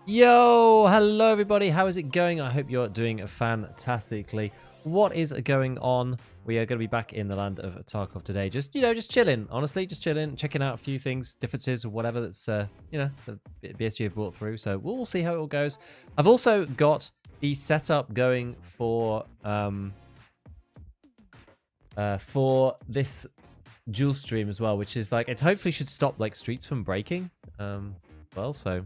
Yo, hello everybody. How is it going? I hope you're doing fantastically. What is going on? We are going to be back in the land of Tarkov today. Just chilling. Honestly, just chilling, checking out a few things, differences, or whatever that's the BSG have brought through. So we'll see how it all goes. I've also got the setup going for this dual stream as well, which is like it hopefully should stop like streets from breaking. So.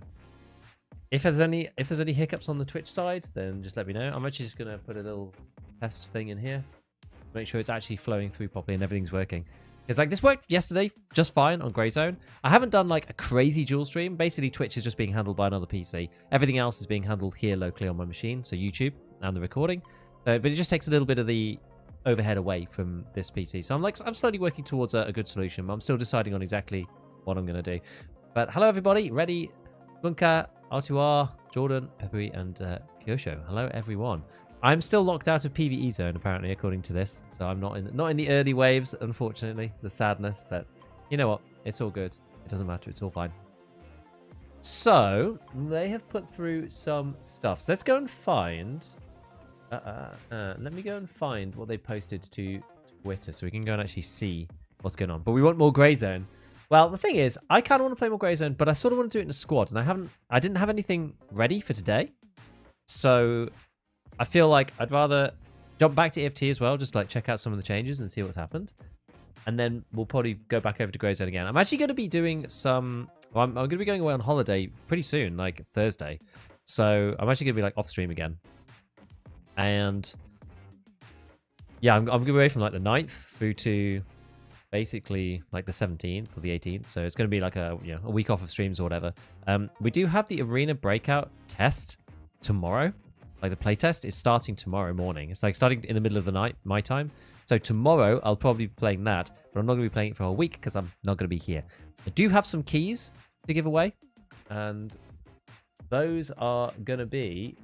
If there's any hiccups on the Twitch side, then just let me know. I'm actually just gonna put a little test thing in here, make sure it's actually flowing through properly and everything's working. Because like this worked yesterday just fine on Grey Zone. I haven't done like a crazy dual stream. Basically, Twitch is just being handled by another PC. Everything else is being handled here locally on my machine, so YouTube and the recording. But it just takes a little bit of the overhead away from this PC. So I'm slowly working towards a good solution. But I'm still deciding on exactly what I'm gonna do. But hello everybody, ready, Bunker, R2R, Jordan, Peppery, and Kyosho. Hello, everyone. I'm still locked out of PvE zone, apparently, according to this. So I'm not in the early waves, unfortunately. The sadness, but you know what? It's all good. It doesn't matter. It's all fine. So they have put through some stuff. So let's go and find. Let me go and find what they posted to Twitter, so we can go and actually see what's going on. But we want more Grey Zone. Well, the thing is, I kind of want to play more Grey Zone, but I sort of want to do it in a squad, and I didn't have anything ready for today, so I feel like I'd rather jump back to EFT as well, just like check out some of the changes and see what's happened, and then we'll probably go back over to Grey Zone again. I'm actually going to be doing some. Well, I'm going to be going away on holiday pretty soon, like Thursday, so I'm actually going to be like off stream again, and yeah, I'm going to be away from like the 9th through to basically like the 17th or the 18th, so it's going to be like a week off of streams or whatever. We do have the arena breakout test tomorrow. Like the playtest is starting tomorrow morning. It's like starting in the middle of the night my time, so tomorrow I'll probably be playing that, but I'm not going to be playing it for a week because I'm not going to be here. I do have some keys to give away, and those are going to be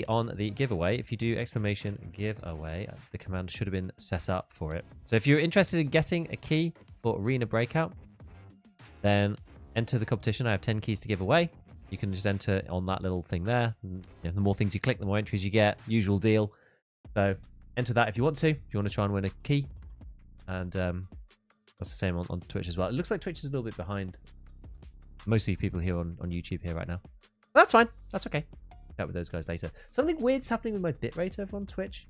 on the giveaway. If you do exclamation giveaway, the command should have been set up for it. So if you're interested in getting a key for Arena Breakout, then enter the competition. I have 10 keys to give away. You can just enter on that little thing there. And, the more things you click, the more entries you get. Usual deal. So enter that if you want to. If you want to try and win a key. And that's the same on Twitch as well. It looks like Twitch is a little bit behind mostly people here on YouTube here right now. But that's fine. That's okay. Out with those guys later. Something weird's happening with my bitrate over on Twitch.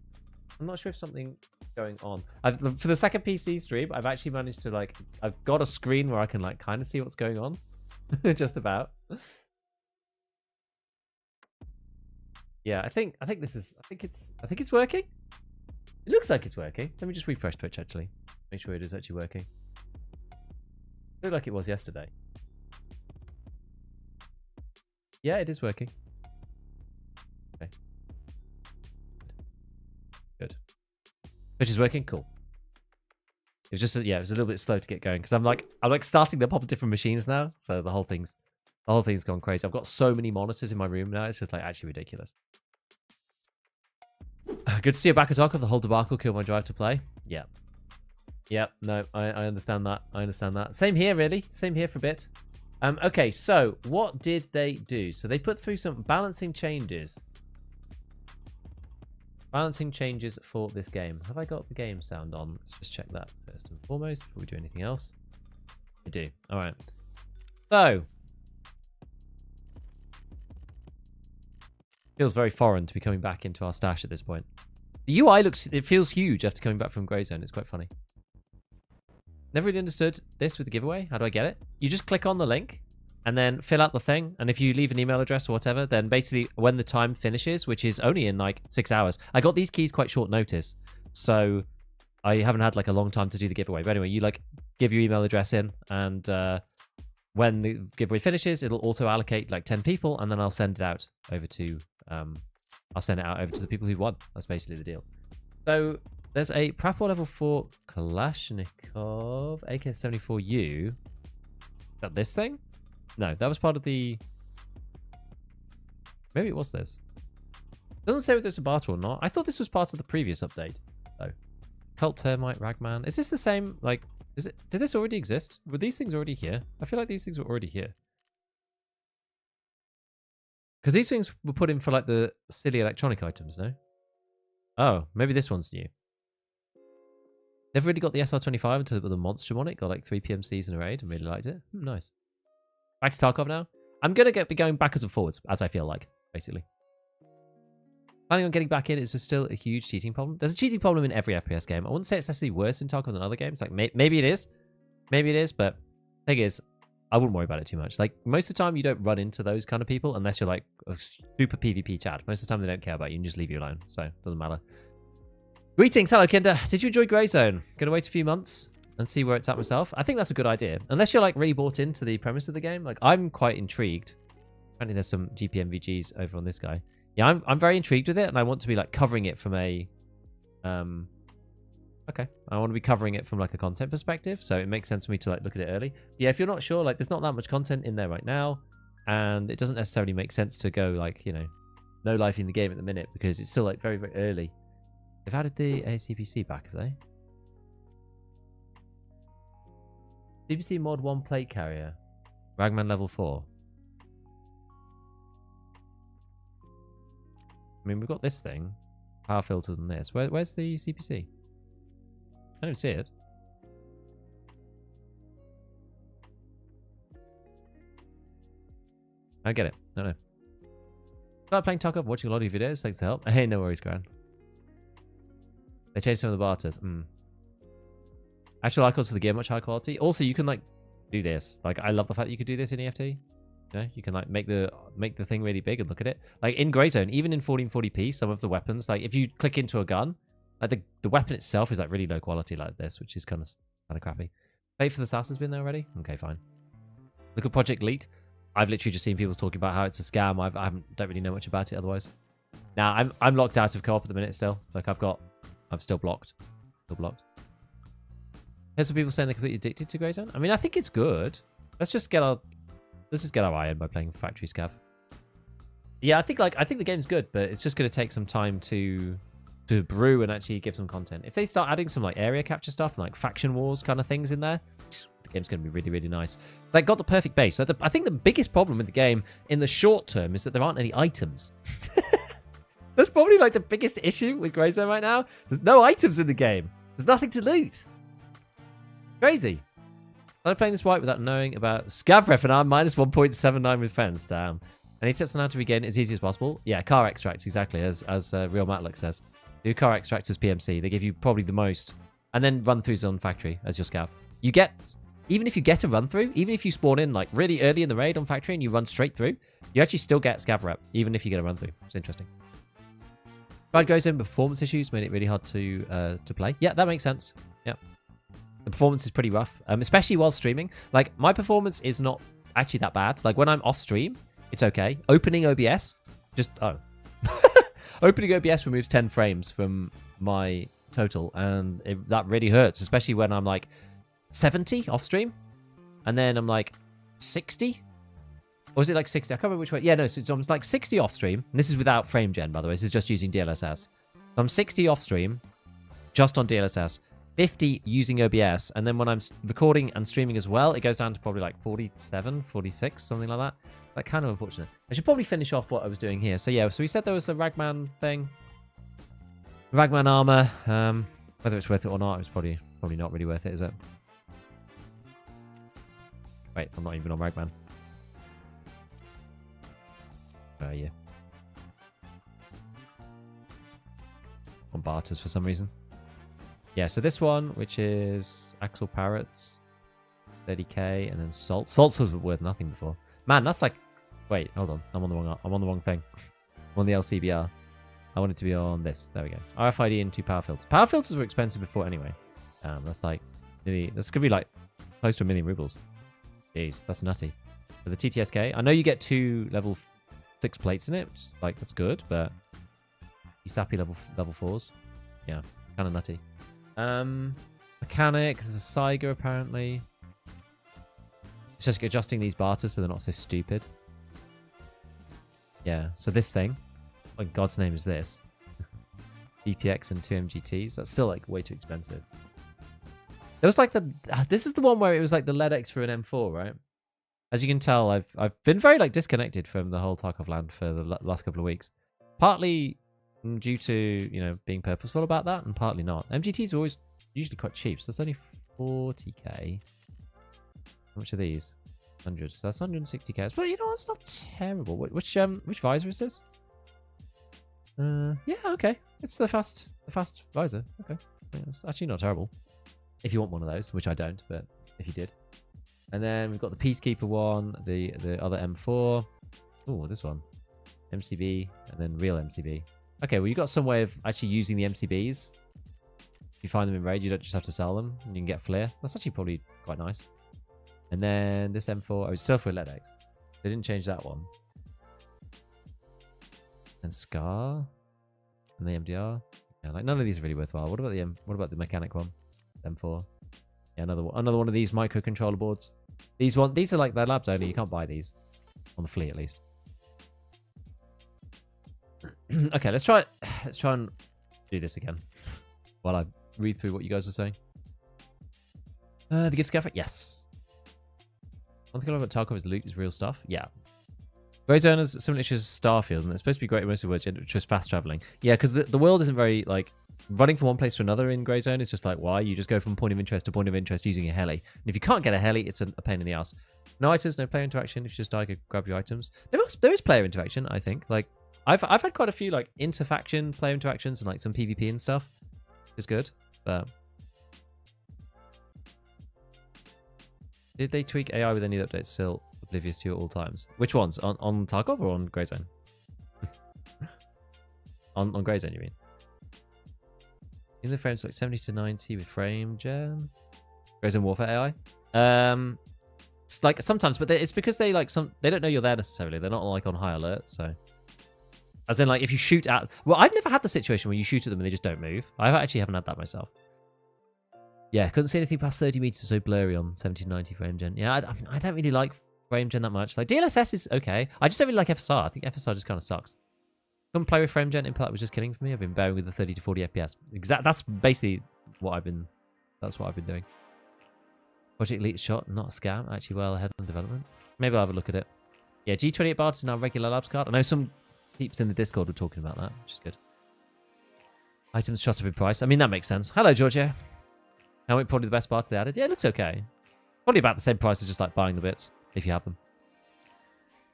I'm not sure if something's going on. For the second PC stream, I've actually managed to I've got a screen where I can kind of see what's going on, just about. Yeah, I think it's working. It looks like it's working. Let me just refresh Twitch actually, make sure it is actually working. It looked like it was yesterday. Yeah, it is working. Okay. Good. Which is working. Cool. It was just it was a little bit slow to get going because I'm starting them up on different machines now, so the whole thing's gone crazy. I've got so many monitors in my room now. It's just actually ridiculous. Good to see you back at Tarkov. The whole debacle killed my drive to play. Yeah. Yeah. No, I understand that. I understand that. Same here, really. Same here for a bit. Okay, so what did they do? So they put through some balancing changes. Balancing changes for this game. Have I got the game sound on? Let's just check that first and foremost before we do anything else. I do. All right. So, feels very foreign to be coming back into our stash at this point. The UI it feels huge after coming back from Grey Zone. It's quite funny. Never really understood this with the giveaway. How do I get it? You just click on the link and then fill out the thing. And if you leave an email address or whatever, then basically when the time finishes, which is only in 6 hours, I got these keys quite short notice. So I haven't had a long time to do the giveaway. But anyway, you give your email address in, and when the giveaway finishes, it'll auto allocate 10 people, and then I'll send it out over to the people who won. That's basically the deal. So there's a Prapor level 4 Kalashnikov AK-74U. Is that this thing? No, that was part of the... Maybe it was this. It doesn't say whether it's a barter or not. I thought this was part of the previous update, though. Cult Termite Ragman. Is this the same, did this already exist? Were these things already here? I feel like these things were already here. Because these things were put in for like the silly electronic items, no? Oh, maybe this one's new. They've really got the SR-25 with the monster on it. Got like 3 PMCs in a raid and really liked it. Nice. Back to Tarkov now. I'm going to be going backwards and forwards as I feel like, basically. Planning on getting back in is just still a huge cheating problem. There's a cheating problem in every FPS game. I wouldn't say it's necessarily worse in Tarkov than other games. Like maybe it is. Maybe it is, but the thing is, I wouldn't worry about it too much. Like, most of the time, you don't run into those kind of people unless you're like a super PvP chat. Most of the time, they don't care about you and just leave you alone. So, it doesn't matter. Greetings. Hello, Kinder. Did you enjoy Grey Zone? Gonna wait a few months and see where it's at myself. I think that's a good idea. Unless you're like really bought into the premise of the game. Like, I'm quite intrigued. Apparently, there's some GPMVGs over on this guy. Yeah, I'm very intrigued with it, and I want to be like covering it from a okay, I want to be covering it from like a content perspective, so it makes sense for me to like look at it early. Yeah, if you're not sure, like there's not that much content in there right now, and it doesn't necessarily make sense to go like, you know, no life in the game at the minute because it's still like very, very early. They've added the ACPC back, have they? CPC mod 1 plate carrier. Ragman level 4. I mean, we've got this thing. Power filters and this. Where's the CPC? I don't see it. I get it. No. Start playing Tarkov, watching a lot of your videos. Thanks for the help. Hey, no worries, Gran. They changed some of the barters. Actual icons for the gear much higher quality. Also, you can like do this. Like, I love the fact that you could do this in EFT. You know, you can like make the thing really big and look at it. Like in Grey Zone, even in 1440p, some of the weapons, like if you click into a gun, like the weapon itself is like really low quality like this, which is kind of crappy. Wait for the SAS has been there already? Okay, fine. Look at Project Elite. I've literally just seen people talking about how it's a scam. I don't really know much about it otherwise. Now I'm locked out of co-op at the minute still. Like I'm still blocked. Here's some people saying they're completely addicted to Grey Zone. I mean, I think it's good. Let's just get our eye in by playing Factory Scav. Yeah, I think the game's good, but it's just going to take some time to brew and actually give some content. If they start adding some like area capture stuff and like faction wars kind of things in there, the game's going to be really, really nice. They got the perfect base. So I think the biggest problem with the game in the short term is that there aren't any items. That's probably like the biggest issue with Grey Zone right now. There's no items in the game. There's nothing to loot. Crazy. I'm playing this white without knowing about Scav ref and I'm minus 1.79 with fence. Damn. Any tips on how to regain it as easy as possible? Yeah, car extracts, exactly, as Real Matlock says. Do car extracts as PMC. They give you probably the most. And then run-throughs on factory as your Scav. You get, even if you get a run-through, even if you spawn in like really early in the raid on factory and you run straight through, you actually still get Scav rep, even if you get a run-through. It's interesting. Bad Grey Zone performance issues made it really hard to play. Yeah, that makes sense. Yeah. The performance is pretty rough, especially while streaming. Like, my performance is not actually that bad. Like, when I'm off stream, it's okay. Opening OBS, Opening OBS removes 10 frames from my total, and that really hurts, especially when I'm, like, 70 off stream, and then I'm, like, 60? Or is it, like, 60? I can't remember which way. Yeah, no, so I'm, like, 60 off stream. And this is without frame gen, by the way. This is just using DLSS. So I'm 60 off stream, just on DLSS. 50 using OBS, and then when I'm recording and streaming as well, it goes down to probably like 47, 46, something like that. Like, kind of unfortunate. I should probably finish off what I was doing here. So yeah, so we said there was a Ragman thing. Ragman armor. Whether it's worth it or not, it's probably not really worth it, is it? Wait, I'm not even on Ragman. Yeah. On barters for some reason. Yeah, so this one, which is Axel Parrots, 30k, and then Salt. Salts was worth nothing before. Man, that's like... Wait, hold on. I'm on the wrong thing. I'm on the LCBR. I want it to be on this. There we go. RFID and 2 power filters. Power filters were expensive before anyway. That's like... That's going to be like close to 1 million rubles. Jeez, that's nutty. For the TTSK, I know you get 2 level 6 plates in it, which is like, that's good, but... You sappy level 4s. Yeah, it's kind of nutty. Mechanic, there's a Saiga apparently. It's just adjusting these barters so they're not so stupid. Yeah, so this thing, what in God's name is this? DPX and 2 MGTs. That's still like way too expensive. There was like this is the one where it was like the LEDX for an M4, right? As you can tell, I've been very like disconnected from the whole Tarkov land for the last couple of weeks. Partly due to being purposeful about that, and partly not. MGTs are always usually quite cheap, so that's only 40k. How much are these? 100. So that's 160k. But it's not terrible. Which visor is this? Yeah, okay. It's the fast visor. Okay, yeah, it's actually not terrible. If you want one of those, which I don't, but if you did. And then we've got the Peacekeeper one, the other M4. Oh, this one. MCB, and then real MCB. Okay, well, you got some way of actually using the MCBs. If you find them in raid, you don't just have to sell them, and you can get flair. That's actually probably quite nice. And then this M4, it's still for LEDX. They didn't change that one. And Scar, and the MDR. Yeah, like none of these are really worthwhile. What about the mechanic one? M4. Yeah, another one of these microcontroller boards. These are like they're labs only. You can't buy these on the fleet at least. Okay, let's try and do this again while I read through what you guys are saying. The gift scaffold, yes. One thing I love about Tarkov is the loot is real stuff. Yeah. Grey Zone is similar to Starfield, and it's supposed to be great in most of the words, just fast traveling. Yeah, because the world isn't very like running from one place to another in Grey Zone is just like why you just go from point of interest to point of interest using a heli. And if you can't get a heli, it's a pain in the ass. No items, no player interaction. If you just die, go grab your items. There is player interaction, I think. Like I've had quite a few like inter-faction player interactions and like some PvP and stuff. It's good, but did they tweak AI with any updates? Still oblivious to you at all times. Which ones? On Tarkov or on Grey Zone? on Grey Zone, you mean? In the frames like 70 to 90 with frame gen. Grey Zone Warfare AI. It's like sometimes, but it's because they don't know you're there necessarily. They're not like on high alert, so. As in, like, if you shoot at... Well, I've never had the situation where you shoot at them and they just don't move. I actually haven't had that myself. Yeah, couldn't see anything past 30 meters, so blurry on 70-90 frame gen. Yeah, I don't really like frame gen that much. Like, DLSS is okay. I just don't really like FSR. I think FSR just kind of sucks. Couldn't play with frame gen. Impact was just killing for me. I've been bearing with the 30 to 40 FPS. That's basically what I've been... That's what I've been doing. Project Elite shot, not a scam. Actually well ahead on development. Maybe I'll have a look at it. Yeah, G28 barter is now regular labs card. I know some... Peeps in the Discord were talking about that, which is good. Items shot up in price. I mean, that makes sense. Hello, Georgia. Helmet, probably the best barter they added. Yeah, it looks okay. Probably about the same price as just like buying the bits, if you have them.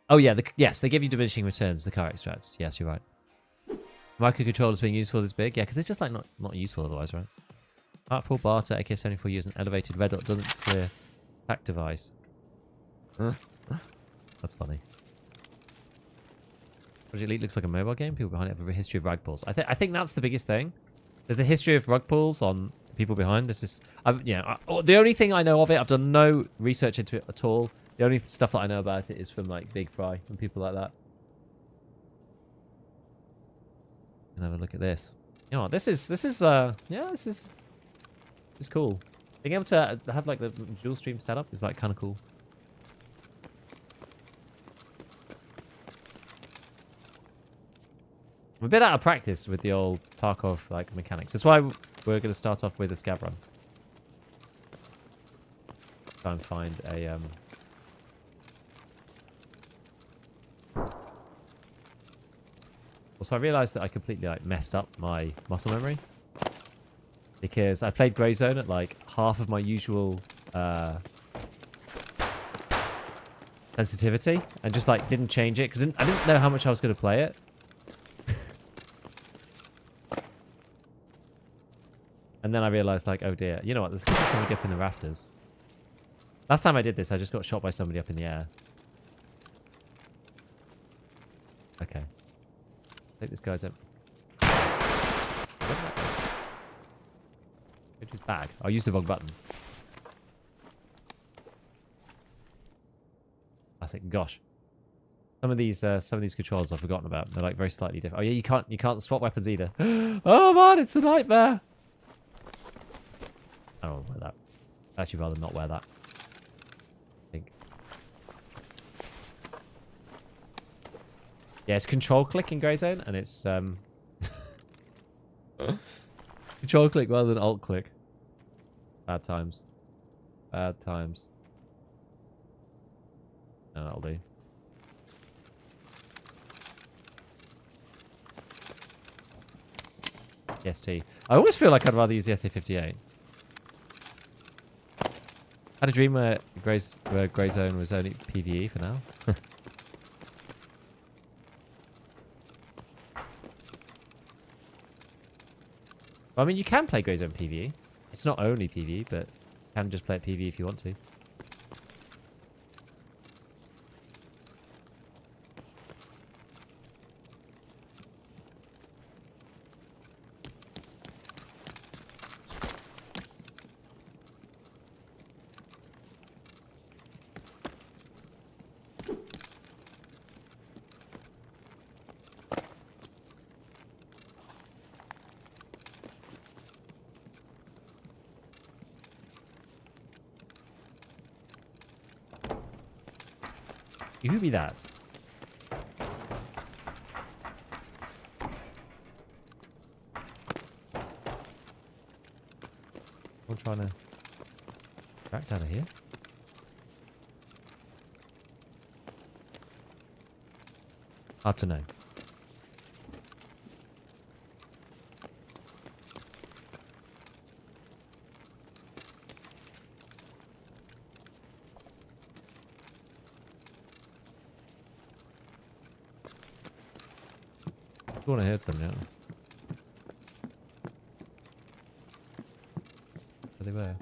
Oh, yeah. Yes, they give you diminishing returns, the car extracts. Yes, you're right. Microcontrollers being useful this big. Yeah, because it's just like not useful otherwise, right? Artpool, barter, AK-74 use an elevated red dot doesn't clear pack device. That's funny. Project Elite looks like a mobile game. People behind it have a history of rug pulls. I think that's the biggest thing. There's a history of rug pulls on people behind. This is, the only thing I know of it, I've done no research into it at all. The only stuff that I know about it is from like Big Fry and people like that. And have a look at this. You know what, this is cool. Being able to have like the dual stream setup is like kind of cool. I'm a bit out of practice with the old Tarkov like mechanics. That's why we're going to start off with a scav run. Try and find a Also, I realised that I completely like messed up my muscle memory because I played Grey Zone at like half of my usual sensitivity and just like didn't change it because I didn't know how much I was going to play it. And then I realised, like, oh dear, you know what? There's somebody up in the rafters. Last time I did this, I just got shot by somebody up in the air. Okay. Take this guy's up. Go to his bag. I used the wrong button. Classic. Gosh. Some of these controls I've forgotten about. They're like very slightly different. Oh yeah, you can't swap weapons either. Oh man, it's a nightmare. I don't want to wear that. I'd actually rather not wear that. I think. Yeah, it's control click in Grey Zone, and it's control click rather than alt click. Bad times. Bad times. No, that'll do. The ST. I always feel like I'd rather use the SA-58. I had a dream where Grey Zone was only PvE for now. I mean, you can play Grey Zone PvE. It's not only PvE, but you can just play it PvE if you want to. Who be that? I'm trying to back out of here. Hard to know. I want to hit some, yeah. Where they were.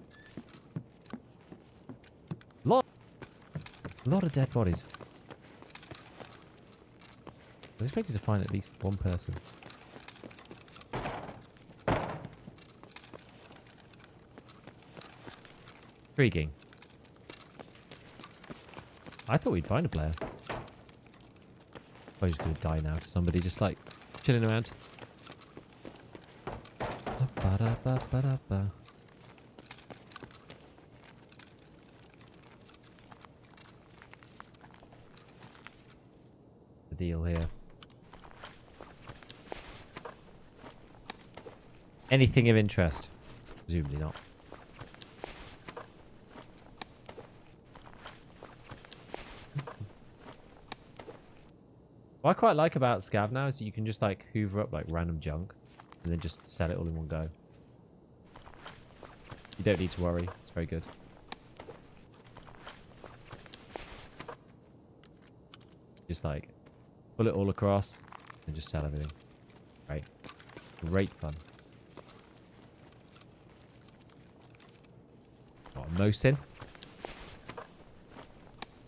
A lot of dead bodies. I was expecting to find at least one person. Intriguing. I thought we'd find a player. I'm just gonna die now to somebody just like chilling around. The deal here. Anything of interest? Presumably not. What I quite like about Scav now is that you can just like hoover up like random junk and then just sell it all in one go. You don't need to worry. It's very good. Just like pull it all across and just sell everything. Great. Great fun. Oh, Mosin.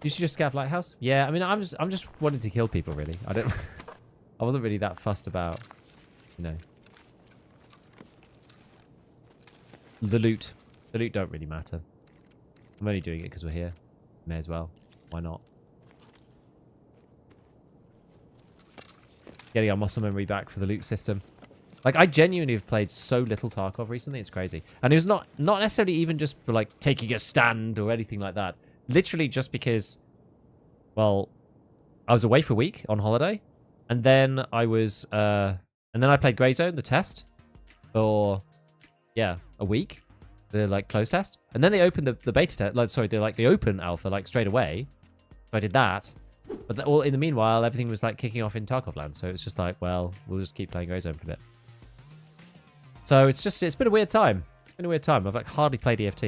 You should just Scav Lighthouse? Yeah, I mean, I'm just wanting to kill people, really. I wasn't really that fussed about, you know, the loot. The loot don't really matter. I'm only doing it because we're here. May as well. Why not? Getting our muscle memory back for the loot system. Like, I genuinely have played so little Tarkov recently. It's crazy. And it was not necessarily even just for, like, taking a stand or anything like that. Literally just because, well, I was away for a week on holiday. And then I was, and then I played Grey Zone, the test, for, yeah, a week. The, like, closed test. And then they opened the beta test, like, sorry, the open alpha, like, straight away. So I did that. But all in the meanwhile, everything was, like, kicking off in Tarkov land. So it's just like, well, we'll just keep playing Grey Zone for a bit. So it's been a weird time. It's been a weird time. I've, like, hardly played EFT.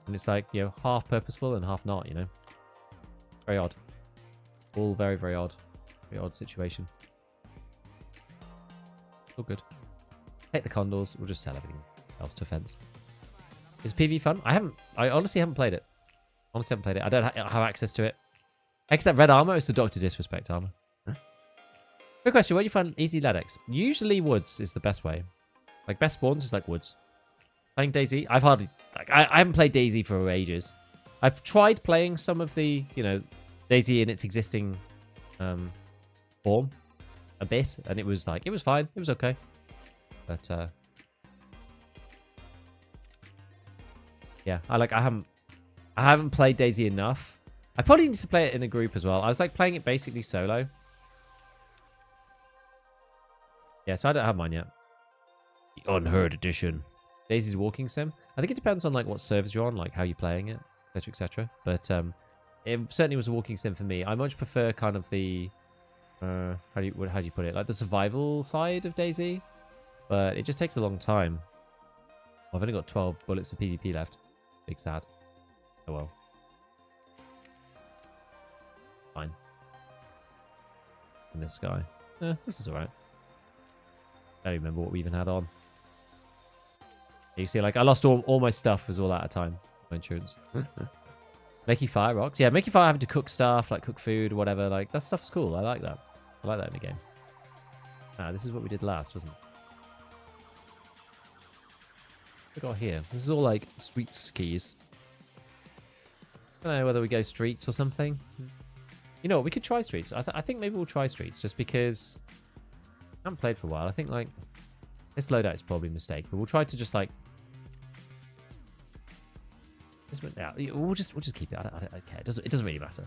And it's like, you know, half purposeful and half not, you know. Very odd. All very, very odd. Very odd situation. All good. Take the condors. We'll just sell everything else to fence. Is PV fun? I honestly haven't played it. Honestly haven't played it. I don't have access to it. Except red armor is the Dr. Disrespect armor. Quick question. Where do you find easy LEDX? Usually woods is the best way. Like, best spawns is like woods. Playing DayZ, I've hardly... Like, I haven't played DayZ for ages. I've tried playing some of the, you know, DayZ in its existing form a bit, and it was like, it was fine. It was okay. But, yeah, I haven't played DayZ enough. I probably need to play it in a group as well. I was, like, playing it basically solo. Yeah, so I don't have mine yet. The Unheard Edition. DayZ's walking sim. I think it depends on like what servers you're on, like how you're playing it, etc., etc. But it certainly was a walking sim for me. I much prefer kind of the how do you put it? Like the survival side of DayZ, but it just takes a long time. I've only got 12 bullets of PvP left. Big sad. Oh well. Fine. And this guy. This is alright. I don't remember what we even had on. You see, like, I lost all my stuff was all out of time. My insurance. Making fire rocks. Yeah, making fire, having to cook stuff, like cook food or whatever. Like, that stuff's cool. I like that. I like that in the game. Ah, this is what we did last, wasn't it? What we got here? This is all, like, street skis. I don't know whether we go streets or something. You know what? We could try streets. I think maybe we'll try streets just because I haven't played for a while. I think, like, this loadout is probably a mistake, but we'll try to just, like, we'll just keep it. I don't care. It doesn't really matter.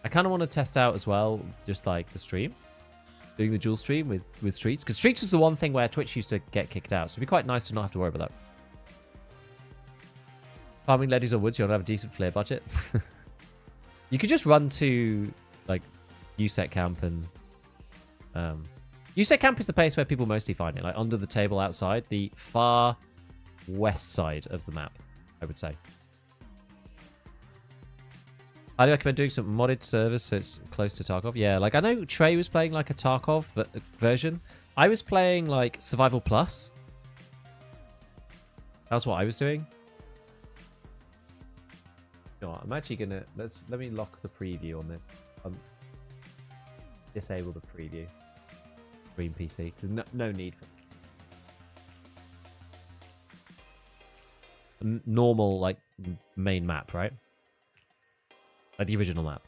I kind of want to test out as well, just like the stream, doing the dual stream with streets, because streets was the one thing where Twitch used to get kicked out, so it'd be quite nice to not have to worry about that. Farming leddies or woods, you want to have a decent flare budget. You could just run to like USEC camp and USEC camp is the place where people mostly find it, like under the table outside, the far west side of the map, I would say. Highly recommend doing some modded servers so it's close to Tarkov. Yeah, like I know Trey was playing like a Tarkov version. I was playing like Survival Plus. That's what I was doing. You know what, I'm actually gonna let me lock the preview on this. Disable the preview. Green PC. No need for normal like main map, right? Like the original map.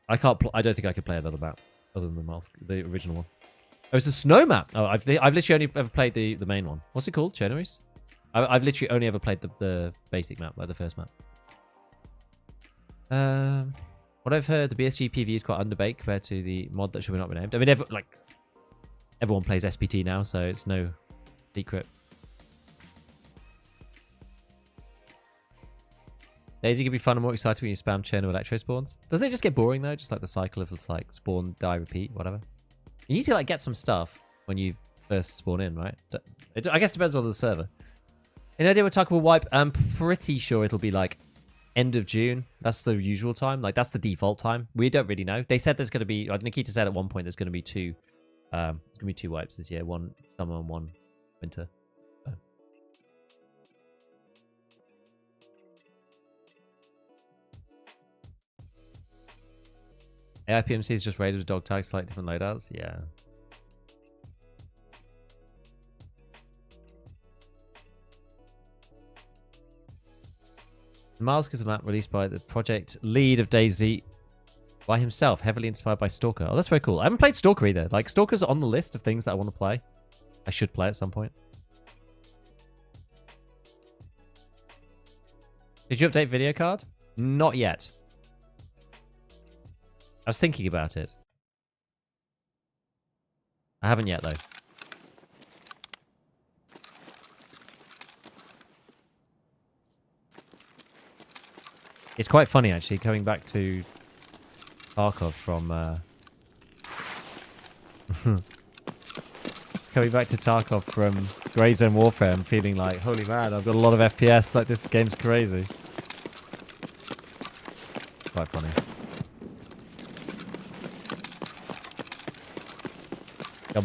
I don't think I could play another map other than the original one. Oh, it's a snow map. Oh, I've literally only ever played the main one. What's it called? Chernobyl? I've literally only ever played the basic map, like the first map. What I've heard, the BSG PV is quite underbaked compared to the mod that should not be named. I mean, everyone plays SPT now, so it's no secret. DayZ can be fun and more exciting when you spam Cherno Electro spawns. Doesn't it just get boring though? Just like the cycle of it's like spawn, die, repeat, whatever. You need to like get some stuff when you first spawn in, right? I guess it depends on the server. Any idea what Tarkov will wipe? I'm pretty sure it'll be like end of June. That's the usual time. Like that's the default time. We don't really know. They said there's going to be. Nikita said at one point there's going to be two. There's going to be 2 wipes this year. One summer and one winter. AIPMC is just raided with dog tags, slightly different loadouts. Yeah. Miles is a map released by the project lead of DayZ by himself, heavily inspired by Stalker. Oh, that's very cool. I haven't played Stalker either. Like, Stalker's on the list of things that I want to play. I should play at some point. Did you update video card? Not yet. I was thinking about it. I haven't yet, though. It's quite funny, actually, coming back to Tarkov from... coming back to Tarkov from Grey Zone Warfare and feeling like, holy man, I've got a lot of FPS, like this game's crazy. Quite funny.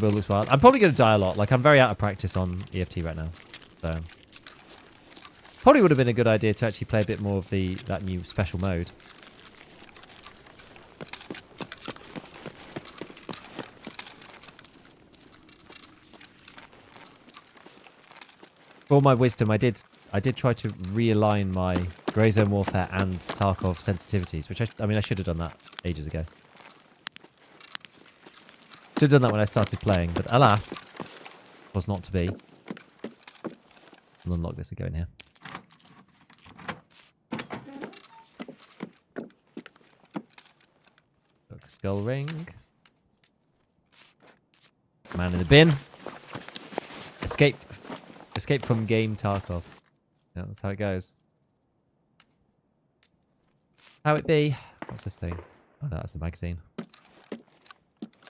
Build looks wild. I'm probably going to die a lot. Like, I'm very out of practice on EFT right now. So, probably would have been a good idea to actually play a bit more of that new special mode. For all my wisdom, I did try to realign my Grey Zone Warfare and Tarkov sensitivities, which I mean, I should have done that ages ago. Should have done that when I started playing, but alas, was not to be. I'll unlock this and go in here. Skull ring. Man in the bin. Escape from game Tarkov. Yeah, that's how it goes. How it be? What's this thing? Oh, no, that's a magazine.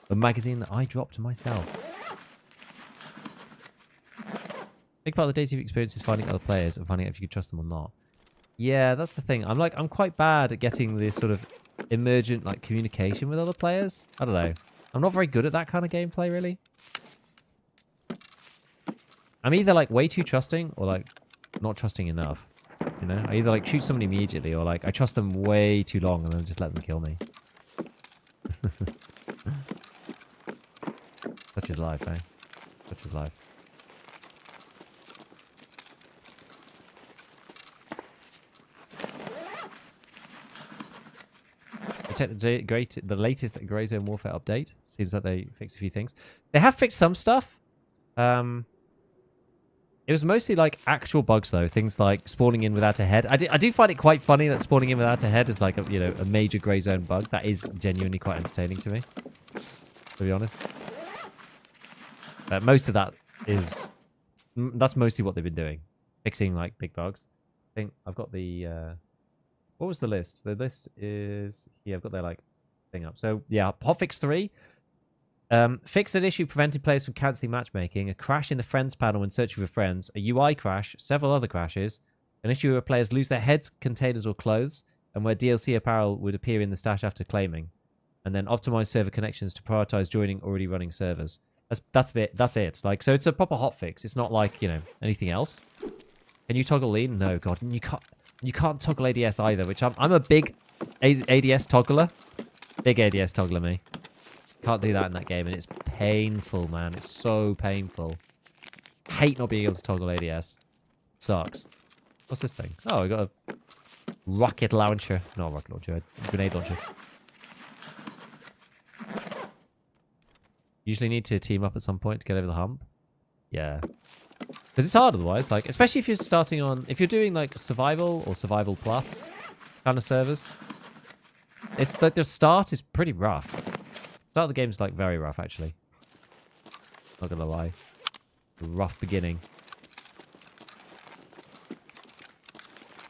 A magazine that I dropped myself. Big part of the DayZ experience is finding other players and finding out if you can trust them or not. Yeah, that's the thing. I'm quite bad at getting this sort of emergent like communication with other players. I don't know. I'm not very good at that kind of gameplay, really. I'm either like way too trusting or like not trusting enough. You know, I either like shoot somebody immediately or like I trust them way too long and then just let them kill me. Such is life, eh? Such is life. I checked the latest Grey Zone Warfare update. Seems like they fixed a few things. They have fixed some stuff. It was mostly like actual bugs though, things like spawning in without a head. I do find it quite funny that spawning in without a head is like a major Grey Zone bug. That is genuinely quite entertaining to me, to be honest. Most of that is that's mostly what they've been doing, fixing like big bugs. I think I've got the what was the list? The list is I've got their like thing up. So yeah, hotfix 3. Fixed an issue preventing players from cancelling matchmaking, a crash in the friends panel when searching for friends, a UI crash, several other crashes, an issue where players lose their heads, containers, or clothes, and where DLC apparel would appear in the stash after claiming, and then optimize server connections to prioritize joining already running servers. That's it. That's it. Like, so it's a proper hotfix. It's not like anything else. Can you toggle lean? No, God, you can't. You can't toggle ADS either, which I'm a big ADS toggler. Big ADS toggler, me. Can't do that in that game, and it's painful, man. It's so painful. Hate not being able to toggle ADS. Sucks. What's this thing? Oh, I got a rocket launcher. Not a rocket launcher, a grenade launcher. Usually need to team up at some point to get over the hump. Yeah. Because it's hard otherwise, like, especially if you're starting on... If you're doing, like, survival or survival plus kind of servers, it's like the start is pretty rough. Start of the game is like very rough, actually. Not gonna lie. A rough beginning.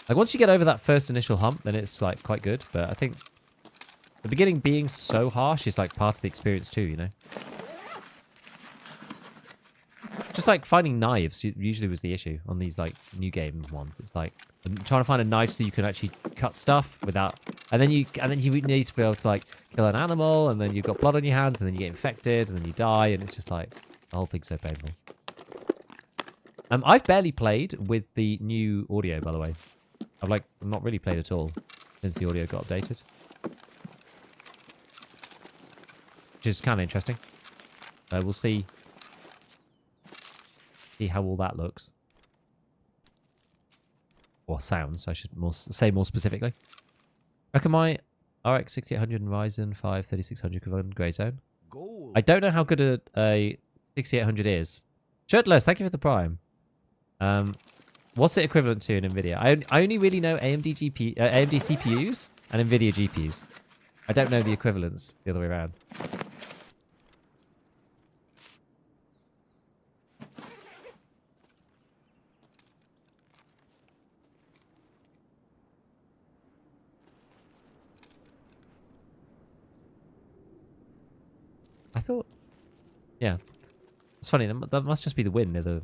Like once you get over that first initial hump, then it's like quite good. But I think the beginning being so harsh is like part of the experience too, you know? Just like finding knives usually was the issue on these like new game ones. It's like trying to find a knife so you can actually cut stuff without, and then you need to be able to like kill an animal, and then you've got blood on your hands, and then you get infected, and then you die, and it's just like the whole thing's so painful. I've barely played with the new audio, by the way. I've not really played at all since the audio got updated, which is kind of interesting. We'll see how all that looks. Or sounds, I should say more specifically. Reckon my RX 6800 and Ryzen 5 3600 could run Grey Zone. I don't know how good a 6800 is. Shirtless, thank you for the prime. What's it equivalent to in NVIDIA? I only really know AMD CPUs and NVIDIA GPUs. I don't know the equivalents the other way around. I thought... Yeah. It's funny, that must just be the win near the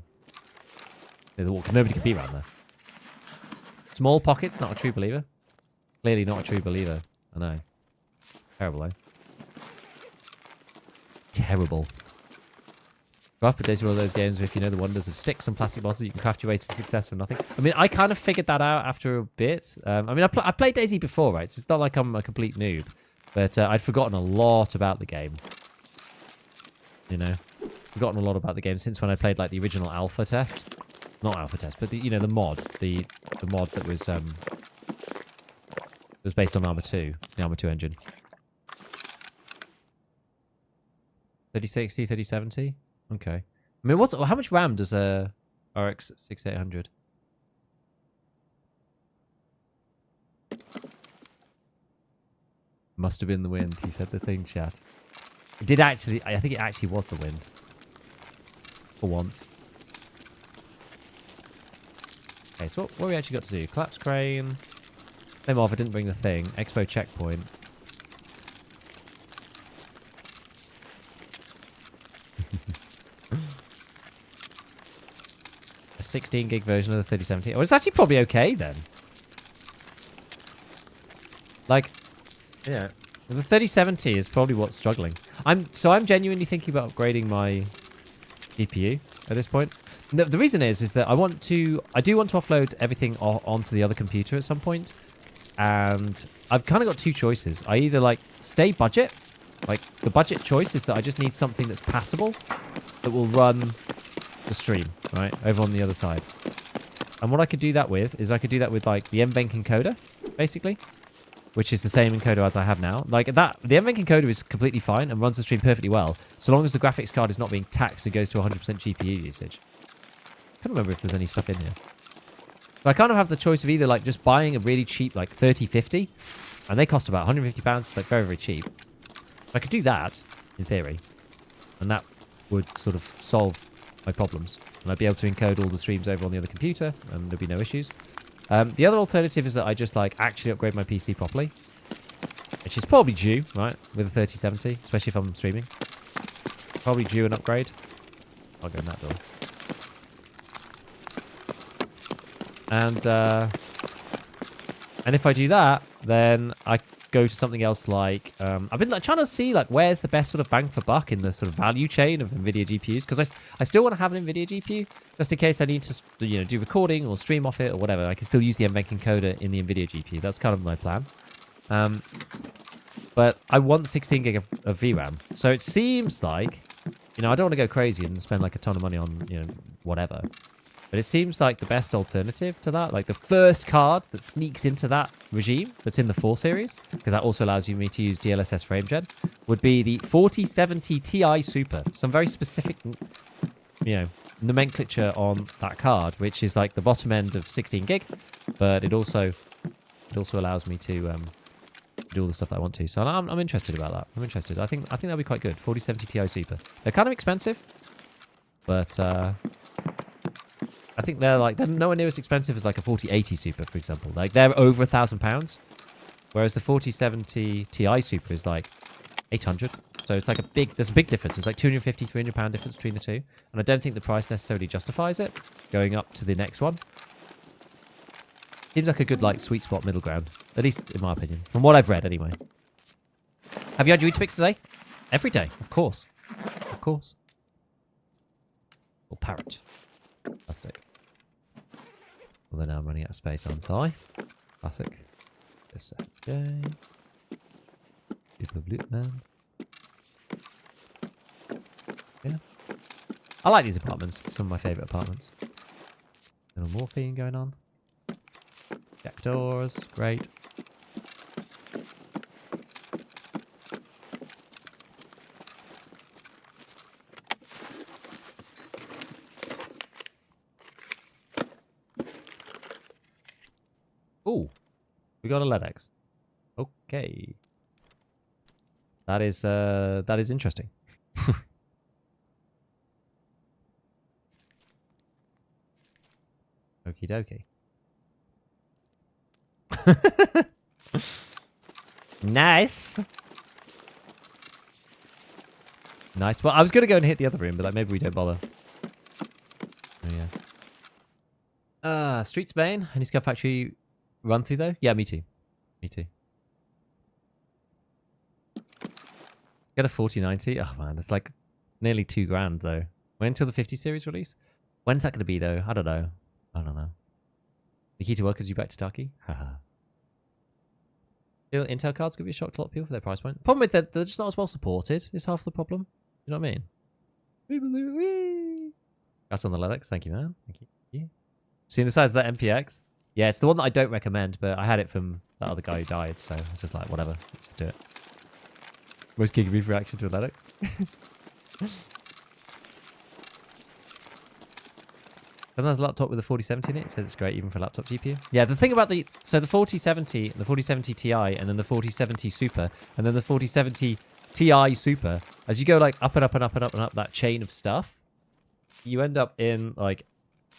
wall, because nobody can be around there. Small pockets, not a true believer. Clearly not a true believer. I know. Terrible, eh? Terrible. Rough, but DayZ one of those games where if you know the wonders of sticks and plastic bottles, you can craft your way to success from nothing. I mean, I kind of figured that out after a bit. I mean, I played DayZ before, right? So it's not like I'm a complete noob. But I'd forgotten a lot about the game. You know? Forgotten a lot about the game since when I played, like, the original alpha test. Not alpha test, but, the mod. The mod that was based on Arma 2. The Arma 2 engine. 3060, 3070? Okay. I mean, how much RAM does a RX 6800? Must have been the wind, he said the thing, chat. It did actually, I think it actually was the wind. For once. Okay, so what we actually got to do? Collapse crane. Same off, I didn't bring the thing. Expo checkpoint. A 16 gig version of the 3070. Oh, it's actually probably okay then. Like, yeah. The 3070 is probably what's struggling. I'm genuinely thinking about upgrading my GPU at this point. The reason is that I do want to offload everything onto the other computer at some point. And I've kind of got two choices. I either like stay budget. Like the budget choice is that I just need something that's passable that will run the stream, right? Over on the other side. And what I could do that with is I could do that with like the NVENC encoder, basically. Which is the same encoder as I have now. Like that, the NVENC encoder is completely fine and runs the stream perfectly well. So long as the graphics card is not being taxed and goes to 100% GPU usage. I can't remember if there's any stuff in here. So I kind of have the choice of either like just buying a really cheap like 3050. And they cost about £150. It's like very, very cheap. I could do that, in theory. And that would sort of solve my problems. And I'd be able to encode all the streams over on the other computer. And there'd be no issues. The other alternative is that I just like actually upgrade my PC properly. Which is probably due, right? With a 3070. Especially if I'm streaming. Probably due an upgrade. I'll go in that door. And if I do that, then I go to something else like... I've been like, trying to see like where's the best sort of bang for buck in the sort of value chain of NVIDIA GPUs. Because I still want to have an NVIDIA GPU. Just in case I need to do recording or stream off it or whatever. I can still use the NVENC encoder in the NVIDIA GPU. That's kind of my plan. But I want 16 gig of VRAM. So it seems like... I don't want to go crazy and spend like a ton of money on, whatever. But it seems like the best alternative to that, like the first card that sneaks into that regime that's in the 4 series, because that also allows me to use DLSS frame gen, would be the 4070 Ti Super. Some very specific, nomenclature on that card, which is like the bottom end of 16 gig, but it also allows me to do all the stuff that I want to. So I'm interested about that. I'm interested. I think that'll be quite good. 4070 Ti Super. They're kind of expensive, but I think they're nowhere near as expensive as like a 4080 Super, for example. Like they're over £1,000, whereas the 4070 Ti Super is like 800. So it's like there's a big difference. It's like £250, £300 difference between the two. And I don't think the price necessarily justifies it going up to the next one. Seems like a good like sweet spot middle ground, at least in my opinion, from what I've read anyway. Have you had your Weetabix today? Every day, of course. Of course. Or parrot. Plastic. Well, then I'm running out of space, aren't I? Classic. Just a day. Super blue man. Yeah. I like these apartments. Some of my favourite apartments. Little morphine going on. Jack doors. Great. Ooh, we got a LEDX. Okay, that is interesting. Okie dokie. Nice. Nice. Well, I was gonna go and hit the other room, but like maybe we don't bother. Oh yeah. Street Spain. Any Scav Factory run through though? Yeah, me too. Me too. Get a 4090. Oh man, it's like nearly £2,000 though. Wait until the 50 series release. When's that going to be though? I don't know. I don't know. Nikita welcomes you back to Taki. Haha. Intel cards give you a shock to a lot of people for their price point. Problem with that, they're just not as well supported. Is half the problem. You know what I mean? That's on the LEDX. Thank you, man. Thank you. Yeah. Seen the size of that MPX? Yeah, it's the one that I don't recommend, but I had it from that other guy who died, so it's just like, whatever. Let's just do it. Most gigabit reaction to a LEDX. Doesn't have a laptop with a 4070 in it. It says it's great even for a laptop GPU. Yeah, the thing about the 4070, the 4070 Ti, and then the 4070 Super, and then the 4070 Ti Super, as you go like up and up and up and up and up that chain of stuff, you end up in like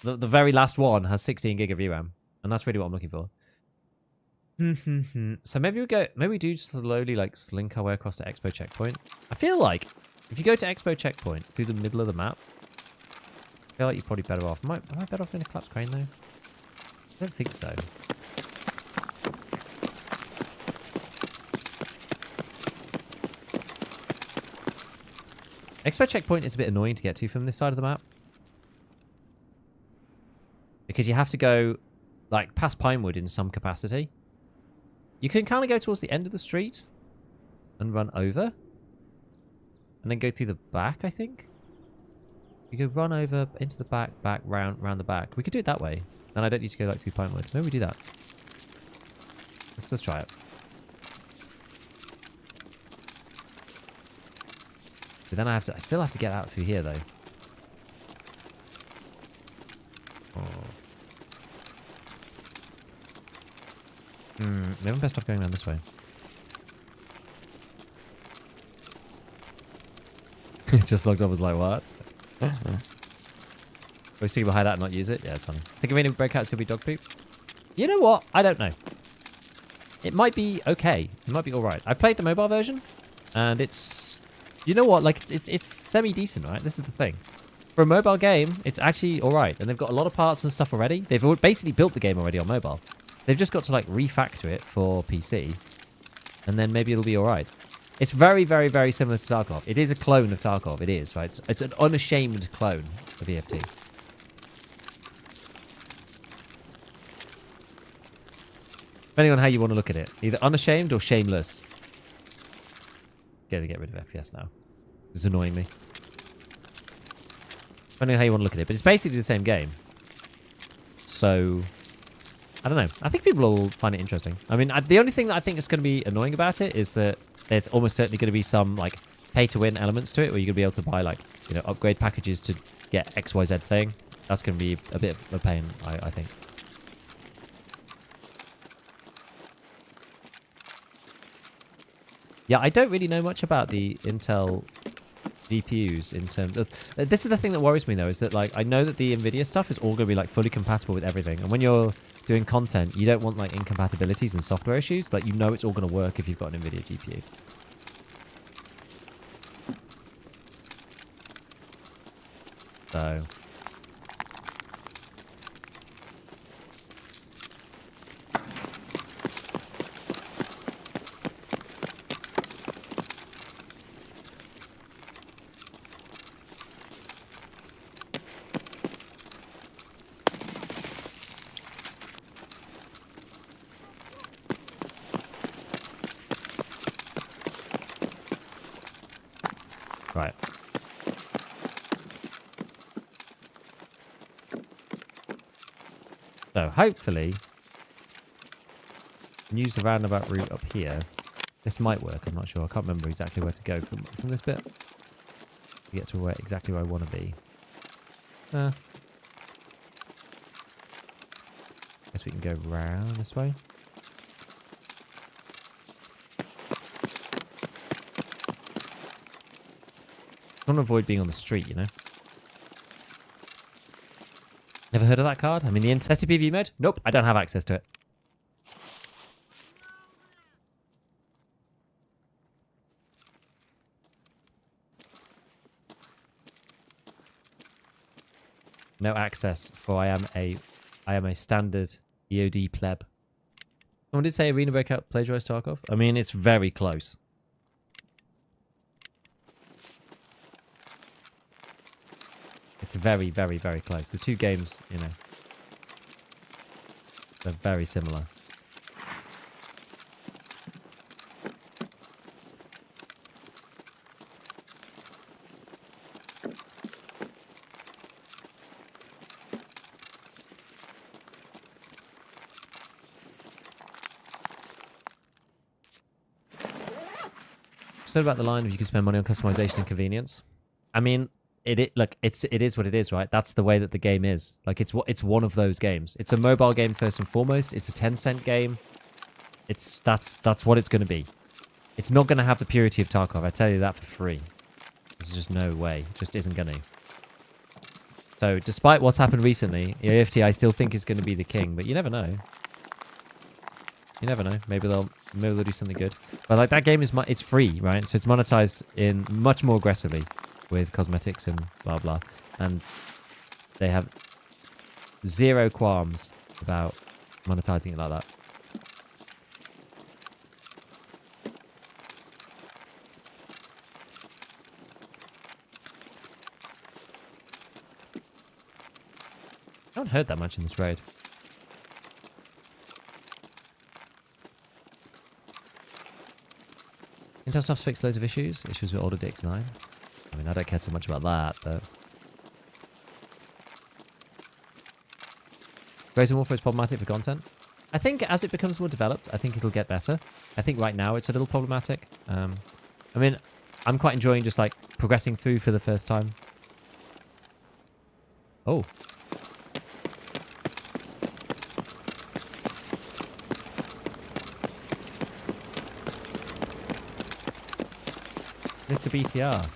The very last one has 16 gig of VRAM, and that's really what I'm looking for. So maybe we do slowly like slink our way across to Expo Checkpoint. I feel like if you go to Expo Checkpoint through the middle of the map, I feel like you're probably better off. Am I better off in a collapsed crane though? I don't think so. Expo Checkpoint is a bit annoying to get to from this side of the map. Because you have to go, like, past Pinewood in some capacity. You can kind of go towards the end of the street and run over. And then go through the back, I think. You could run over into the back, round the back. We could do it that way. And I don't need to go, like, through Pinewood. Maybe we do that. Let's try it. But then I still have to get out through here, though. Oh. Maybe I'm best off going around this way. It just looked up, was like, what? We see behind that and not use it? Yeah, it's funny. Think of any breakouts could be dog poop? You know what? I don't know. It might be okay. It might be alright. I played the mobile version, and it's... You know what? Like, it's semi-decent, right? This is the thing. For a mobile game, it's actually alright. And they've got a lot of parts and stuff already. They've basically built the game already on mobile. They've just got to, like, refactor it for PC. And then maybe it'll be alright. It's very, very, very similar to Tarkov. It is a clone of Tarkov. It is, right? It's an unashamed clone of EFT. Depending on how you want to look at it. Either unashamed or shameless. Gotta get rid of FPS now. It's annoying me. Depending on how you want to look at it. But it's basically the same game. So... I don't know. I think people will find it interesting. I mean, the only thing that I think is going to be annoying about it is that there's almost certainly going to be some, like, pay-to-win elements to it where you're going to be able to buy, like, you know, upgrade packages to get XYZ thing. That's going to be a bit of a pain, I think. Yeah, I don't really know much about the Intel GPUs in terms of... This is the thing that worries me, though, is that, like, I know that the NVIDIA stuff is all going to be, like, fully compatible with everything. And when you're doing content, you don't want, like, incompatibilities and software issues. Like, you know it's all going to work if you've got an NVIDIA GPU. So... Right. So, hopefully, use the roundabout route up here. This might work, I'm not sure. I can't remember exactly where to go from this bit. To get to exactly where I want to be. Guess we can go round this way. I want to avoid being on the street, you know? Never heard of that card? I mean, the SCPV mode? Nope, I don't have access to it. No access, for I am a standard EOD pleb. Someone did say Arena Breakout plagiarized Tarkov. I mean, it's very close. It's very, very, very close. The two games, you know, they're very similar. So about the line of you can spend money on customization and convenience. I mean, it is what it is, right? That's the way that the game is. Like, it's one of those games. It's a mobile game first and foremost. It's a 10-cent game. That's what it's going to be. It's not going to have the purity of Tarkov. I tell you that for free. There's just no way. It just isn't going to. So despite what's happened recently, AFT I still think is going to be the king, but you never know. You never know. Maybe they'll do something good. But like that game is it's free, right? So it's monetized in much more aggressively with cosmetics and blah blah, and they have zero qualms about monetizing it like that. I haven't heard that much in this raid. Intel stuff's fixed loads of issues. Issues with older DX9. I mean, I don't care so much about that, but... Grazing Warfare is problematic for content. I think as it becomes more developed, I think it'll get better. I think right now it's a little problematic. I mean, I'm quite enjoying just like progressing through for the first time. Oh. Mr. BTR.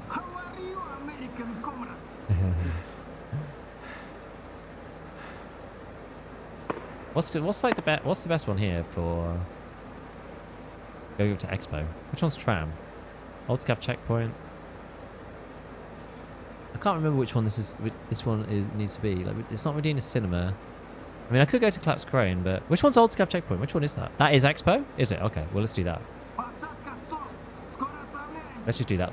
How are you, American comrade? What's the best one here for going up to Expo? Which one's tram? Old Scav checkpoint. I can't remember which one this is. This one needs to be. Like, it's not Medina Cinema. I mean, I could go to Claps Crane, but which one's Old Scav checkpoint? Which one is that? That is Expo, is it? Okay, well let's do that. Let's just do that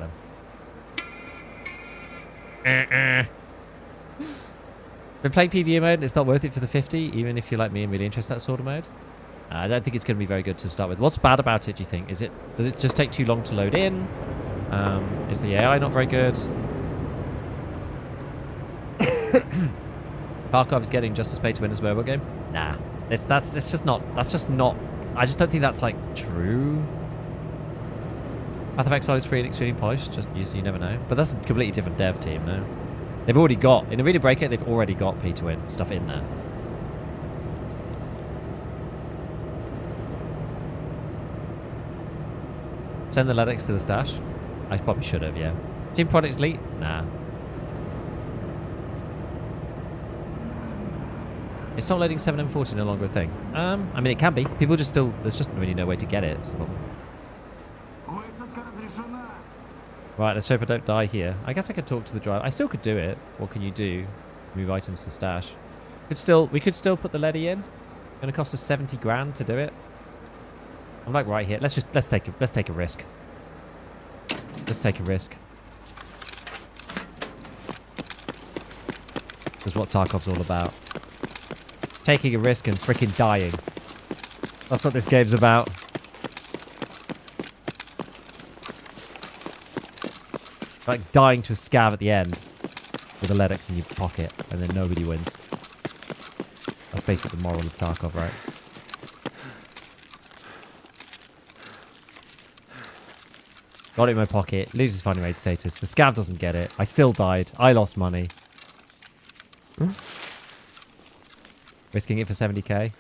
then. Been playing PvE mode. It's not worth it for the 50, even if you're like me and really interested in that sort of mode. I don't think it's going to be very good to start with. What's bad about it, do you think? Does it just take too long to load in? Is the AI not very good? Tarkov is getting just as pay to win as a mobile game? Nah. That's just not... I just don't think that's, like, true. Path of Exile is free and extremely polished. Just you never know. But that's a completely different dev team, no? They've already got... In Arena Breakout, they've already got pay to win stuff in there. Send the Lennox to the stash. I probably should have, yeah. Team Products Elite? Nah. It's not loading 7M40 no longer a thing. I mean, it can be. People just still... There's just really no way to get it. So. Right, let's hope I don't die here. I guess I could talk to the driver. I still could do it. What can you do? Move items to stash. We could still put the leady in. Gonna cost us 70 grand to do it. I'm like right here. Let's take a risk. Let's take a risk. This is what Tarkov's all about. Taking a risk and freaking dying. That's what this game's about. Like dying to a scav at the end with a Lennox in your pocket and then nobody wins. That's basically the moral of Tarkov, right? Got it in my pocket. Loses finding raid status. The scav doesn't get it. I still died. I lost money. Risking it for 70k.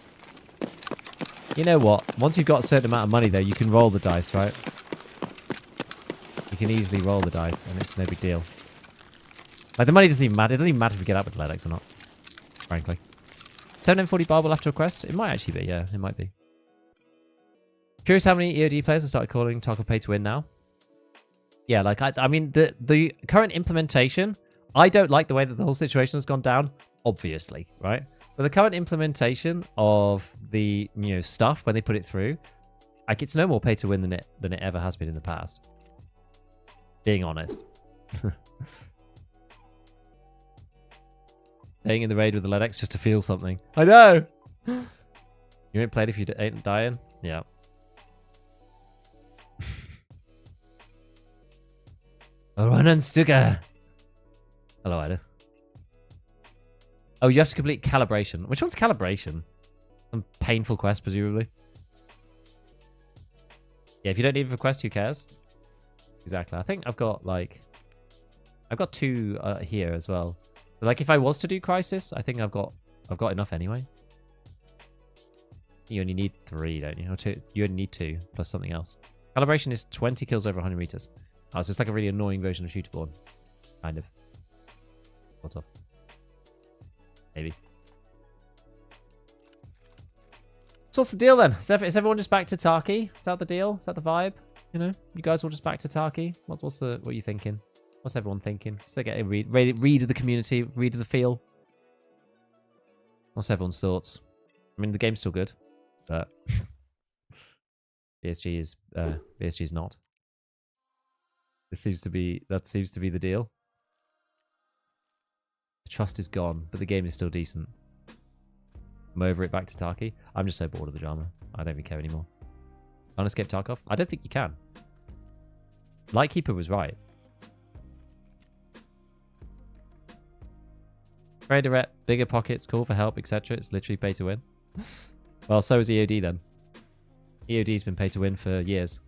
You know what? Once you've got a certain amount of money, though, you can roll the dice, right? You can easily roll the dice, and it's no big deal. Like, the money doesn't even matter. It doesn't even matter if you get out with Lennox or not, frankly. 7M40 Bible after a quest? It might actually be, yeah. It might be. Curious how many EOD players have started calling Tarkov pay to win now? Yeah, like, I mean, the current implementation, I don't like the way that the whole situation has gone down, obviously, right? But the current implementation of the, you know, stuff, when they put it through, like, it's no more pay to win than it ever has been in the past. Being honest. Staying in the raid with the Lennox just to feel something. I know! You ain't played if you ain't dying? Yeah. Run and sugar. Hello, Ida. Oh, you have to complete calibration. Which one's calibration? Some painful quest, presumably. Yeah, if you don't need a quest, who cares? Exactly. I think I've got, like... I've got 2 here as well. But like if I was to do Crisis, I think I've got enough anyway. You only need 3, don't you? Or 2. You only need 2 plus something else. Calibration is 20 kills over 100 meters. Oh, so it's like a really annoying version of Shooterborn. Kind of. Sort of. Maybe. So what's the deal then? Is everyone just back to Tarky? Is that the deal? Is that the vibe? You know, you guys all just back to Tarky? What are you thinking? What's everyone thinking? Just they get a read of the community, read of the feel. What's everyone's thoughts? I mean, the game's still good, but BSG is not. That seems to be the deal. The trust is gone, but the game is still decent. I'm over it, back to Tarky. I'm just so bored of the drama. I don't even care anymore. Can't escape Tarkov? I don't think you can. Lightkeeper was right. Trader rep, bigger pockets, call for help, etc. It's literally pay to win. Well, so is EOD then. EOD's been pay to win for years.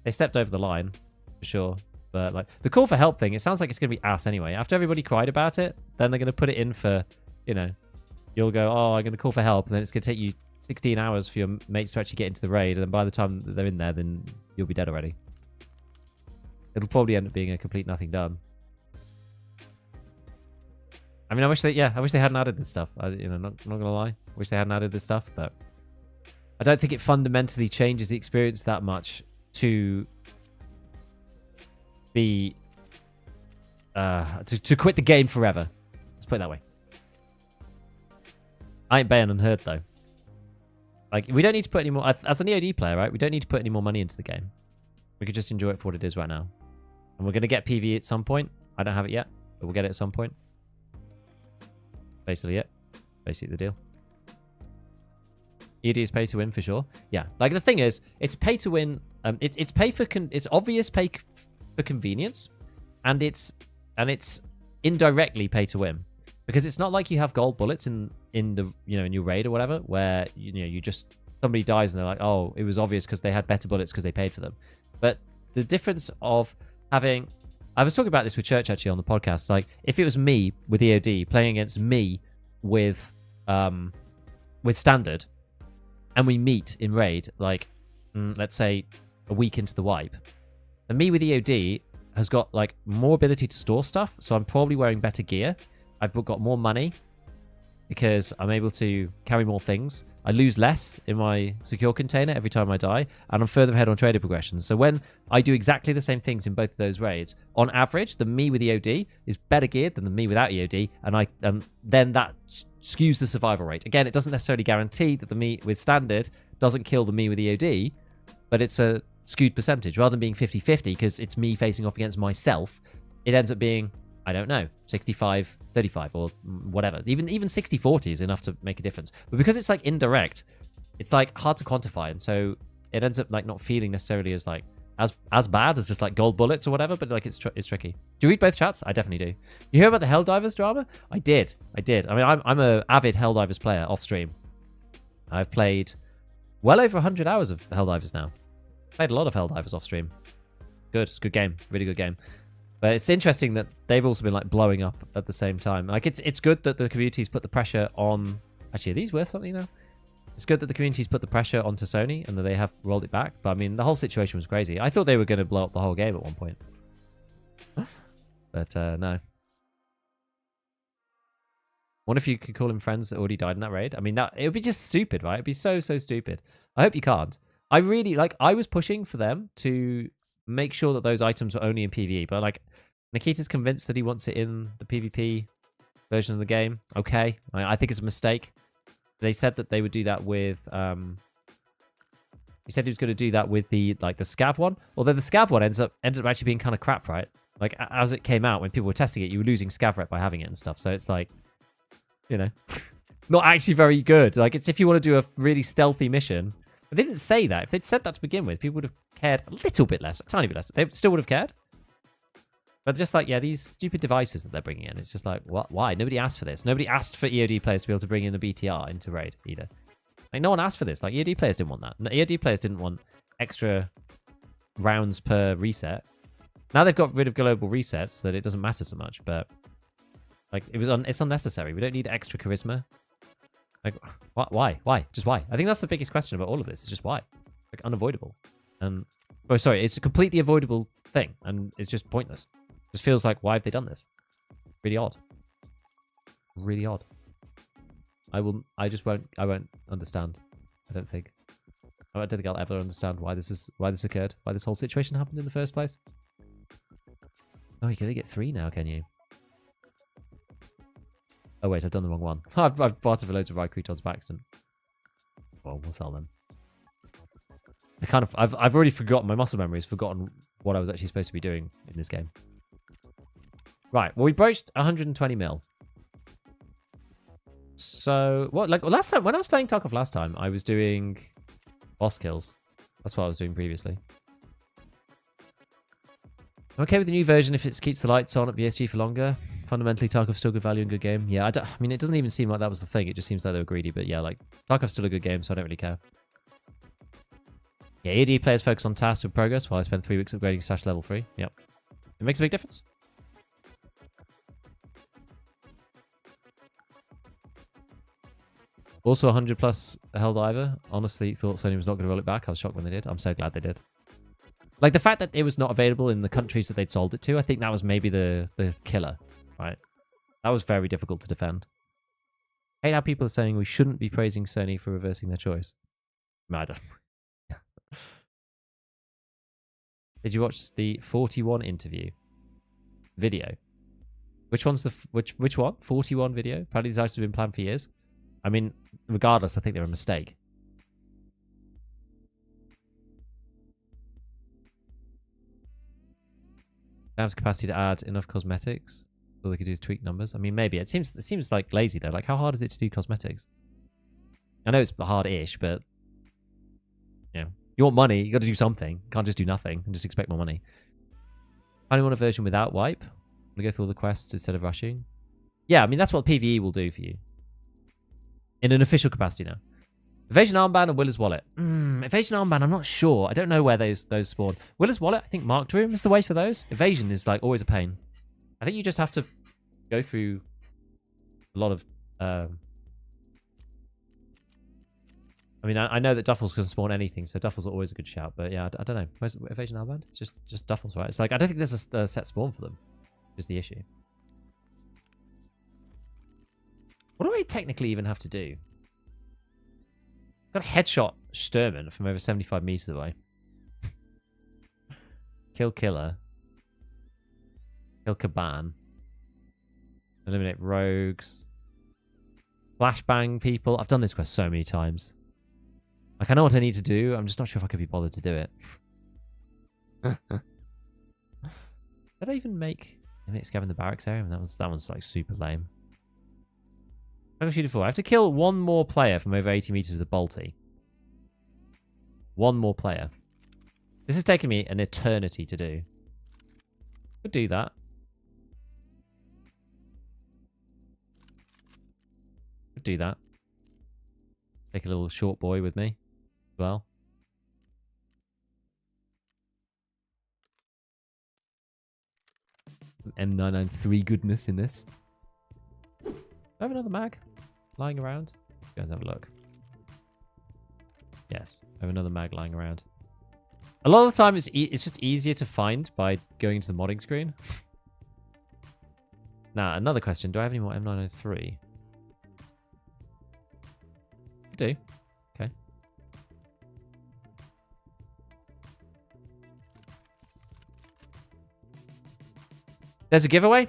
They stepped over the line, for sure. But like the call for help thing, it sounds like it's going to be ass anyway. After everybody cried about it, then they're going to put it in for, you know, you'll go, oh, I'm going to call for help. And then it's going to take you 16 hours for your mates to actually get into the raid. And then by the time they're in there, then you'll be dead already. It'll probably end up being a complete nothing done. I mean, I wish they hadn't added this stuff. Not gonna lie, I wish they hadn't added this stuff, but I don't think it fundamentally changes the experience that much to be to quit the game forever. Let's put it that way. I ain't baying unheard though. Like, we don't need to put any more as an EOD player, right? We don't need to put any more money into the game. We could just enjoy it for what it is right now. And we're gonna get PvE at some point. I don't have it yet, but we'll get it at some point. Basically it. Basically the deal. ED is pay to win for sure. Yeah. Like the thing is, it's pay to win. It's pay for it's obvious pay for convenience, and it's indirectly pay to win, because it's not like you have gold bullets in the in your raid or whatever, where you just somebody dies and they're like, oh, it was obvious because they had better bullets because they paid for them. But the difference of having, I was talking about this with Church actually on the podcast. Like, if it was me with EOD playing against me with standard, and we meet in raid, like let's say a week into the wipe, and me with EOD has got like more ability to store stuff, so I'm probably wearing better gear. I've got more money because I'm able to carry more things. I lose less in my secure container every time I die, and I'm further ahead on trader progression. So when I do exactly the same things in both of those raids, on average, the me with EOD is better geared than the me without EOD, and then that skews the survival rate. Again, it doesn't necessarily guarantee that the me with standard doesn't kill the me with EOD, but it's a skewed percentage. Rather than being 50-50 because it's me facing off against myself, it ends up being, I don't know, 65-35 or whatever. Even 60-40 is enough to make a difference. But because it's like indirect, it's like hard to quantify, and so it ends up like not feeling necessarily as like as bad as just like gold bullets or whatever. But like it's tricky. Do you read both chats? I definitely do. You hear about the Helldivers drama? I did. I mean, I'm a avid Helldivers player off stream. I've played well over 100 hours of Helldivers now. Played a lot of Helldivers off stream. Good. It's a good game. Really good game. But it's interesting that they've also been like blowing up at the same time. Like it's good that the community's put the pressure on. Actually, are these worth something now? It's good that the community's put the pressure onto Sony and that they have rolled it back. But I mean, the whole situation was crazy. I thought they were going to blow up the whole game at one point. But no. What if you could call in friends that already died in that raid? I mean, it would be just stupid, right? It'd be so stupid. I hope you can't. I really I was pushing for them to make sure that those items are only in PvE, but like Nikita's convinced that he wants it in the PvP version of the game. Okay, I think it's a mistake. They said that they would do that with he said he was going to do that with the Scav one, although the Scav one ended up actually being kind of crap, right? Like, as it came out, when people were testing it, you were losing Scav rep by having it and stuff, so it's like, not actually very good. Like, it's if you want to do a really stealthy mission. But they didn't say that. If they'd said that to begin with, people would have cared a little bit less, a tiny bit less. They still would have cared. But just like, yeah, these stupid devices that they're bringing in, it's just like, what? Why? Nobody asked for this. Nobody asked for EOD players to be able to bring in the BTR into raid either. Like, no one asked for this. Like, EOD players didn't want that. EOD players didn't want extra rounds per reset. Now they've got rid of global resets, that it doesn't matter so much. But like, it's unnecessary. We don't need extra charisma. Like, why? Just why? I think that's the biggest question about all of this. Is just why? Like, unavoidable. And oh, sorry, it's a completely avoidable thing, and it's just pointless. It just feels like, why have they done this? Really odd. Really odd. I won't understand. I don't think I'll ever understand why this occurred, why this whole situation happened in the first place. Oh, you can only get 3 now, can you? Oh wait, I've done the wrong one. I've bartered for loads of Rycrutons by accident. Well, we'll sell them. I've already forgotten, my muscle memory has forgotten what I was actually supposed to be doing in this game. Right, well, we broached 120 mil. So, last time, when I was playing Tarkov last time, I was doing boss kills. That's what I was doing previously. I'm okay with the new version if it keeps the lights on at BSG for longer. Fundamentally, Tarkov's still good value and good game. Yeah, I mean, it doesn't even seem like that was the thing. It just seems like they were greedy. But yeah, like, Tarkov's still a good game, so I don't really care. Yeah, ED players focus on tasks with progress while I spend 3 weeks upgrading stash level 3. Yep. It makes a big difference. Also 100 plus Helldiver. Honestly, thought Sony was not going to roll it back. I was shocked when they did. I'm so glad they did. Like, the fact that it was not available in the countries that they'd sold it to, I think that was maybe the killer, right? That was very difficult to defend. I hate how people are saying we shouldn't be praising Sony for reversing their choice. Mad. Did you watch the 41 interview video? Which one's which one? 41 video? Apparently these items have been planned for years. I mean, regardless, I think they're a mistake. Scav's capacity to add enough cosmetics. All they could do is tweak numbers. I mean, maybe. It seems like lazy, though. Like, how hard is it to do cosmetics? I know it's hard-ish, but... You know, you want money, you got to do something. You can't just do nothing and just expect more money. I only want a version without wipe. Want to go through all the quests instead of rushing? Yeah, I mean, that's what PvE will do for you. In an official capacity now. Evasion Armband and Willer's Wallet. Evasion Armband, I'm not sure. I don't know where those spawn. Willer's Wallet, I think Marked Room is the way for those. Evasion is, like, always a pain. I think you just have to go through a lot of... I mean, I know that Duffels can spawn anything, so Duffels are always a good shout. But yeah, I don't know. Where's Evasion Armband? It's just Duffels, right? It's like, I don't think there's a set spawn for them. Is the issue. What do I technically even have to do? Got a headshot Sturman from over 75 meters away. Kill Killer. Kill Caban. Eliminate rogues. Flashbang people. I've done this quest so many times. Like, I know what I need to do. I'm just not sure if I could be bothered to do it. Did I even make Scav in the barracks area? That one's like super lame. I'm gonna shoot it for. I have to kill one more player from over 80 meters with a bolty. One more player. This has taken me an eternity to do. Could do that. Could do that. Take a little short boy with me as well. M993 goodness in this. Do I have another mag lying around? Go and have a look. Yes, I have another mag lying around. A lot of the time, it's just easier to find by going to the modding screen. Now, another question. Do I have any more M903? I do. Okay. There's a giveaway.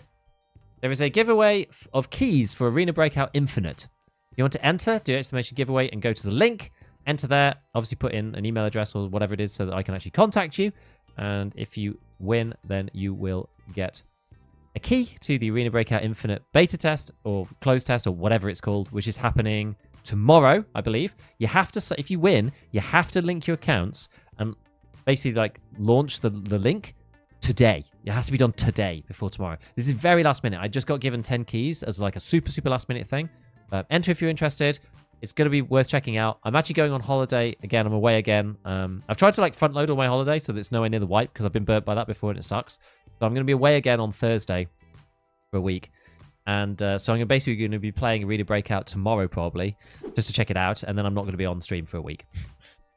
There is a giveaway of keys for Arena Breakout Infinite. If you want to enter, do exclamation giveaway and go to the link. Enter there. Obviously put in an email address or whatever it is so that I can actually contact you. And if you win, then you will get a key to the Arena Breakout Infinite beta test or closed test or whatever it's called, which is happening tomorrow, I believe. You have to, if you win, you have to link your accounts and basically like launch the link today. It has to be done today before tomorrow. This is very last minute. I just got given 10 keys as like a super last minute thing. Enter if you're interested. It's going to be worth checking out. I'm actually going on holiday again. I'm away again. I've tried to like front load all my holiday so that it's nowhere near the wipe because I've been burnt by that before and it sucks. So I'm going to be away again on Thursday for a week. And so I'm basically going to be playing Arena Breakout tomorrow probably just to check it out. And then I'm not going to be on stream for a week.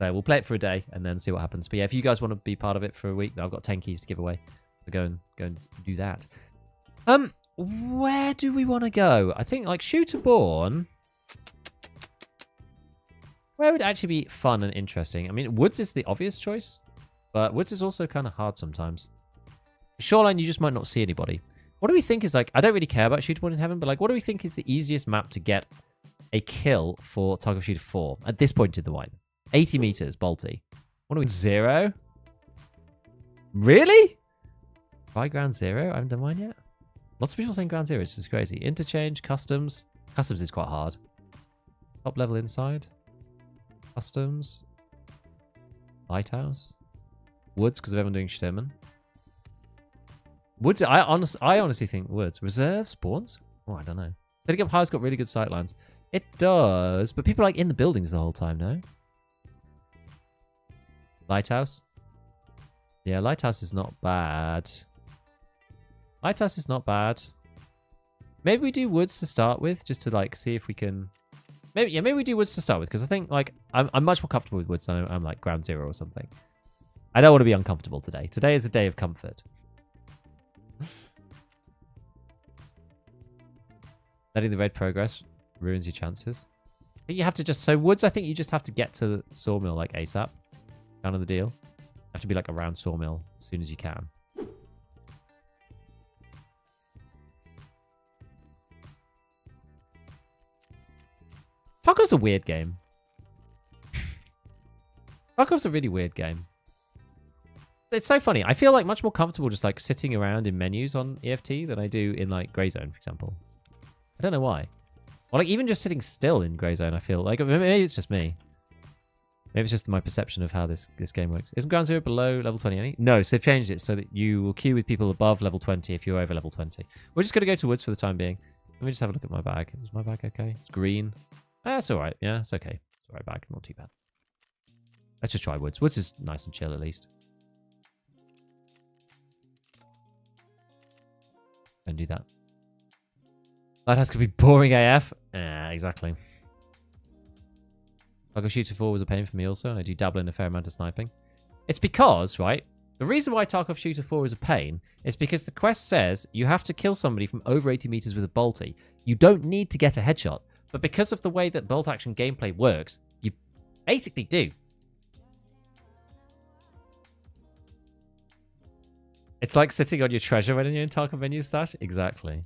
So we'll play it for a day and then see what happens. But yeah, if you guys want to be part of it for a week, I've got 10 keys to give away. So go and do that. Where do we want to go? I think like Shooterborn. Where would actually be fun and interesting? I mean, Woods is the obvious choice, but Woods is also kind of hard sometimes. Shoreline, you just might not see anybody. What do we think is like, I don't really care about Shooterborn in Heaven, but like, what do we think is the easiest map to get a kill for Tarkov Shooter 4 at this point in the wipe? 80 meters, Balti. What are we, 0? Really? Buy ground 0? I haven't done mine yet. Lots of people saying ground 0, it's just crazy. Interchange, customs. Customs is quite hard. Top level inside. Customs. Lighthouse. Woods, because of everyone doing Sturman. Woods, I honestly think Woods. Reserve spawns? Oh, I don't know. Setting up high's got really good sightlines. It does, but people are like in the buildings the whole time, no? Lighthouse? Yeah, Lighthouse is not bad. Lighthouse is not bad. Maybe we do Woods to start with, just to like see if we can... Maybe we do Woods to start with, because I think like I'm much more comfortable with Woods than I'm like ground 0 or something. I don't want to be uncomfortable today. Today is a day of comfort. Letting the red progress ruins your chances. I think you have to just... So Woods, I think you just have to get to the Sawmill like ASAP. Down on the deal. You have to be like around Sawmill as soon as you can. Tarkov's a weird game. Tarkov's a really weird game. It's so funny. I feel like much more comfortable just like sitting around in menus on EFT than I do in like Grey Zone, for example. I don't know why. Or like even just sitting still in Grey Zone, I feel like maybe it's just me. Maybe it's just my perception of how this game works. Isn't ground 0 below level 20 any? No, so they've changed it so that you will queue with people above level 20 if you're over level 20. We're just going to go to Woods for the time being. Let me just have a look at my bag. Is my bag okay? It's green. That's all right. Yeah, it's okay. It's all right bag. Not too bad. Let's just try Woods. Woods is nice and chill at least. Don't do that. Lighthouse could be boring AF. Yeah, exactly. Tarkov Shooter 4 was a pain for me also, and I do dabble in a fair amount of sniping. It's because, right, the reason why Tarkov Shooter 4 is a pain is because the quest says you have to kill somebody from over 80 meters with a bolty. You don't need to get a headshot, but because of the way that bolt action gameplay works, you basically do. It's like sitting on your treasure when you're in Tarkov menu stash. Exactly.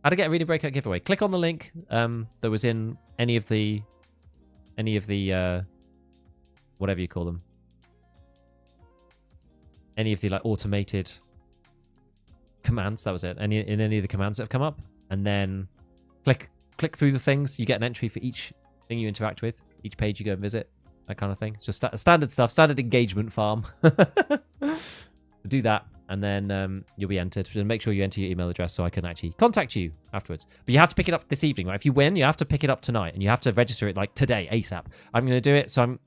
How to get a Arena Breakout giveaway. Click on the link that was in any of the whatever you call them. Any of the like automated commands, that was it. In any of the commands that have come up. And then click through the things. You get an entry for each thing you interact with. Each page you go and visit. That kind of thing. It's just standard stuff. Standard engagement farm. Do that. And then you'll be entered. And make sure you enter your email address so I can actually contact you afterwards. But you have to pick it up this evening, right? If you win, you have to pick it up tonight. And you have to register it like today, ASAP. I'm going to do it. So I'm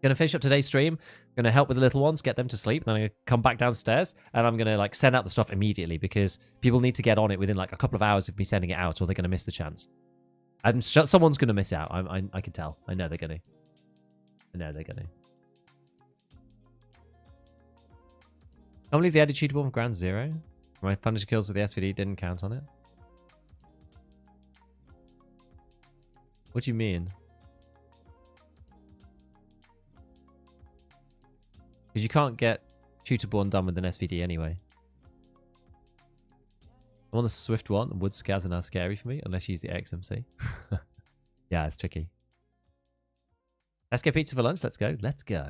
going to finish up today's stream. I'm going to help with the little ones, get them to sleep. And then I'm going to come back downstairs. And I'm going to like send out the stuff immediately. Because people need to get on it within like a couple of hours of me sending it out. Or they're going to miss the chance. Someone's going to miss out. I can tell. I know they're going to. I know they're going to. I can't believe they added Shooterborn from ground 0. My Punisher kills with the SVD didn't count on it. What do you mean? Because you can't get Shooterborn done with an SVD anyway. I'm on the Swift one. Wood Scavs are now scary for me unless you use the XMC. Yeah, it's tricky. Let's get pizza for lunch. Let's go. Let's go.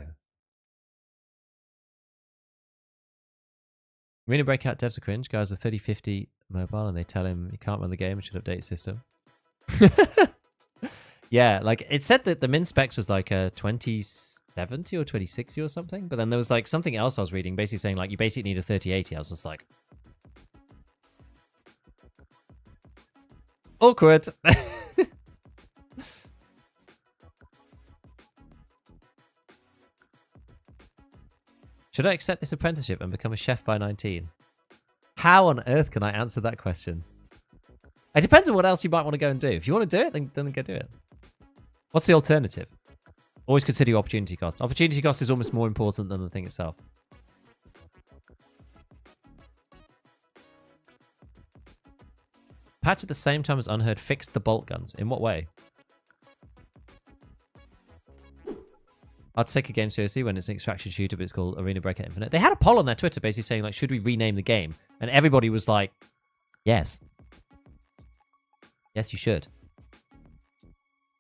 Arena Breakout devs are cringe. Guys are 3050 mobile and they tell him he can't run the game and should update his system. Yeah, like it said that the min specs was like a 2070 or 2060 or something, but then there was like something else I was reading basically saying like you basically need a 3080. I was just like, awkward. Should I accept this apprenticeship and become a chef by 19? How on earth can I answer that question? It depends on what else you might want to go and do. If you want to do it, then go do it. What's the alternative? Always consider your opportunity cost. Opportunity cost is almost more important than the thing itself. Patch at the same time as Unheard fixed the bolt guns. In what way? I'd take a game seriously when it's an extraction shooter, but it's called Arena Breakout Infinite. They had a poll on their Twitter basically saying, like, should we rename the game? And everybody was like, yes. Yes, you should.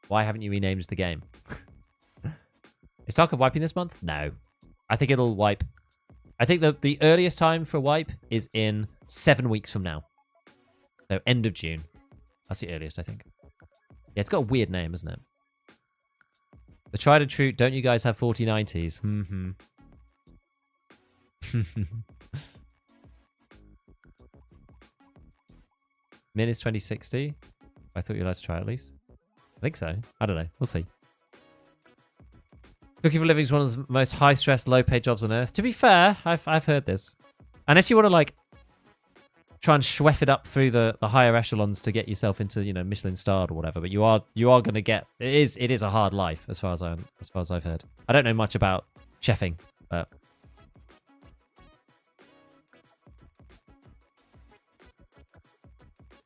Why haven't you renamed the game? Is Tarkov wiping this month? No. I think it'll wipe. I think the earliest time for a wipe is in 7 weeks from now. So end of June. That's the earliest, I think. Yeah, it's got a weird name, isn't it? The tried and true, don't you guys have 4090s? Mm-hmm. Min is 2060. I thought you'd like to try at least. I think so. I don't know. We'll see. Cooking for a living is one of the most high-stress, low-paid jobs on earth. To be fair, I've heard this. Unless you want to, like, try and schweff it up through the higher echelons to get yourself into, you know, Michelin starred or whatever. But you are going to get it is a hard life as far as I've heard. I don't know much about chefing, but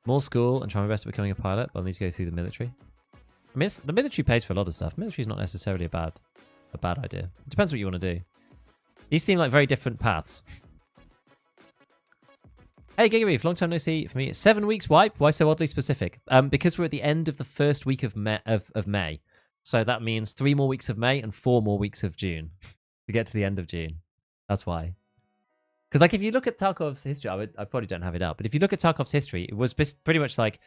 more school and try my best at becoming a pilot. But I need to go through the military. I mean, the military pays for a lot of stuff. Military is not necessarily a bad idea. It depends what you want to do. These seem like very different paths. Hey, Gigabeef, long time no see for me. 7 weeks wipe. Why so oddly specific? Because we're at the end of the first week of May. So that means 3 more weeks of May and 4 more weeks of June to get to the end of June. That's why. Because, like, if you look at Tarkov's history, I probably don't have it out, but if you look at Tarkov's history, it was pretty much like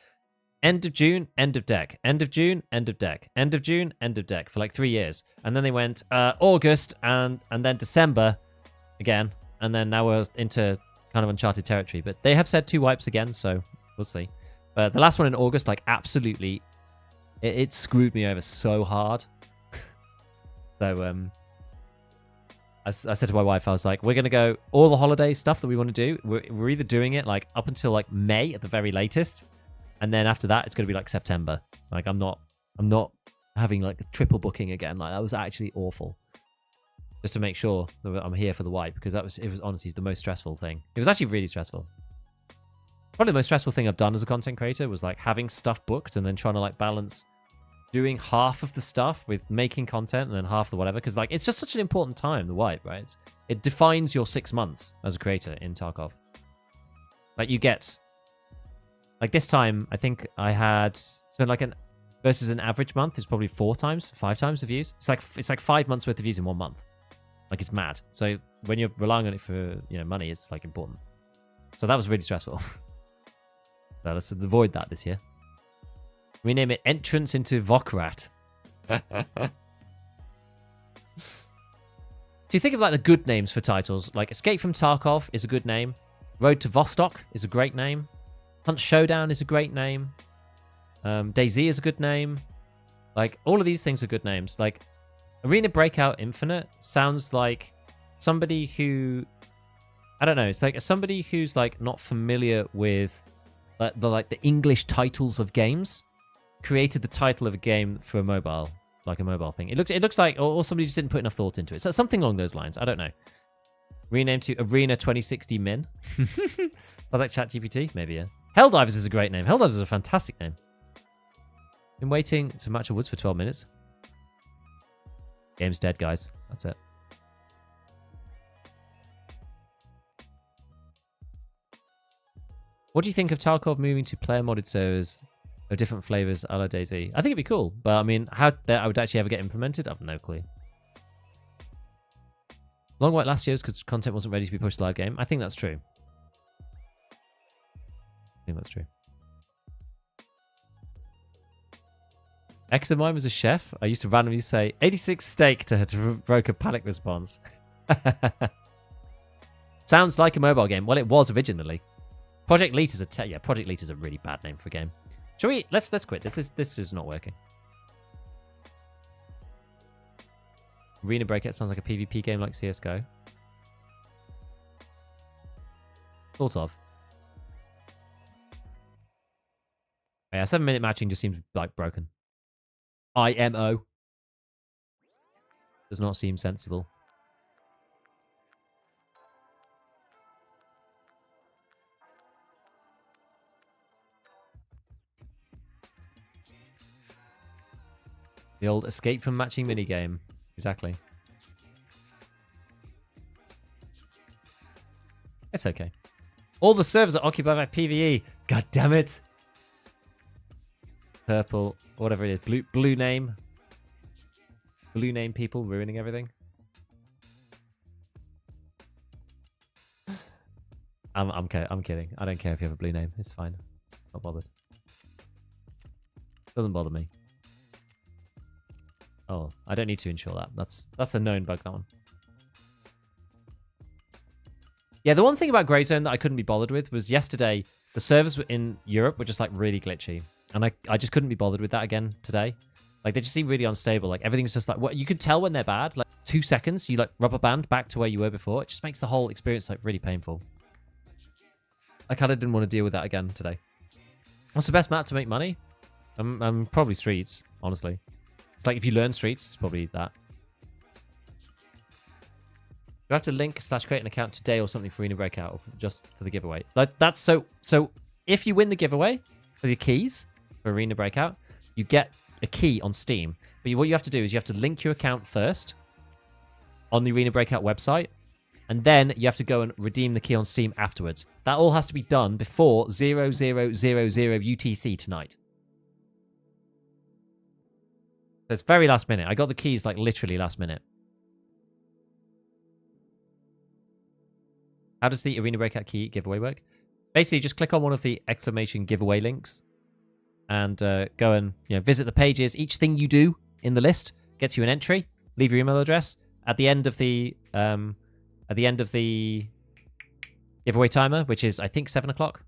end of June, end of deck, end of June, end of deck, end of June, end of deck for like 3 years, and then they went August and then December again, and then now we're into kind of uncharted territory. But they have said 2 wipes again, so we'll see. But the last one in August, like, absolutely, it screwed me over so hard. So I said to my wife, I was like, we're going to go all the holiday stuff that we want to do. We're either doing it like up until like May at the very latest, and then after that, it's going to be like September. Like, I'm not having like a triple booking again. Like, that was actually awful. Just to make sure that I'm here for the wipe, because it was honestly the most stressful thing. It was actually really stressful. Probably the most stressful thing I've done as a content creator was like having stuff booked and then trying to like balance doing half of the stuff with making content and then half the whatever. Because like, it's just such an important time, the wipe, right? It defines your 6 months as a creator in Tarkov. Like, you get, like, this time, I think I had, so like versus an average month is probably 4 times, 5 times the views. It's like 5 months worth of views in 1 month. Like, it's mad. So when you're relying on it for, you know, money, it's like important. So that was really stressful. So let's avoid that this year. Rename it Entrance into Vokrat. Do you think of like the good names for titles? Like Escape from Tarkov is a good name. Road to Vostok is a great name. Hunt Showdown is a great name. DayZ is a good name. Like, all of these things are good names. Like, Arena Breakout Infinite sounds like somebody who, I don't know, it's like somebody who's like not familiar with the English titles of games created the title of a game for a mobile, like a mobile thing. It looks like, or somebody just didn't put enough thought into it. So something along those lines. I don't know. Rename to Arena 2060 Min. I like ChatGPT, maybe, yeah. Helldivers is a great name. Helldivers is a fantastic name. Been waiting to match the woods for 12 minutes. Game's dead, guys. That's it. What do you think of Tarkov moving to player modded servers of different flavors a la DayZ? I think it'd be cool, but I mean, how that would actually ever get implemented, I've no clue. Long wait last year was because content wasn't ready to be pushed to live game. I think that's true. I think that's true. Ex of mine was a chef. I used to randomly say 86 steak to her to provoke a panic response. Sounds like a mobile game. Well, it was originally. Project Elite is Project Elite is a really bad name for a game. Shall we? Let's quit. This is not working. Arena Breakout sounds like a PvP game like CS:GO. Sort of. Yeah, 7-minute matching just seems like broken. IMO. Does not seem sensible. The old escape from matching minigame. Exactly. It's okay. All the servers are occupied by PvE. God damn it. Purple, whatever it is. Blue name. Blue name people ruining everything. I'm kidding. I don't care if you have a blue name. It's fine. Not bothered. Doesn't bother me. Oh, I don't need to ensure that. That's a known bug, that one. Yeah, the one thing about Grey Zone that I couldn't be bothered with was yesterday, the servers in Europe were just like really glitchy. And I just couldn't be bothered with that again today. Like, they just seem really unstable. Like, everything's just like, what you could tell when they're bad. Like, 2 seconds, you like rubber band back to where you were before. It just makes the whole experience like really painful. I kind of didn't want to deal with that again today. What's the best map to make money? Probably Streets, honestly. It's like if you learn Streets, it's probably that. You have to link / create an account today or something for Arena Breakout or just for the giveaway. Like, that's so if you win the giveaway for the keys for Arena Breakout, you get a key on Steam. But what you have to do is you have to link your account first on the Arena Breakout website, and then you have to go and redeem the key on Steam afterwards. That all has to be done before 0000 UTC tonight. So it's very last minute. I got the keys like literally last minute. How does the Arena Breakout key giveaway work? Basically, just click on one of the exclamation giveaway links and go and visit the pages. Each thing you do in the list gets you an entry. Leave your email address at the end of the giveaway timer, which is I think 7 o'clock,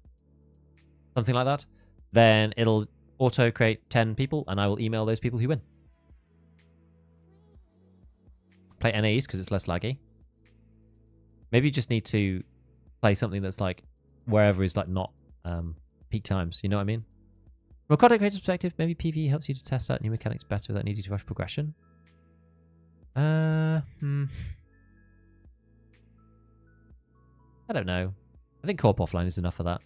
something like that. Then it'll auto create 10 people, and I will email those people who win. Play NAEs because it's less laggy. Maybe you just need to play something that's like wherever is like not peak times. You know what I mean? From a content creator's perspective, maybe PvE helps you to test out new mechanics better without needing to rush progression. I don't know. I think co-op offline is enough for that.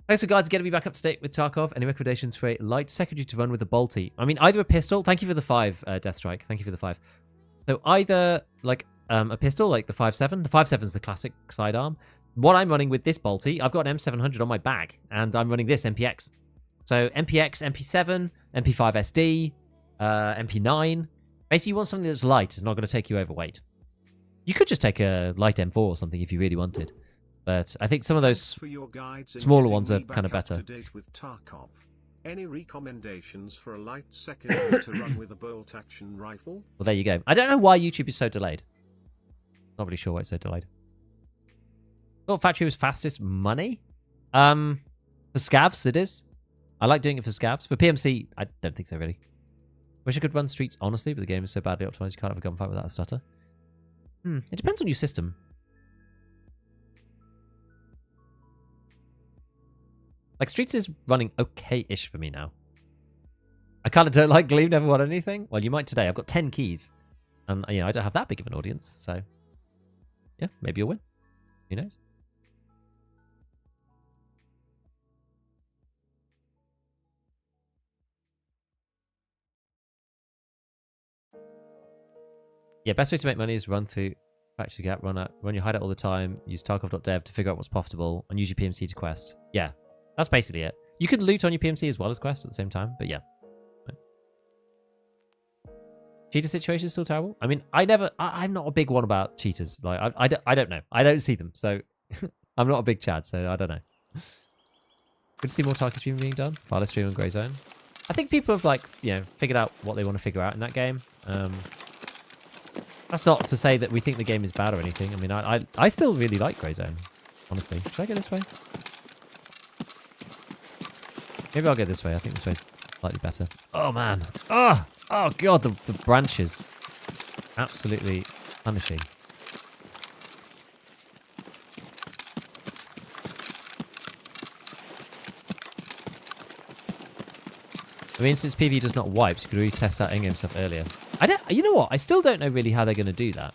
Thanks for guys getting me back up to date with Tarkov. Any recommendations for a light secondary to run with a bolty? I mean, either a pistol. Thank you for the 5, Deathstrike. Thank you for the 5. So either like a pistol, like the 5.7. The 5.7 is the classic sidearm. What I'm running with this bolty, I've got an M700 on my bag, and I'm running this MPX. So MPX, MP7, MP5 SD, MP9. Basically, you want something that's light. It's not going to take you overweight. You could just take a light M4 or something if you really wanted. But I think some of those smaller ones are kind of better. With Tarkov. Any recommendations for a light secondary to run with a bolt-action rifle? Well, there you go. I don't know why YouTube is so delayed. Not really sure why it's so delayed. Thought Factory was fastest money? For Scavs, it is. I like doing it for Scavs. For PMC, I don't think so, really. Wish I could run Streets, honestly, but the game is so badly optimized you can't have a gunfight without a stutter. It depends on your system. Like, Streets is running okay-ish for me now. I kind of don't like Gleam, never won anything. Well, you might today. I've got 10 keys. And, I don't have that big of an audience, so... yeah, maybe you'll win. Who knows? Yeah, best way to make money is run through Factory Gap, run your hideout all the time, use Tarkov.dev to figure out what's profitable, and use your PMC to quest. Yeah, that's basically it. You can loot on your PMC as well as quest at the same time, but yeah. Right. Cheater situation is still terrible. I mean, I'm not a big one about cheaters. Like, I don't know. I don't see them, so I'm not a big Chad, so I don't know. Good to see more Tarkov streaming being done. Far less stream on Grey Zone. I think people have, like, figured out what they want to figure out in that game. That's not to say that we think the game is bad or anything. I mean, I still really like Grey Zone, honestly. Should I go this way? Maybe I'll go this way. I think this way's slightly better. Oh, man. Oh, God, the branches. Absolutely punishing. I mean, since PvE does not wipe, so you could really test out in-game stuff earlier. I don't. You know what? I still don't know really how they're going to do that.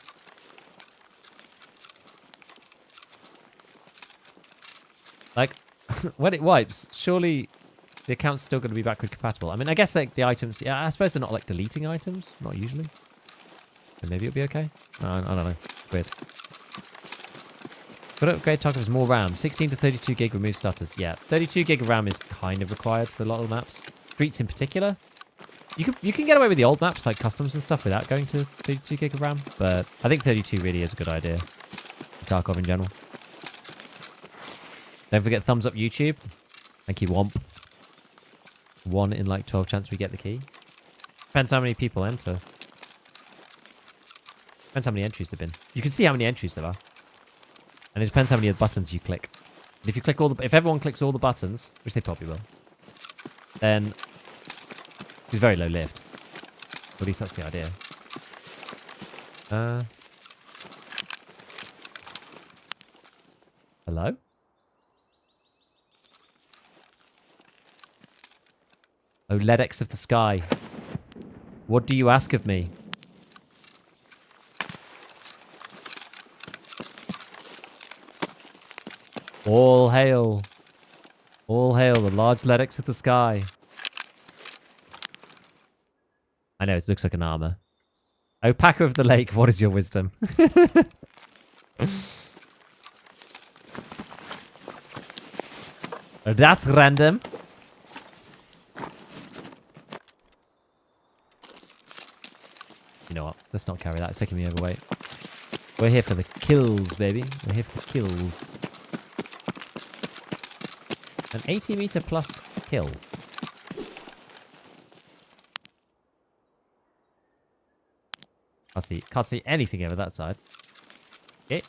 Like, when it wipes, surely the account's still going to be backward compatible. I mean, I guess like the items. Yeah, I suppose they're not like deleting items. Not usually. So maybe it'll be okay. I don't know. Weird. Got to upgrade Tarkov is more RAM. 16 to 32 gig remove stutters. Yeah, 32 gig of RAM is kind of required for a lot of maps. Streets in particular. You can get away with the old maps like customs and stuff without going to 32 gig of RAM, but I think 32 really is a good idea for Tarkov in general. Don't forget thumbs up YouTube. Thank you, Womp. 1 in like 12 chance we get the key. Depends how many people enter. Depends how many entries there have been. You can see how many entries there are. And it depends how many buttons you click. And if you click if everyone clicks all the buttons, which they probably will, then it's very low lived. At least that's the idea. Hello? Oh, Ledex of the sky. What do you ask of me? All hail. All hail the large Ledex of the sky. I know, it looks like an armor. Oh, Packer of the Lake, what is your wisdom? That's random. You know what? Let's not carry that. It's taking me overweight. We're here for the kills, baby. We're here for the kills. An 80 meter plus kill. Can't see anything over that side. Okay.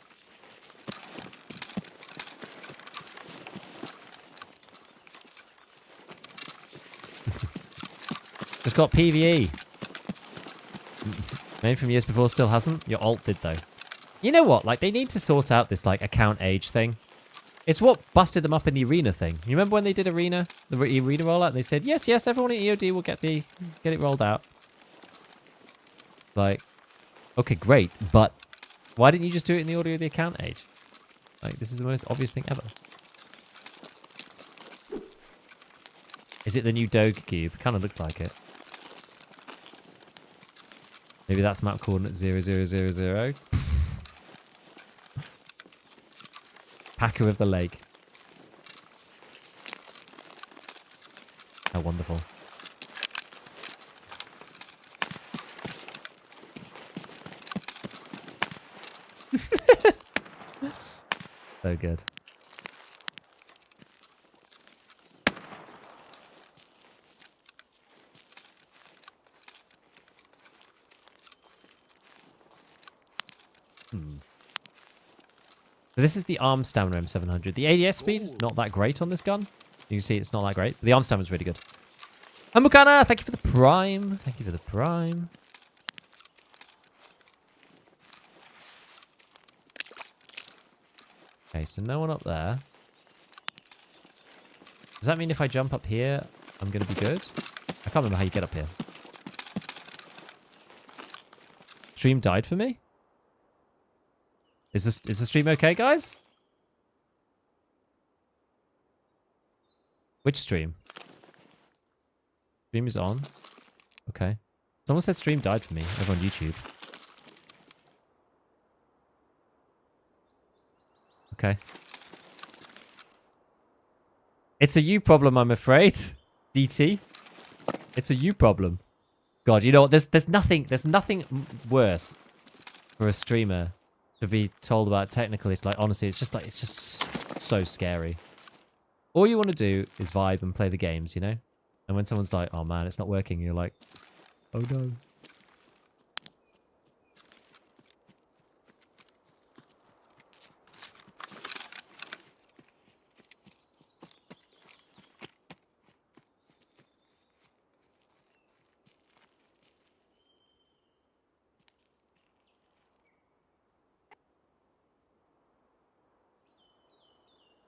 Just got PvE. Maybe from years before, still hasn't. Your alt did though. You know what? Like they need to sort out this like account age thing. It's what busted them up in the arena thing. You remember when they did arena, the arena rollout? They said yes, everyone in EOD will get it rolled out. Like, okay, great, but why didn't you just do it in the order of the account age? Like, this is the most obvious thing ever. Is it the new Doge cube? Kind of looks like it. Maybe that's map coordinate 0000. Packer of the Lake. How wonderful. So good. So this is the arm stamina M700. The ADS speed is not that great on this gun. You can see it's not that great. But the arm stamina is really good. Amukana, thank you for the prime. Thank you for the prime. Okay, so no one up there. Does that mean if I jump up here, I'm going to be good? I can't remember how you get up here. Stream died for me? Is the stream okay, guys? Which stream? Stream is on. Okay. Someone said stream died for me over on YouTube. Okay. It's a you problem, I'm afraid. DT. It's a you problem. God, you know what? There's nothing worse for a streamer to be told about technically. It's like, honestly, it's just so scary. All you want to do is vibe and play the games, you know? And when someone's like, oh man, it's not working, you're like, oh no.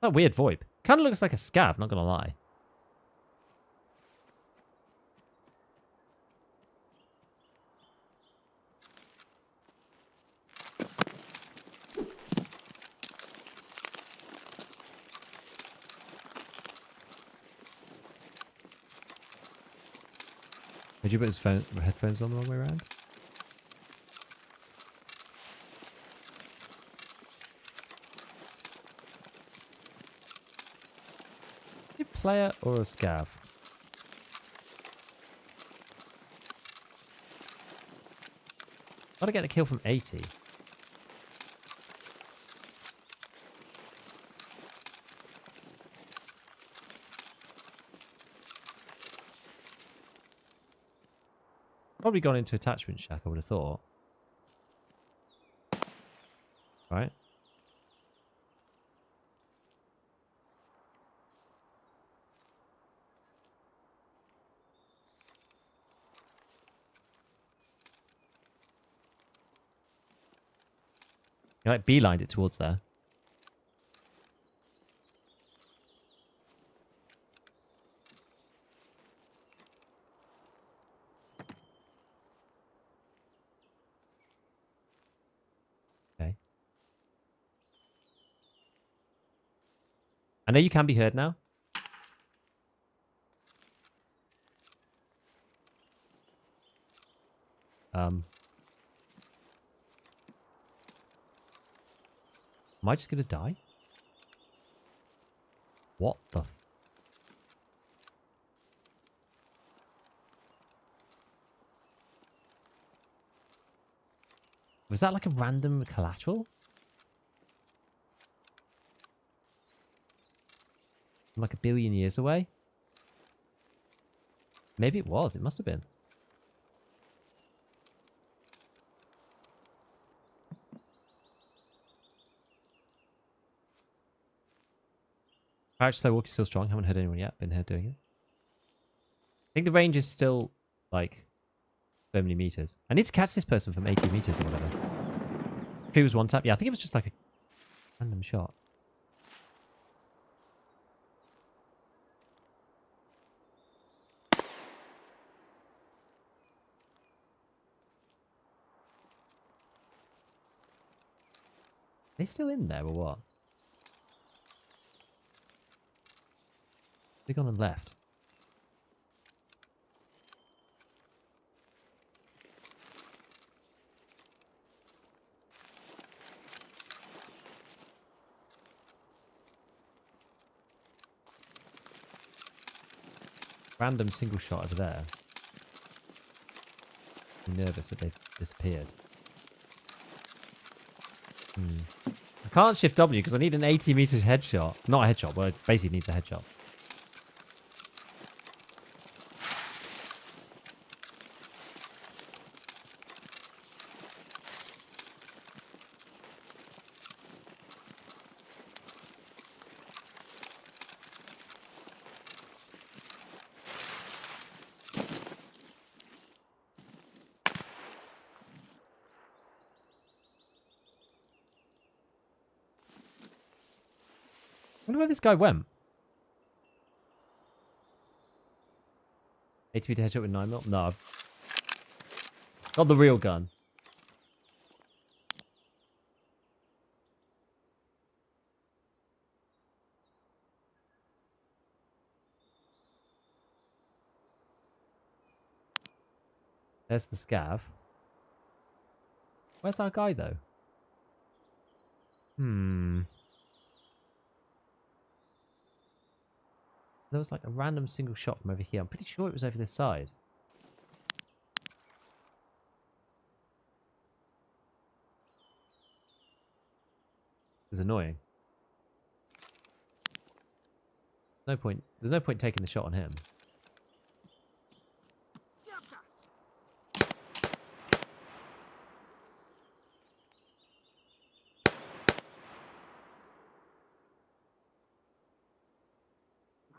That weird VoIP. Kind of looks like a scav, not gonna lie. Did you put his headphones on the wrong way around? A player or a scav? Gotta get a kill from 80. Probably gone into attachment shack, I would have thought. Right. You like beelined it towards there. Okay. I know you can be heard now. Am I just gonna die? What the? Was that like a random collateral? From like a billion years away? Maybe it was. It must have been. Crouch slow walk is still strong. Haven't heard anyone yet. Been here doing it. I think the range is still like so many meters. I need to catch this person from 80 meters or whatever. Tree was one tap. Yeah, I think it was just like a random shot. Are they still in there or what? They gone and left. Random single shot over there. I'm nervous that they've disappeared. I can't shift W because I need an 80 meter headshot. Not a headshot, but it basically needs a headshot. I wonder where this guy went. 80 meter headshot with 9mm? No. Got the real gun. There's the scav. Where's our guy though? There was like a random single shot from over here. I'm pretty sure it was over this side. It's annoying. No point. There's no point taking the shot on him.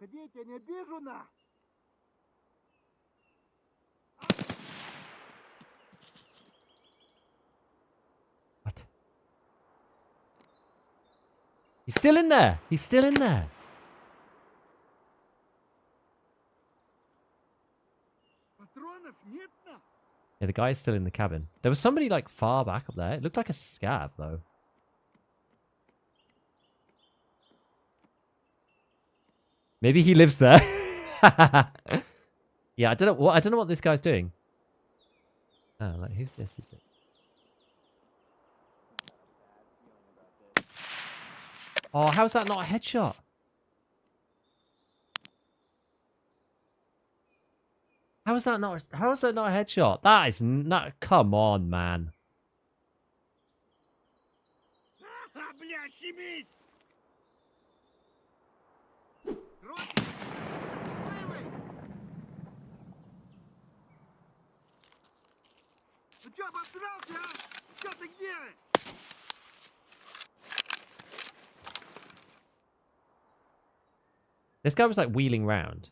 Ходите, не обижу на! What? He's still in there. He's still in there. Патронов нет на! Yeah, the guy is still in the cabin. There was somebody like far back up there. It looked like a scav though. Maybe he lives there. Yeah, I don't know what this guy's doing. Oh, like who's this? Is it? Oh, how's that not a headshot? How is that not? How is that not a headshot? That is not. Come on, man. Бля, щемись! Рот! Живый! Ну чё, обосрался, а? Чё ты где? This guy was like wheeling round.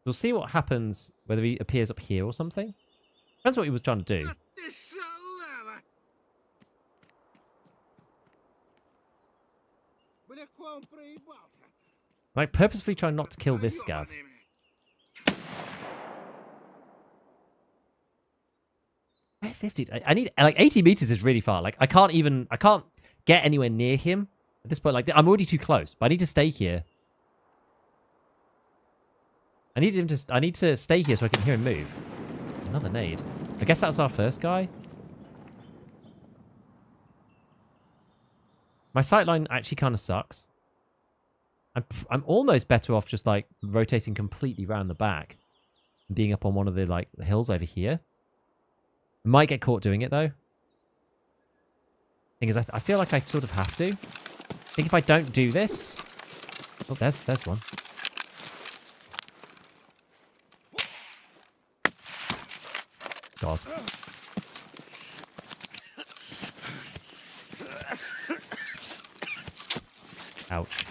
We'll see what happens, whether he appears up here or something. That's what he was trying to do. А ты шалава! Бля, он проебался. Like purposefully trying not to kill this scav. Ёбаный, бля. Where's this dude? I need like 80 meters is really far. Like I can't get anywhere near him at this point. Like I'm already too close, but I need to stay here. I need to stay here so I can hear him move. Another nade. I guess that's our first guy. My sightline actually kind of sucks. I'm almost better off just like rotating completely around the back and being up on one of the like hills over here. I might get caught doing it though. Thing is, I feel like I sort of have to. I think if I don't do this, oh, there's one. God. Ouch.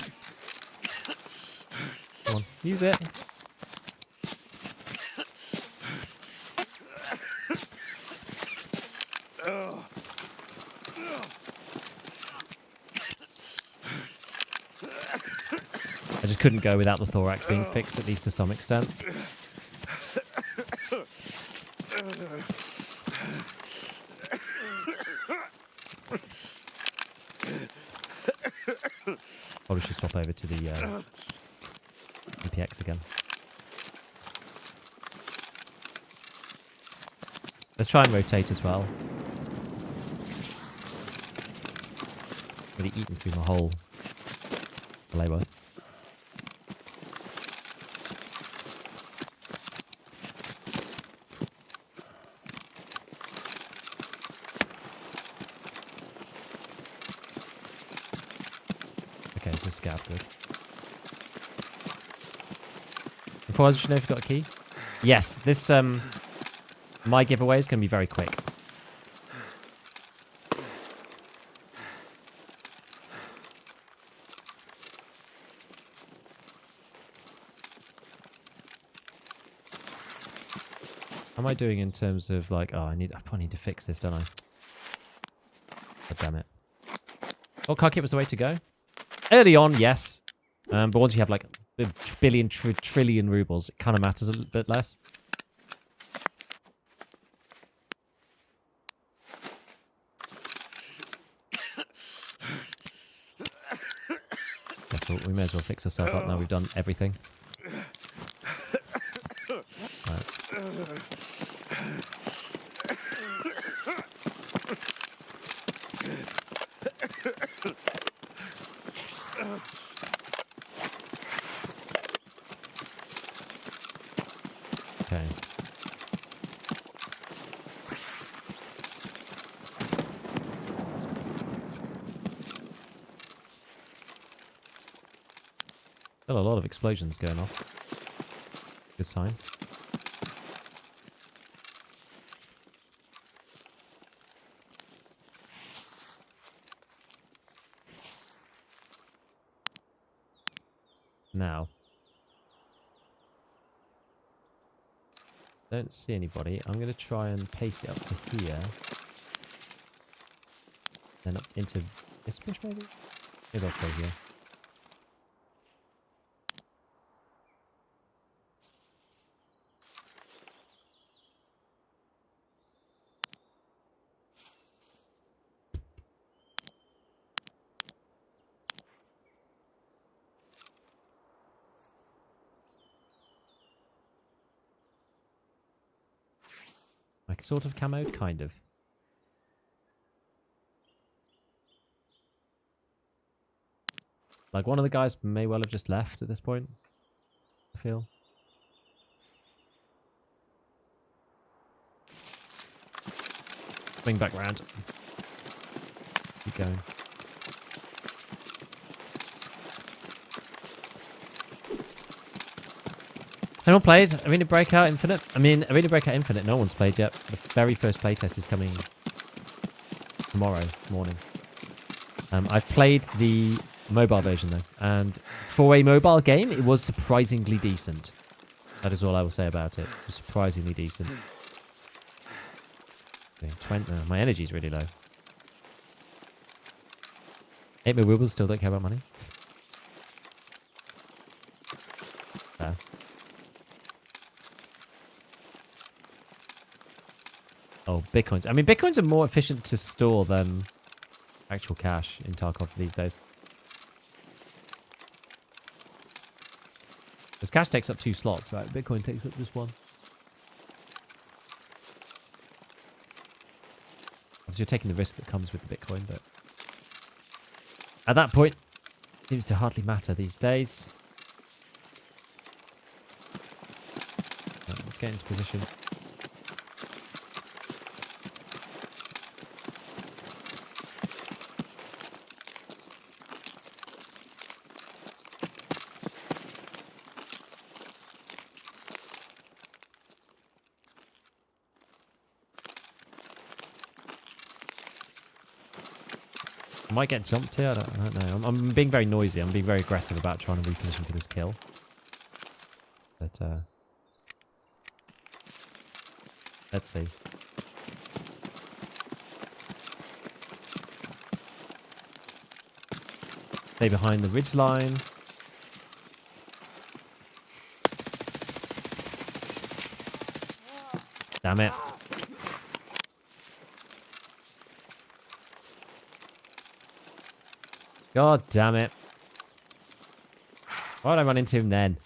Come on, use it. I just couldn't go without the thorax being fixed, at least to some extent. Probably should swap over to the MPX again. Let's try and rotate as well. Really eaten through my whole labor. Okay, this is Scav good. Before I just know if you've got a key. Yes, this my giveaway is going to be very quick. How am I doing in terms of like, oh, I probably need to fix this, don't I? God damn it. Oh, car kit was the way to go. Early on, yes. But once you have like a billion, trillion rubles, it kind of matters a little bit less. Guess we may as well fix ourselves up now we've done everything. Right. Okay. Still a lot of explosions going off. Good sign. Now. Don't see anybody. I'm going to try and pace it up to here. Then up into this bush maybe? Maybe I'll stay here. Like sort of camoed, kind of. Like one of the guys may well have just left at this point, I feel. Swing back round. Keep going. Anyone played Arena Breakout Infinite? I mean, Arena Breakout Infinite, no one's played yet. The very first playtest is coming tomorrow morning. I've played the mobile version though, and for a mobile game, it was surprisingly decent. That is all I will say about it. It was surprisingly decent. Okay, 20, my energy is really low. 8 mil wibbles still don't care about money. There. Oh, bitcoins. I mean, bitcoins are more efficient to store than actual cash in Tarkov these days. Because cash takes up 2 slots, right? Bitcoin takes up just 1. So you're taking the risk that comes with the Bitcoin, but at that point, it seems to hardly matter these days. Right, let's get into position. I might get jumped here, I don't know. I'm being very noisy. I'm being very aggressive about trying to reposition for this kill. But, let's see. Stay behind the ridge line. Damn it. God damn it. Why would I run into him then?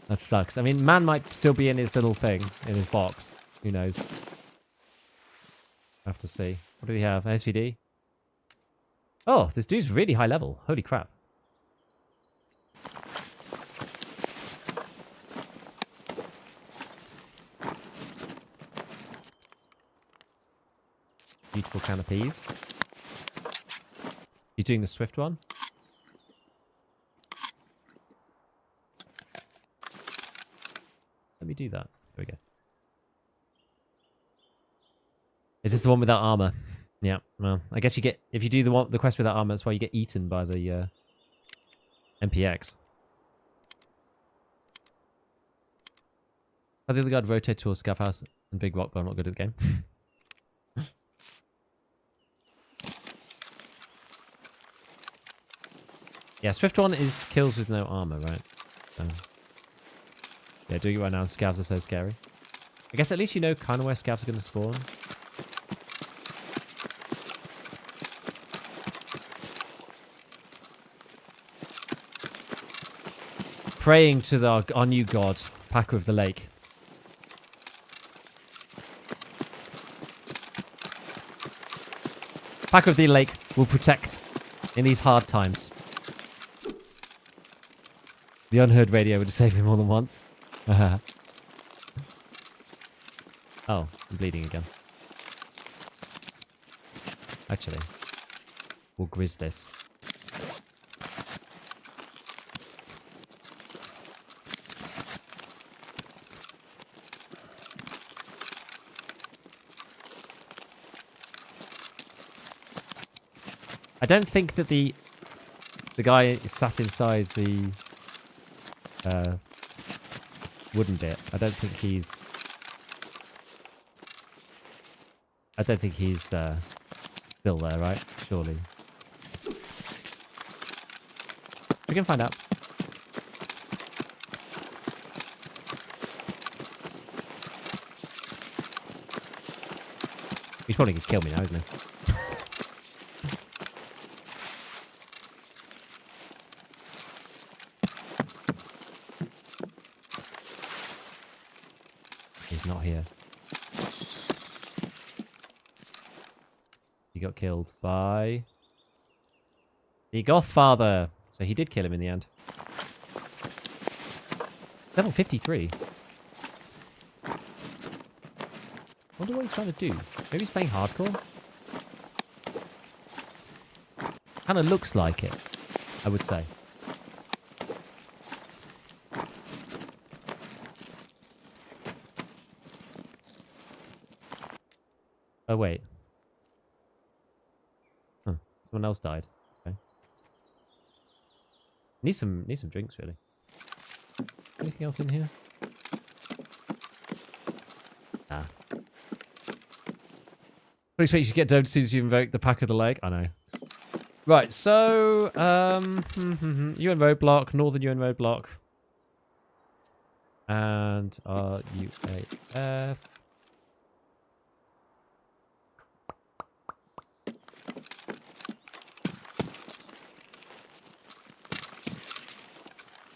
That sucks. I mean, man might still be in his little thing, in his box. Who knows? Have to see. What do we have? SVD? Oh, this dude's really high level. Holy crap. Beautiful canopies. You doing the swift one? Let me do that. There we go. Is this the one without armor? Yeah. Well, I guess you get, if you do the quest without armor, that's why you get eaten by the MPX. I think the guard rotate towards Scav House and Big Rock, but I'm not good at the game. Yeah, Swift one is kills with no armor, right? Yeah, doing it right now. Scavs are so scary. I guess at least you know kind of where Scavs are going to spawn. Praying to our new god, Packer of the Lake. Packer of the Lake will protect in these hard times. The unheard radio would have saved me more than once. Oh, I'm bleeding again. Actually, we'll grizz this. I don't think that the guy sat inside the wooden bit. I don't think he's still there, right? Surely. We can find out. He's probably gonna kill me now, isn't he? got killed by the Gothfather. So he did kill him in the end. Level 53. Wonder what he's trying to do. Maybe he's playing hardcore? Kind of looks like it, I would say. Oh, wait. Huh. Someone else died. Okay. Need some drinks, really. Anything else in here? Nah. Please expect you to get down as soon as you invoke the pack of the leg. I know. Right, so UN roadblock, northern UN roadblock. And UAF.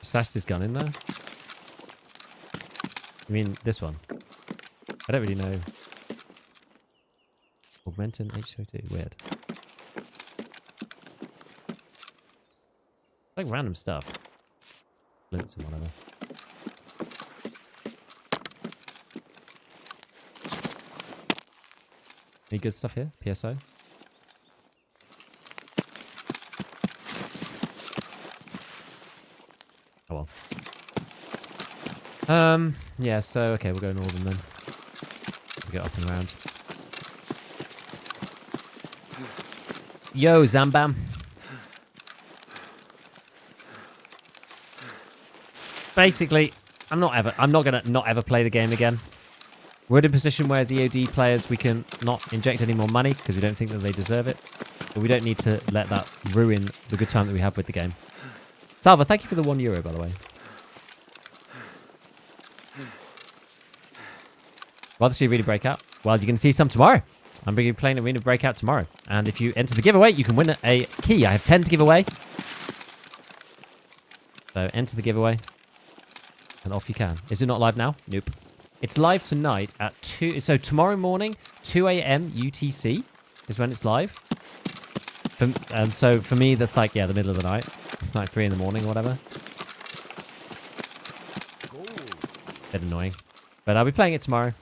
Stash this gun in there. I mean, this one. I don't really know. Augmentin H2O2. Weird. Like random stuff. Flints and whatever. Any good stuff here? PSO? Oh well. Yeah, so, okay, we'll go northern then. We'll get up and around. Yo, Zambam. Basically, I'm not gonna not ever play the game again. We're in a position where as EOD players we can not inject any more money because we don't think that they deserve it. But we don't need to let that ruin the good time that we have with the game. Salva, thank you for the €1, by the way. Rather see Arena Breakout? Well, you can see some tomorrow. I'm playing Arena Breakout tomorrow. And if you enter the giveaway, you can win a key. I have 10 to give away. So enter the giveaway. And off you can. Is it not live now? Nope. It's live tonight at 2... So tomorrow morning, 2 a.m. UTC is when it's live. And so for me, that's like, yeah, the middle of the night. Like 3 in the morning or whatever. Bit annoying. But I'll be playing it tomorrow.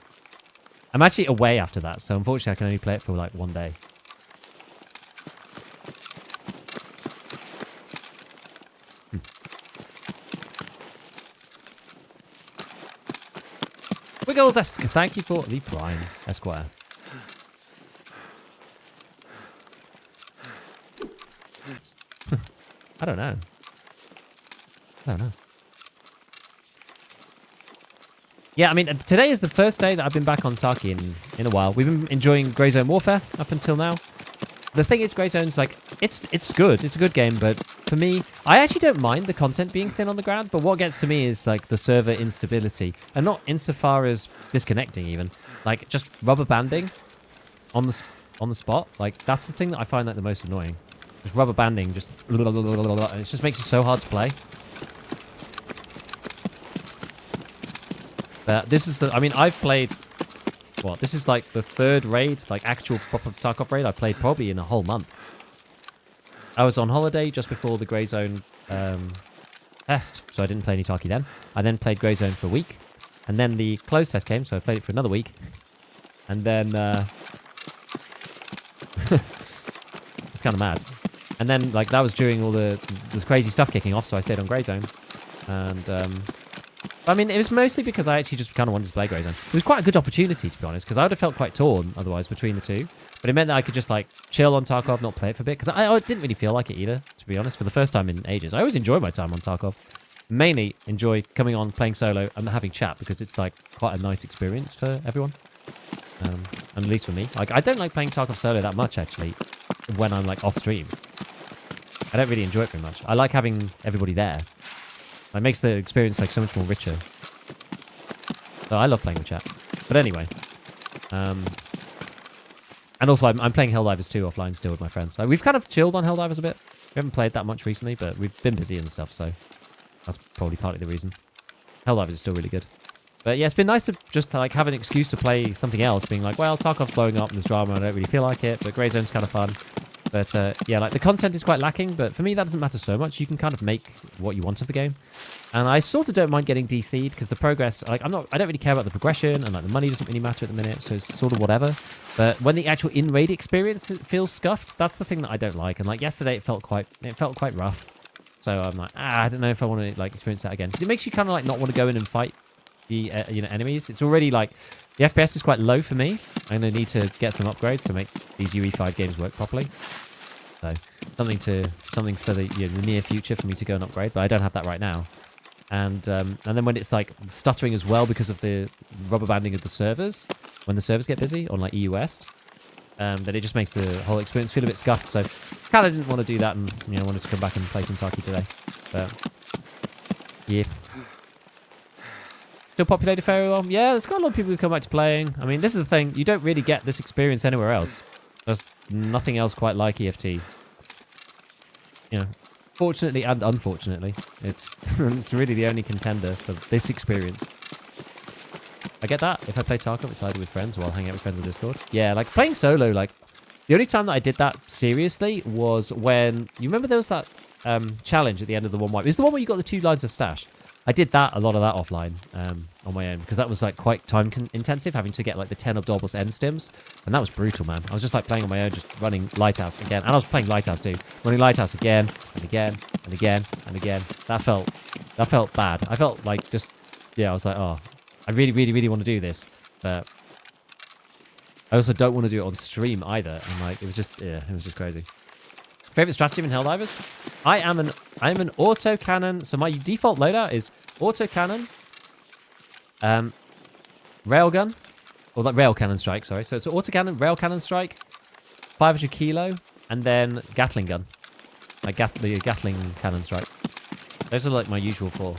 I'm actually away after that, so unfortunately I can only play it for like 1 day. Wiggles-esque, thank you for the Prime, Esquire. I don't know. Yeah, I mean, today is the first day that I've been back on Tarky in a while. We've been enjoying Grey Zone Warfare up until now. The thing is, Grey Zone's like, it's good. It's a good game, but for me, I actually don't mind the content being thin on the ground, but what gets to me is like the server instability. And not insofar as disconnecting even. Like, just rubber banding on the spot. Like, that's the thing that I find like the most annoying. Just rubber banding, just... And it just makes it so hard to play. This is the... I mean, I've played... What? This is like the third raid, like actual proper Tarkov raid I've played probably in a whole month. I was on holiday just before the Grey Zone test, so I didn't play any Tarky then. I then played Grey Zone for a week. And then the closed test came, so I played it for another week. And then... it's kind of mad. And then, like, that was during all this crazy stuff kicking off, so I stayed on Grey Zone. And... I mean, it was mostly because I actually just kind of wanted to play Grey Zone. It was quite a good opportunity, to be honest, because I would have felt quite torn otherwise between the two. But it meant that I could just, like, chill on Tarkov, not play it for a bit. Because I didn't really feel like it either, to be honest, for the first time in ages. I always enjoy my time on Tarkov. Mainly enjoy coming on, playing solo, and having chat, because it's, like, quite a nice experience for everyone. And at least for me. Like, I don't like playing Tarkov solo that much, actually, when I'm, like, off stream. I don't really enjoy it very much. I like having everybody there. It makes the experience like so much more richer. So I love playing with chat. But anyway. And also I'm playing Helldivers 2 offline still with my friends. So we've kind of chilled on Helldivers a bit. We haven't played that much recently, but we've been busy and stuff, so that's probably partly the reason. Helldivers is still really good. But yeah, it's been nice to just like have an excuse to play something else, being like, well, Tarkov's blowing up and there's drama and I don't really feel like it, but Grey Zone's kind of fun. But yeah, like the content is quite lacking, but for me that doesn't matter so much. You can kind of make what you want of the game. And I sort of don't mind getting DC'd because the progress, like I don't really care about the progression, and like the money doesn't really matter at the minute, so it's sort of whatever. But when the actual in-raid experience feels scuffed, that's the thing that I don't like. And like yesterday it felt quite rough. So I'm like, I don't know if I want to like experience that again, because it makes you kind of like not want to go in and fight the enemies. It's already like the FPS is quite low for me. I'm gonna need to get some upgrades to make these UE5 games work properly. So something for the the near future for me to go and upgrade, but I don't have that right now. And then when it's like stuttering as well because of the rubber banding of the servers, when the servers get busy on like EU West, then it just makes the whole experience feel a bit scuffed. So kind of didn't want to do that, and wanted to come back and play some Tarkov today. But yeah. Still populated very well. Yeah, there's got a lot of people who come back to playing. I mean, this is the thing. You don't really get this experience anywhere else. There's nothing else quite like EFT. Fortunately and unfortunately, it's really the only contender for this experience. I get that. If I play Tarkov, it's either with friends or I'll hang out with friends on Discord. Yeah, like playing solo, like the only time that I did that seriously was when, you remember there was that challenge at the end of the one wipe. It was the one where you got the 2 lines of stash. I did a lot of that offline on my own, because that was like quite time intensive, having to get like the 10 Abdorbos end stims, and that was brutal, man. I was just like playing on my own, just running Lighthouse again, and I was playing Lighthouse too, running Lighthouse again and again and again and again. That felt bad. I felt like just, I was like, oh, I really, really, really want to do this, but I also don't want to do it on stream either. And like, it was just crazy. Favorite strategy in Helldivers? I am an autocannon. So my default loadout is autocannon, railgun, or like rail cannon strike. Sorry, so it's autocannon, rail cannon strike, 500 kilo, and then Gatling gun, like the Gatling cannon strike. Those are like my usual 4.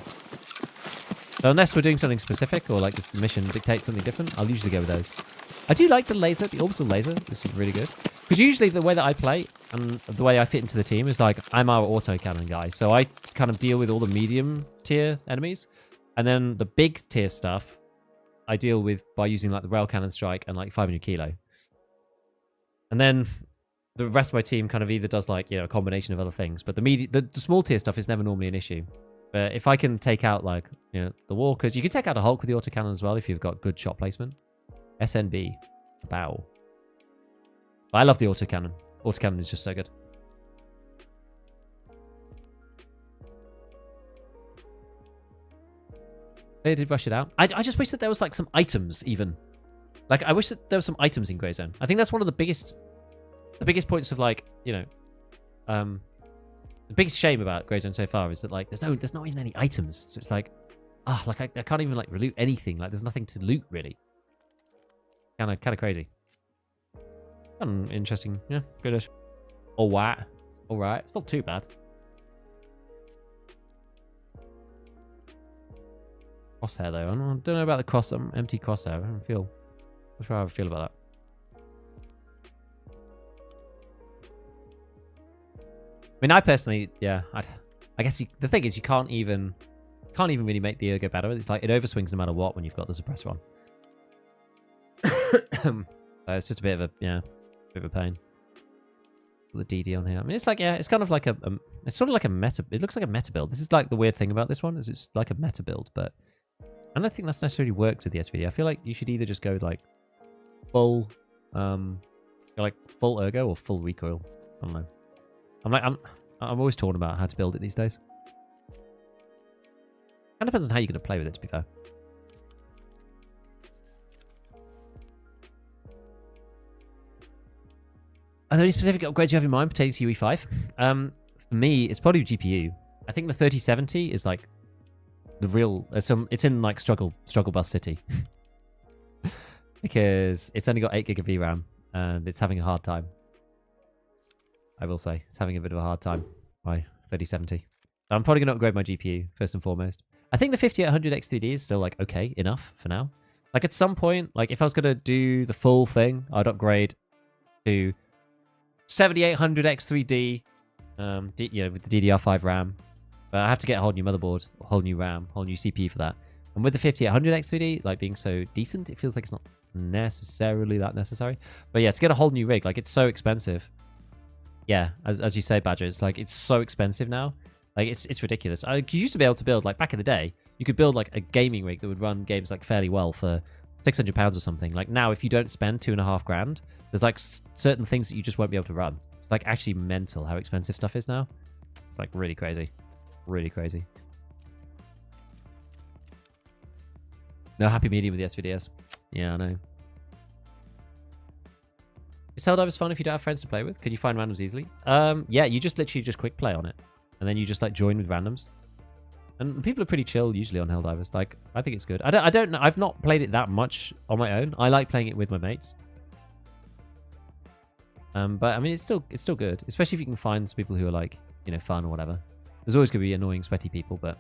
So unless we're doing something specific or like this mission dictates something different, I'll usually go with those. I do like the laser, the orbital laser. This is really good. Because usually the way that I play and the way I fit into the team is like, I'm our autocannon guy. So I kind of deal with all the medium tier enemies. And then the big tier stuff, I deal with by using like the rail cannon strike and like 500 kilo. And then the rest of my team kind of either does like, a combination of other things. But the small tier stuff is never normally an issue. But if I can take out like, the walkers, you can take out a Hulk with the autocannon as well if you've got good shot placement. SNB, bow. But I love the autocannon. Autocannon is just so good. They did rush it out. I just wish that there was like some items even. Like I wish that there was some items in Grey Zone. I think that's one of the biggest points of like, the biggest shame about Grey Zone so far is that like there's not even any items. So it's like, like I can't even like loot anything. Like there's nothing to loot really. Kind of crazy. Interesting. Yeah, good. All right. It's not too bad. Crosshair though. I don't know about the empty crosshair. I don't feel. I'm not sure how I feel about that. I mean, I personally, I guess the thing is you can't even really make the ergo better. It's like it overswings no matter what when you've got the suppressor on. It's just a bit of a pain. The DD on here. I mean, it's like, it's kind of like it's sort of like a meta. It looks like a meta build. This is like the weird thing about this one is it's like a meta build, but I don't think that's necessarily works with the SVD. I feel like you should either just go like full, full ergo or full recoil. I don't know. I'm always torn about how to build it these days. Kind of depends on how you're going to play with it, to be fair. Are there any specific upgrades you have in mind pertaining to UE5? For me, it's probably GPU. I think the 3070 is like the real. It's in like struggle bus city because it's only got 8 gig of VRAM and it's having a hard time. I will say it's having a bit of a hard time. My 3070. I'm probably going to upgrade my GPU first and foremost. I think the 5800 X3D is still like okay enough for now. Like at some point, like if I was going to do the full thing, I'd upgrade to 7800 X3D, with the DDR5 RAM. But I have to get a whole new motherboard, a whole new RAM, whole new CPU for that. And with the 5800 X3D, like, being so decent, it feels like it's not necessarily that necessary. But yeah, to get a whole new rig, like, it's so expensive. Yeah, as you say, Badger, it's like, it's so expensive now. Like, it's ridiculous. You used to be able to build, like, back in the day, you could build, like, a gaming rig that would run games, like, fairly well for £600 or something. Like, now, if you don't spend £2,500, there's, like, certain things that you just won't be able to run. It's, like, actually mental how expensive stuff is now. It's, like, really crazy. Really crazy. No happy medium with the SVDS. Yeah, I know. Is Helldivers fun if you don't have friends to play with? Can you find randoms easily? Yeah, you just literally just quick play on it. And then you just like join with randoms. And people are pretty chill usually on Helldivers. Like, I think it's good. I don't know. I've not played it that much on my own. I like playing it with my mates. But I mean, it's still good. Especially if you can find some people who are like, you know, fun or whatever. There's always going to be annoying, sweaty people, but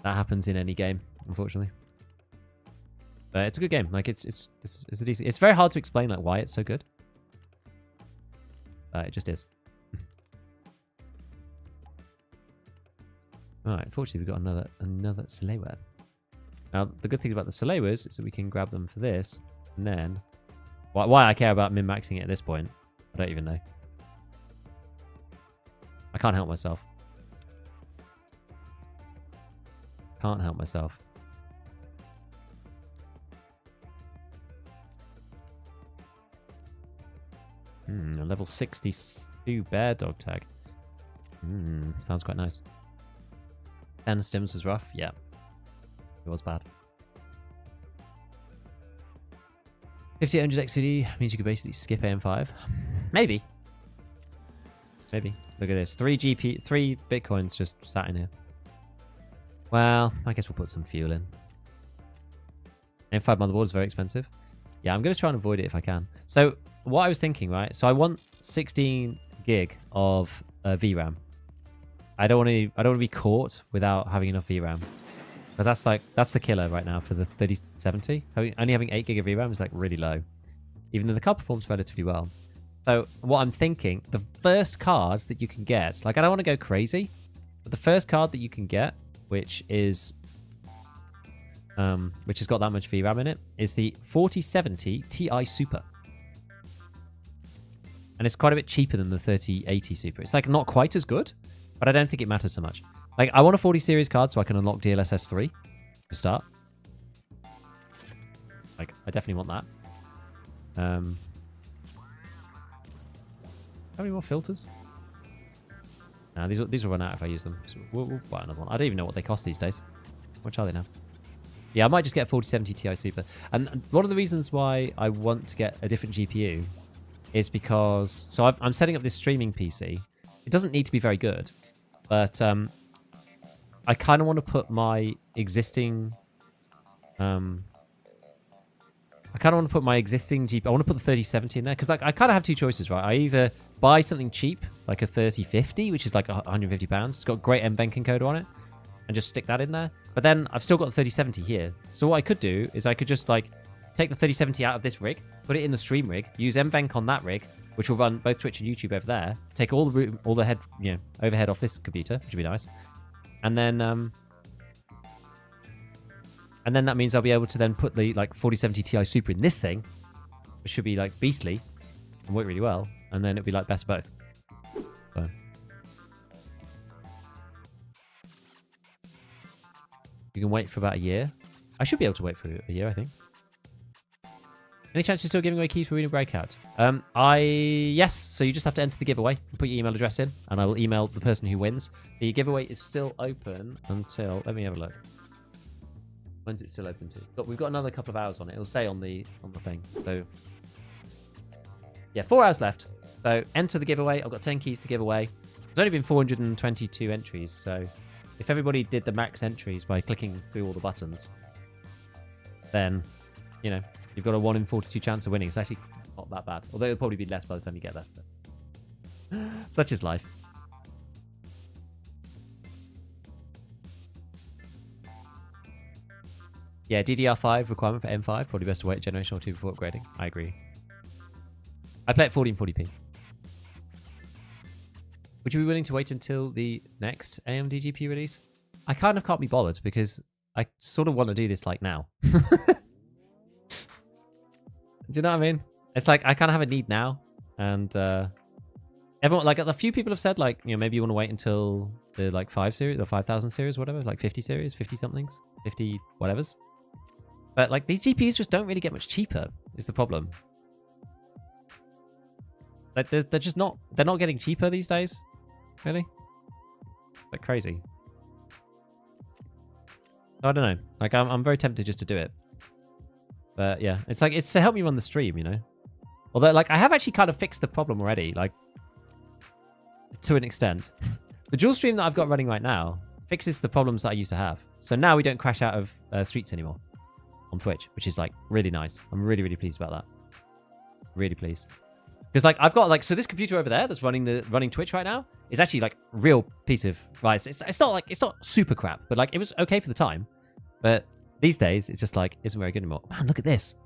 that happens in any game, unfortunately. But it's a good game. Like, it's a decent. It's very hard to explain like why it's so good. It just is. Alright, unfortunately we've got another Salewa. Now, the good thing about the Salewas is that we can grab them for this, and then... Why I care about min-maxing it at this point, I don't even know. I can't help myself. Can't help myself. A level 62 bear dog tag. Sounds quite nice. 10 stims was rough. Yeah. It was bad. 5800 XCD means you could basically skip AM5. Maybe. Maybe. Look at this. 3 Bitcoins just sat in here. Well, I guess we'll put some fuel in. AM5 motherboard is very expensive. Yeah, I'm going to try and avoid it if I can. So, what I was thinking, right? So, I want 16 gig of VRAM. I don't want to be caught without having enough VRAM. But that's the killer right now for the 3070. Only having 8 gig of VRAM is like really low. Even though the card performs relatively well. So what I'm thinking, the first card that you can get, like I don't want to go crazy, but the first card that you can get, which has got that much VRAM in it, is the 4070 Ti Super. And it's quite a bit cheaper than the 3080 Super. It's like not quite as good, but I don't think it matters so much. Like, I want a 40 series card so I can unlock DLSS 3 to start. Like, I definitely want that. How many more filters? Nah, these will run out if I use them. So we'll buy another one. I don't even know what they cost these days. How much are they now? Yeah, I might just get a 4070 Ti Super. And one of the reasons why I want to get a different GPU is because... So I'm setting up this streaming PC. It doesn't need to be very good. But I kind of want to put my existing... I kind of want to put my existing GPU... I want to put the 3070 in there. Because like, I kind of have two choices, right? I either buy something cheap, like a 3050, which is like £150. It's got great NVENC encoder on it. And just stick that in there. But then I've still got the 3070 here. So what I could do is I could just like take the 3070 out of this rig, put it in the stream rig, use NVENC on that rig, which will run both Twitch and YouTube over there. Take all the head, overhead off this computer, which would be nice. And then that means I'll be able to then put the like 4070 Ti Super in this thing, which should be like beastly and work really well. And then it'll be like best of both. So. You can wait for about a year. I should be able to wait for a year, I think. Any chance you're still giving away keys for Arena Breakout? Yes. So you just have to enter the giveaway and put your email address in, and I will email the person who wins. The giveaway is still open until... Let me have a look. When's it still open to? But we've got another couple of hours on it. It'll say on the thing. So yeah, 4 hours left. So enter the giveaway. I've got 10 keys to give away. There's only been 422 entries, so if everybody did the max entries by clicking through all the buttons, then you've got a 1 in 42 chance of winning. It's actually not that bad. Although it'll probably be less by the time you get there. But such is life. Yeah, DDR5 requirement for M5. Probably best to wait a generation or two before upgrading. I agree. I play at 1440p. Would you be willing to wait until the next AMD GPU release? I kind of can't be bothered because I sort of want to do this like now. Do you know what I mean? It's like I kind of have a need now, and everyone, like a few people have said, like, you know, maybe you want to wait until the like 5 series or 5,000 series, whatever, like 50 series, 50 somethings, 50 whatevers. But like these GPUs just don't really get much cheaper. Is the problem? Like they're just not. They're not getting cheaper these days. Really? Like crazy. I don't know. Like I'm very tempted just to do it. But yeah, it's like it's to help me run the stream, you know. Although like I have actually kind of fixed the problem already, like to an extent. The dual stream that I've got running right now fixes the problems that I used to have. So now we don't crash out of streets anymore on Twitch, which is like really nice. I'm really, really pleased about that. Really pleased. Because like I've got like, so this computer over there that's running Twitch right now is actually like real piece of rice. It's not like, it's not super crap, but like it was okay for the time. But these days it's just like isn't very good anymore. Man, look at this.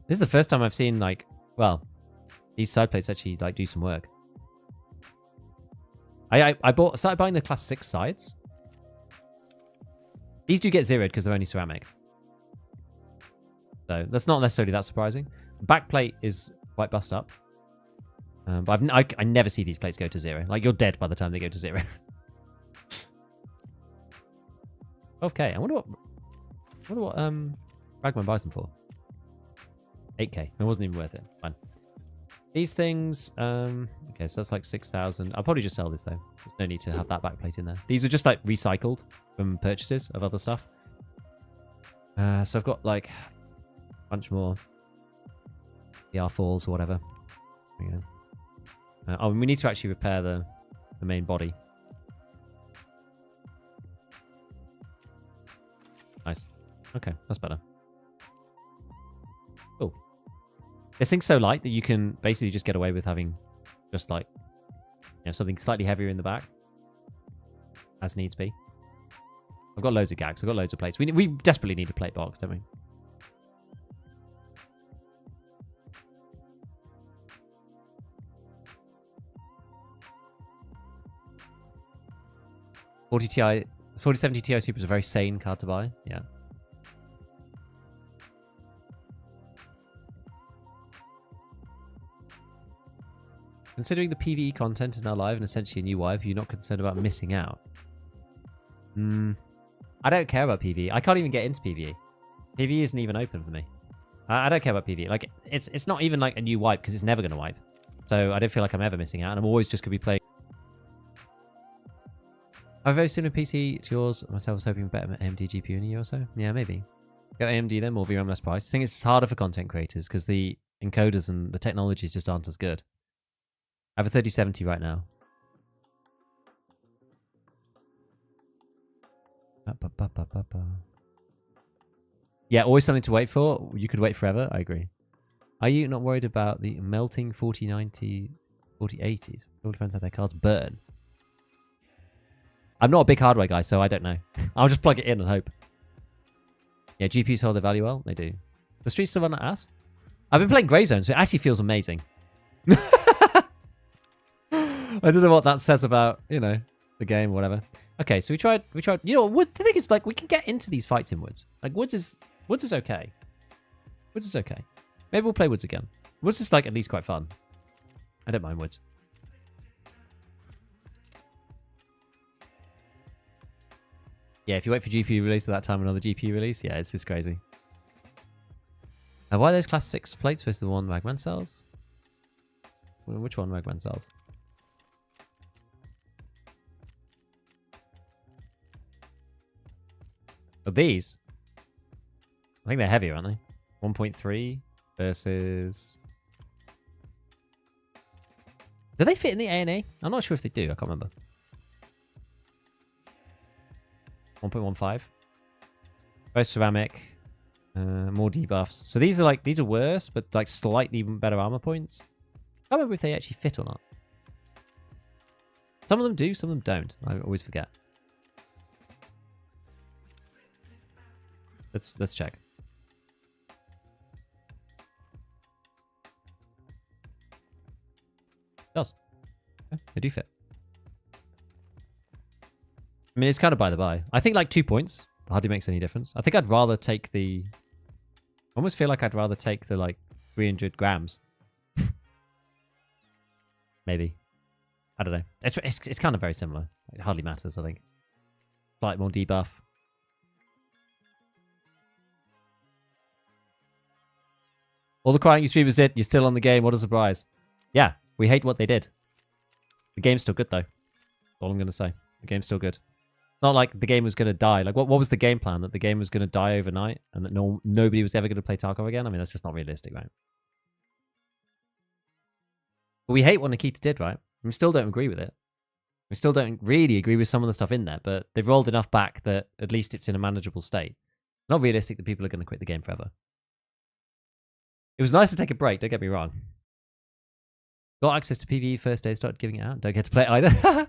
This is the first time I've seen like, well, these side plates actually like do some work. I started buying the class 6 sides. These do get zeroed because they're only ceramic. So that's not necessarily that surprising. Back plate is quite bust up. But I never see these plates go to 0. Like you're dead by the time they go to 0. Okay, I wonder what Ragman buys them for. 8k. It wasn't even worth it. Fine. These things, okay, so that's like 6,000. I'll probably just sell this though. There's no need to have that backplate in there. These are just like recycled from purchases of other stuff. So I've got like a bunch more ER4s or whatever. There you go. Oh, we need to actually repair the main body. Nice. Okay, that's better. Oh. This thing's so light that you can basically just get away with having just like, you know, something slightly heavier in the back as needs be. I've got loads of gags. I've got loads of plates. We desperately need a plate box, don't we? Ti 4070 Ti Super is a very sane card to buy. Yeah. Considering the PvE content is now live and essentially a new wipe, you're not concerned about missing out. I don't care about PvE. I can't even get into PvE. PvE isn't even open for me. I don't care about PvE. Like it's not even like a new wipe because it's never going to wipe. So I don't feel like I'm ever missing out, and I'm always just going to be playing. I have a very similar PC to yours. Myself was hoping for better AMD GPU in a year or so. Yeah, maybe. Go AMD then, more VRAM, less price. I think it's harder for content creators because the encoders and the technologies just aren't as good. I have a 3070 right now. Yeah, always something to wait for. You could wait forever. I agree. Are you not worried about the melting 4090, 4080s? It all depends how their cards burn. I'm not a big hardware guy, so I don't know. I'll just plug it in and hope. Yeah, GPUs hold their value well. They do. The streets still run at ass. I've been playing Grey Zone, so it actually feels amazing. I don't know what that says about, you know, the game or whatever. Okay, so we tried. You know, the thing is, like, we can get into these fights in Woods. Like, Woods is okay. Woods is okay. Maybe we'll play Woods again. Woods is, like, at least quite fun. I don't mind Woods. Yeah, if you wait for GPU release at that time, another GPU release, yeah, it's just crazy. Why are those class 6 plates versus the one Ragman sells? Which one Ragman sells? Oh, these? I think they're heavier, aren't they? 1.3 versus... Do they fit in the A&A? I'm not sure if they do. I can't remember. 1.15. Both ceramic. More debuffs. So these are worse, but like slightly better armor points. I can't remember if they actually fit or not. Some of them do, some of them don't. I always forget. Let's check. It does. Yeah, they do fit. I mean, it's kind of by the by. I think like 2 points hardly makes any difference. I think I'd rather take the... I almost feel like I'd rather take the like 300 grams. Maybe. I don't know. It's kind of very similar. It hardly matters, I think. Slight more debuff. All the crying you streamers did, you're still on the game. What a surprise. Yeah, we hate what they did. The game's still good, though. That's all I'm going to say. The game's still good. It's not like the game was going to die. Like, what was the game plan? That the game was going to die overnight and that nobody was ever going to play Tarkov again? I mean, that's just not realistic, right? But we hate what Nikita did, right? We still don't agree with it. We still don't really agree with some of the stuff in there, but they've rolled enough back that at least it's in a manageable state. It's not realistic that people are going to quit the game forever. It was nice to take a break, don't get me wrong. Got access to PvE first day, started giving it out. Don't get to play it either.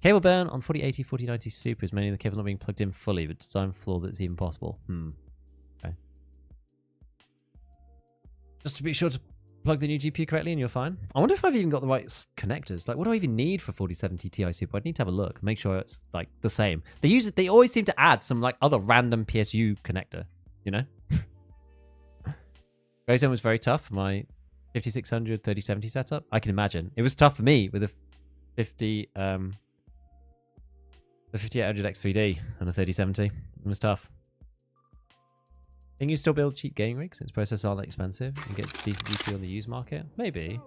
Cable burn on 4080, 4090 Super is mainly the cable not being plugged in fully, but design flaw that's even possible. Okay. Just to be sure to plug the new GPU correctly and you're fine. I wonder if I've even got the right connectors. Like, what do I even need for 4070 Ti Super? I'd need to have a look, make sure it's like the same. They always seem to add some like other random PSU connector, you know? Gray Zone was very tough for my 5600 3070 setup. I can imagine. It was tough for me with a 5800 X3D and a 3070. It was tough. Think you still build cheap gaming rigs since processors aren't that expensive and get decent GPU on the used market? Maybe.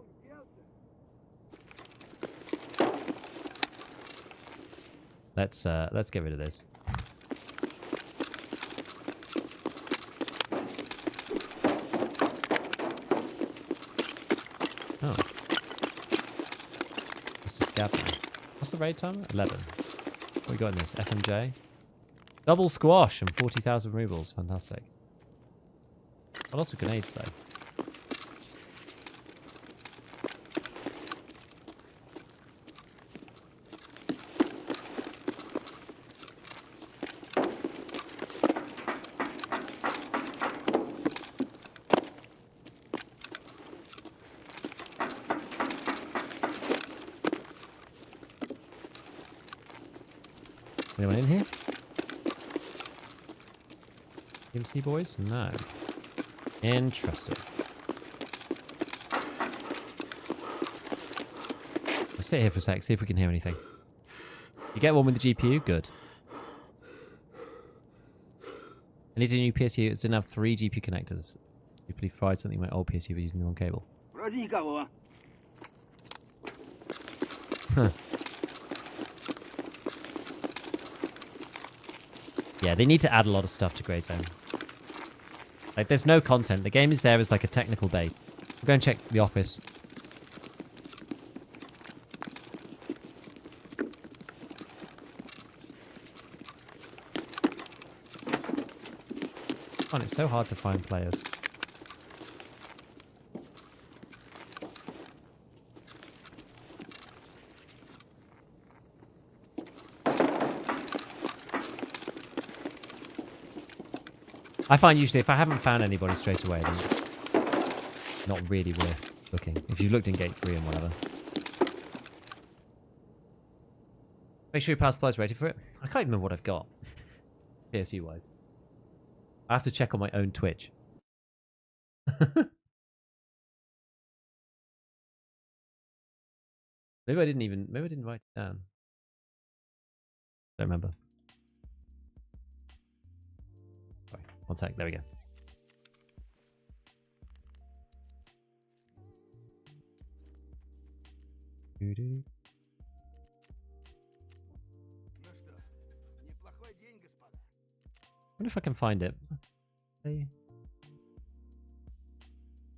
Let's get rid of this. Oh. What's the Scav now? What's the raid time? 11. What we got in this? FMJ? Double squash and 40,000 rubles. Fantastic. A lot of grenades though. Anyone in here? MC boys? No. Interesting. Let's sit here for a sec, see if we can hear anything. You get one with the GPU? Good. I need a new PSU. It didn't have 3 GPU connectors. Stupidly fried something in my old PSU by using the wrong cable. Huh. Yeah, they need to add a lot of stuff to Grey Zone. Like, there's no content. The game is there as like a technical bait. We'll go and check the office. Oh, it's so hard to find players. I find usually if I haven't found anybody straight away, then it's not really worth looking. If you've looked in gate 3 and whatever. Make sure your power supply is ready for it. I can't even remember what I've got. PSU wise. I have to check on my own Twitch. Maybe I didn't write it down. Don't remember. Sorry, 1 sec, there we go. Doo-doo. I wonder if I can find it. I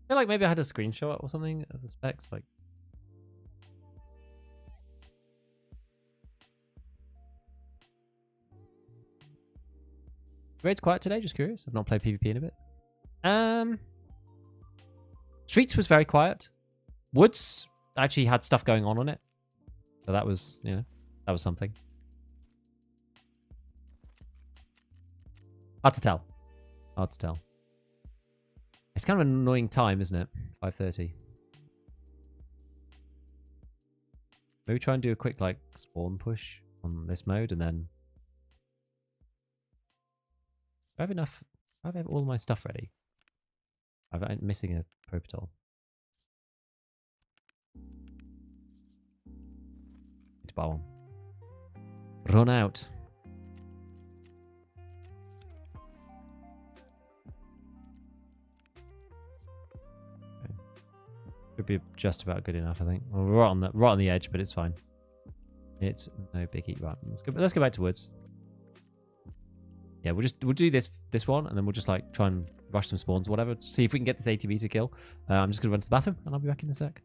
feel like maybe I had a screenshot or something of the specs. Like, raid's quiet today. Just curious. I've not played PvP in a bit. Streets was very quiet. Woods actually had stuff going on it, so that was, you know, that was something. Hard to tell. Hard to tell. It's kind of an annoying time, isn't it? 5:30. Maybe try and do a quick like spawn push on this mode, and then I have enough. I have all my stuff ready. I'm missing a Propital. Need to buy one. Run out. Okay. Should be just about good enough, I think. Well, we're right on the edge, but it's fine. It's no biggie. Right, let's go back to woods. Yeah, we'll do this one, and then we'll just like try and rush some spawns, or whatever. See if we can get this ATV to kill. I'm just gonna run to the bathroom, and I'll be back in a sec.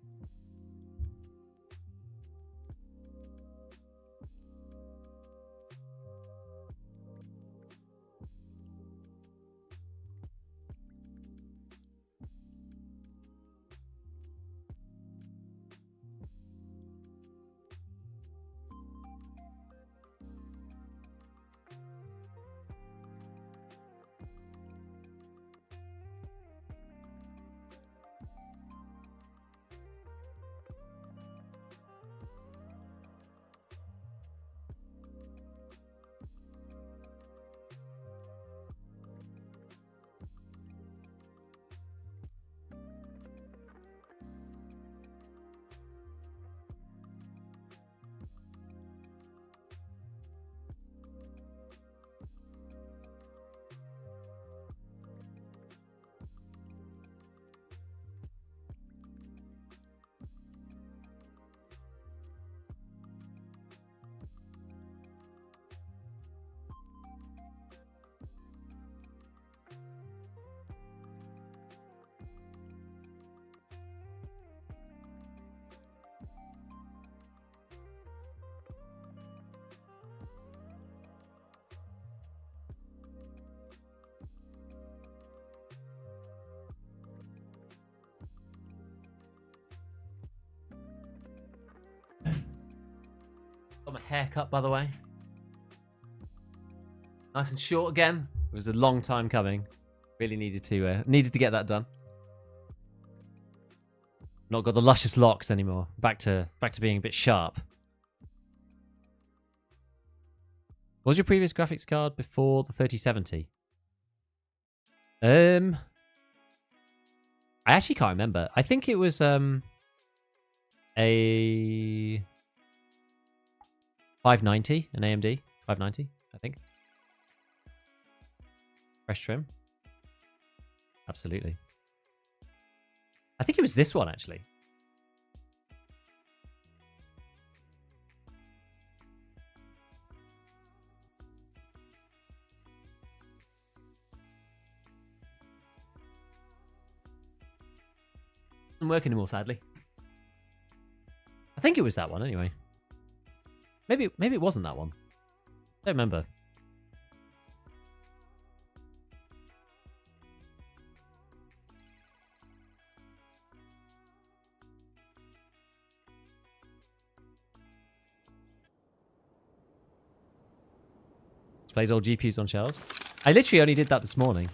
Got my haircut, by the way. Nice and short again. It was a long time coming. Really needed to get that done. Not got the luscious locks anymore. Back to being a bit sharp. What was your previous graphics card before the 3070? I actually can't remember. I think it was a 590, an AMD 590, I think. Fresh trim. Absolutely. I think it was this one, actually. Doesn't work anymore, sadly. I think it was that one, anyway. Maybe it wasn't that one. Don't remember. Plays old GPUs on shelves. I literally only did that this morning.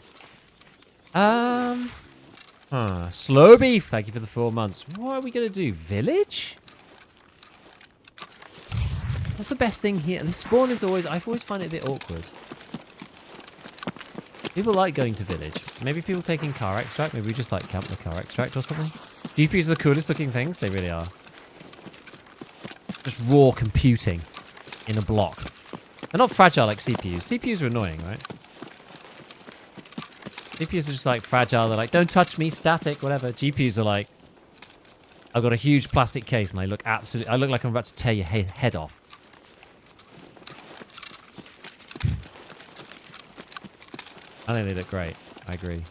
Slow beef. Thank you for the 4 months. What are we gonna do? Village? What's the best thing here? The spawn is always... I've always find it a bit awkward. People like going to village. Maybe people taking car extract. Maybe we just like camp the car extract or something. GPUs are the coolest looking things. They really are. Just raw computing in a block. They're not fragile like CPUs. CPUs are annoying, right? CPUs are just like fragile. They're like, don't touch me, static, whatever. GPUs are like, I've got a huge plastic case and I look like I'm about to tear your head off. I think they look great. I agree.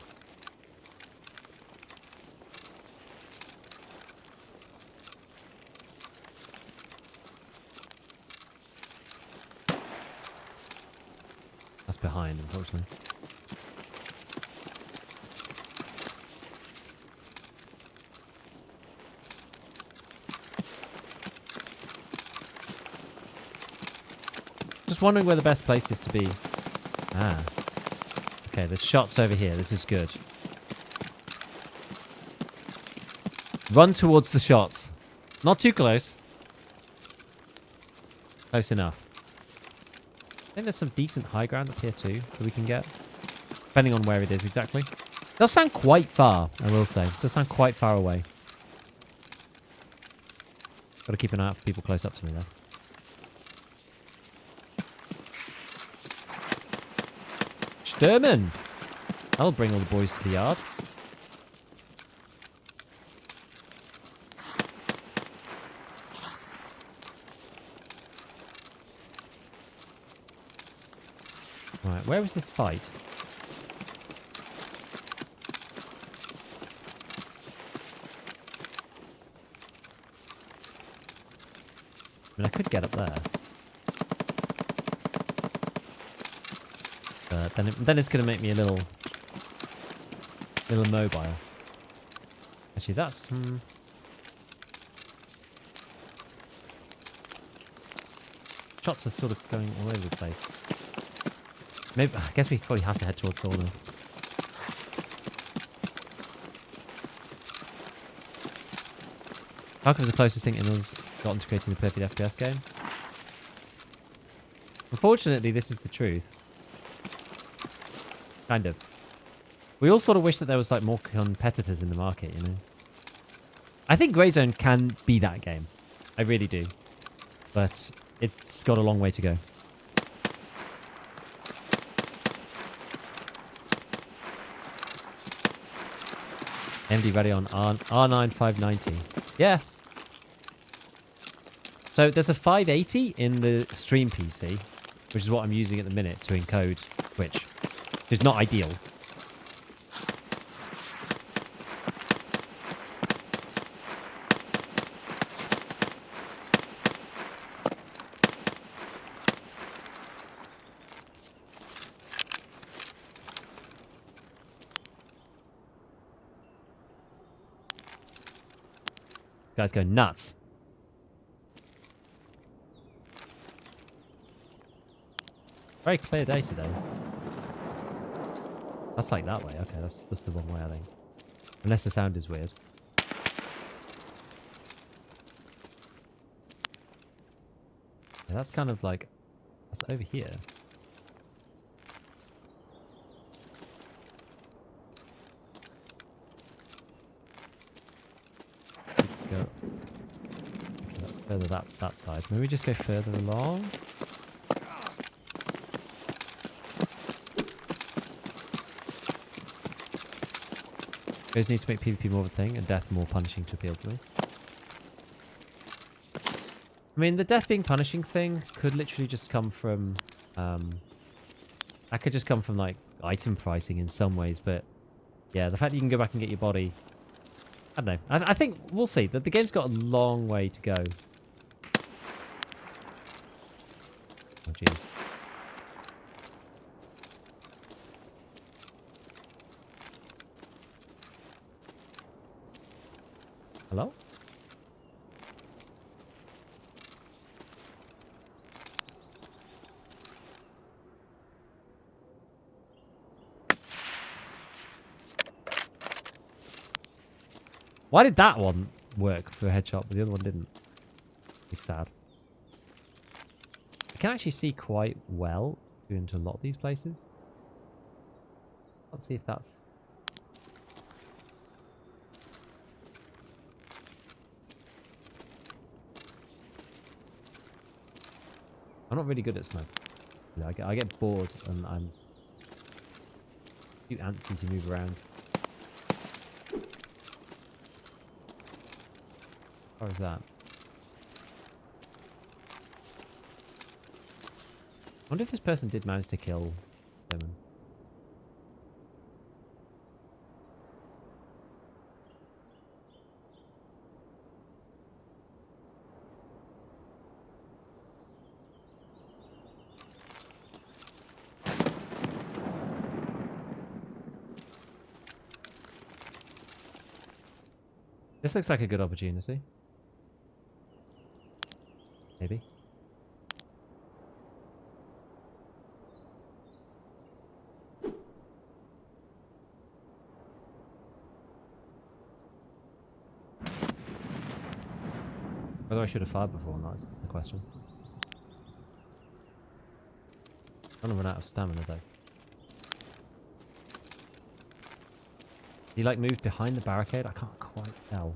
That's behind, unfortunately. Just wondering where the best place is to be. Ah. Okay, there's shots over here. This is good. Run towards the shots. Not too close. Close enough. I think there's some decent high ground up here too that we can get. Depending on where it is exactly. It does sound quite far, I will say. It does sound quite far away. Got to keep an eye out for people close up to me there. Stürmen! I'll bring all the boys to the yard. Right, where was this fight? I mean, I could get up there. But then it's going to make me a little mobile. Actually, that's... Shots are sort of going all over the place. Maybe, I guess we probably have to head towards Troll now. Tarkov is the closest thing anyone's gotten to creating a perfect FPS game. Unfortunately, this is the truth. Kind of. We all sort of wish that there was like more competitors in the market, you know. I think Greyzone can be that game. I really do. But it's got a long way to go. MD ready on R9 590. Yeah. So there's a 580 in the stream PC, which is what I'm using at the minute to encode Twitch. Which is not ideal. Guys go nuts. Very clear day today. That's like that way. Okay, that's the wrong way, I think. Unless the sound is weird. Yeah, that's kind of like... That's over here. Go. Okay, that's further that side. Maybe we just go further along. Those needs to make PvP more of a thing and death more punishing to appeal to me. I mean, the death being punishing thing could literally just come from... that could just come from, like, item pricing in some ways, but... Yeah, the fact that you can go back and get your body... I don't know. I think we'll see. The game's got a long way to go. Oh, jeez. Hello? Why did that one work for a headshot, but the other one didn't? It's sad. I can actually see quite well into a lot of these places. Let's see if that's... I'm not really good at snipe. I get bored and I'm too antsy to move around. How is that? I wonder if this person did manage to kill them. This looks like a good opportunity. Maybe. Whether I should have fired before or not is the question. I'm gonna run out of stamina though. He like moved behind the barricade? I can't quite tell.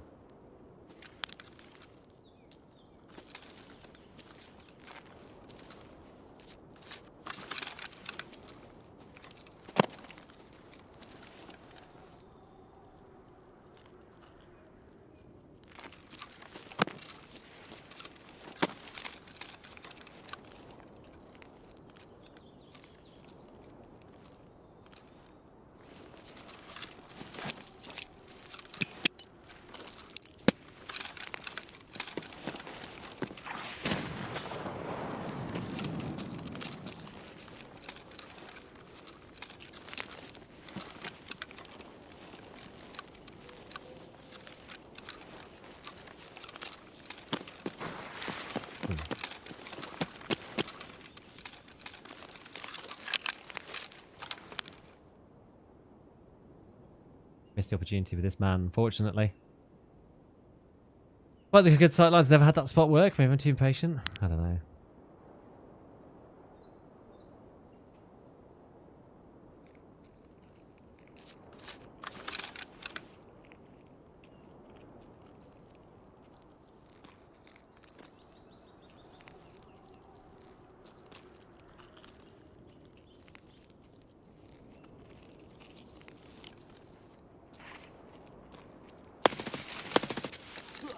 Missed the opportunity with this man, unfortunately. Well, the good sightlines never had that spot work. Maybe I'm too impatient. I don't know.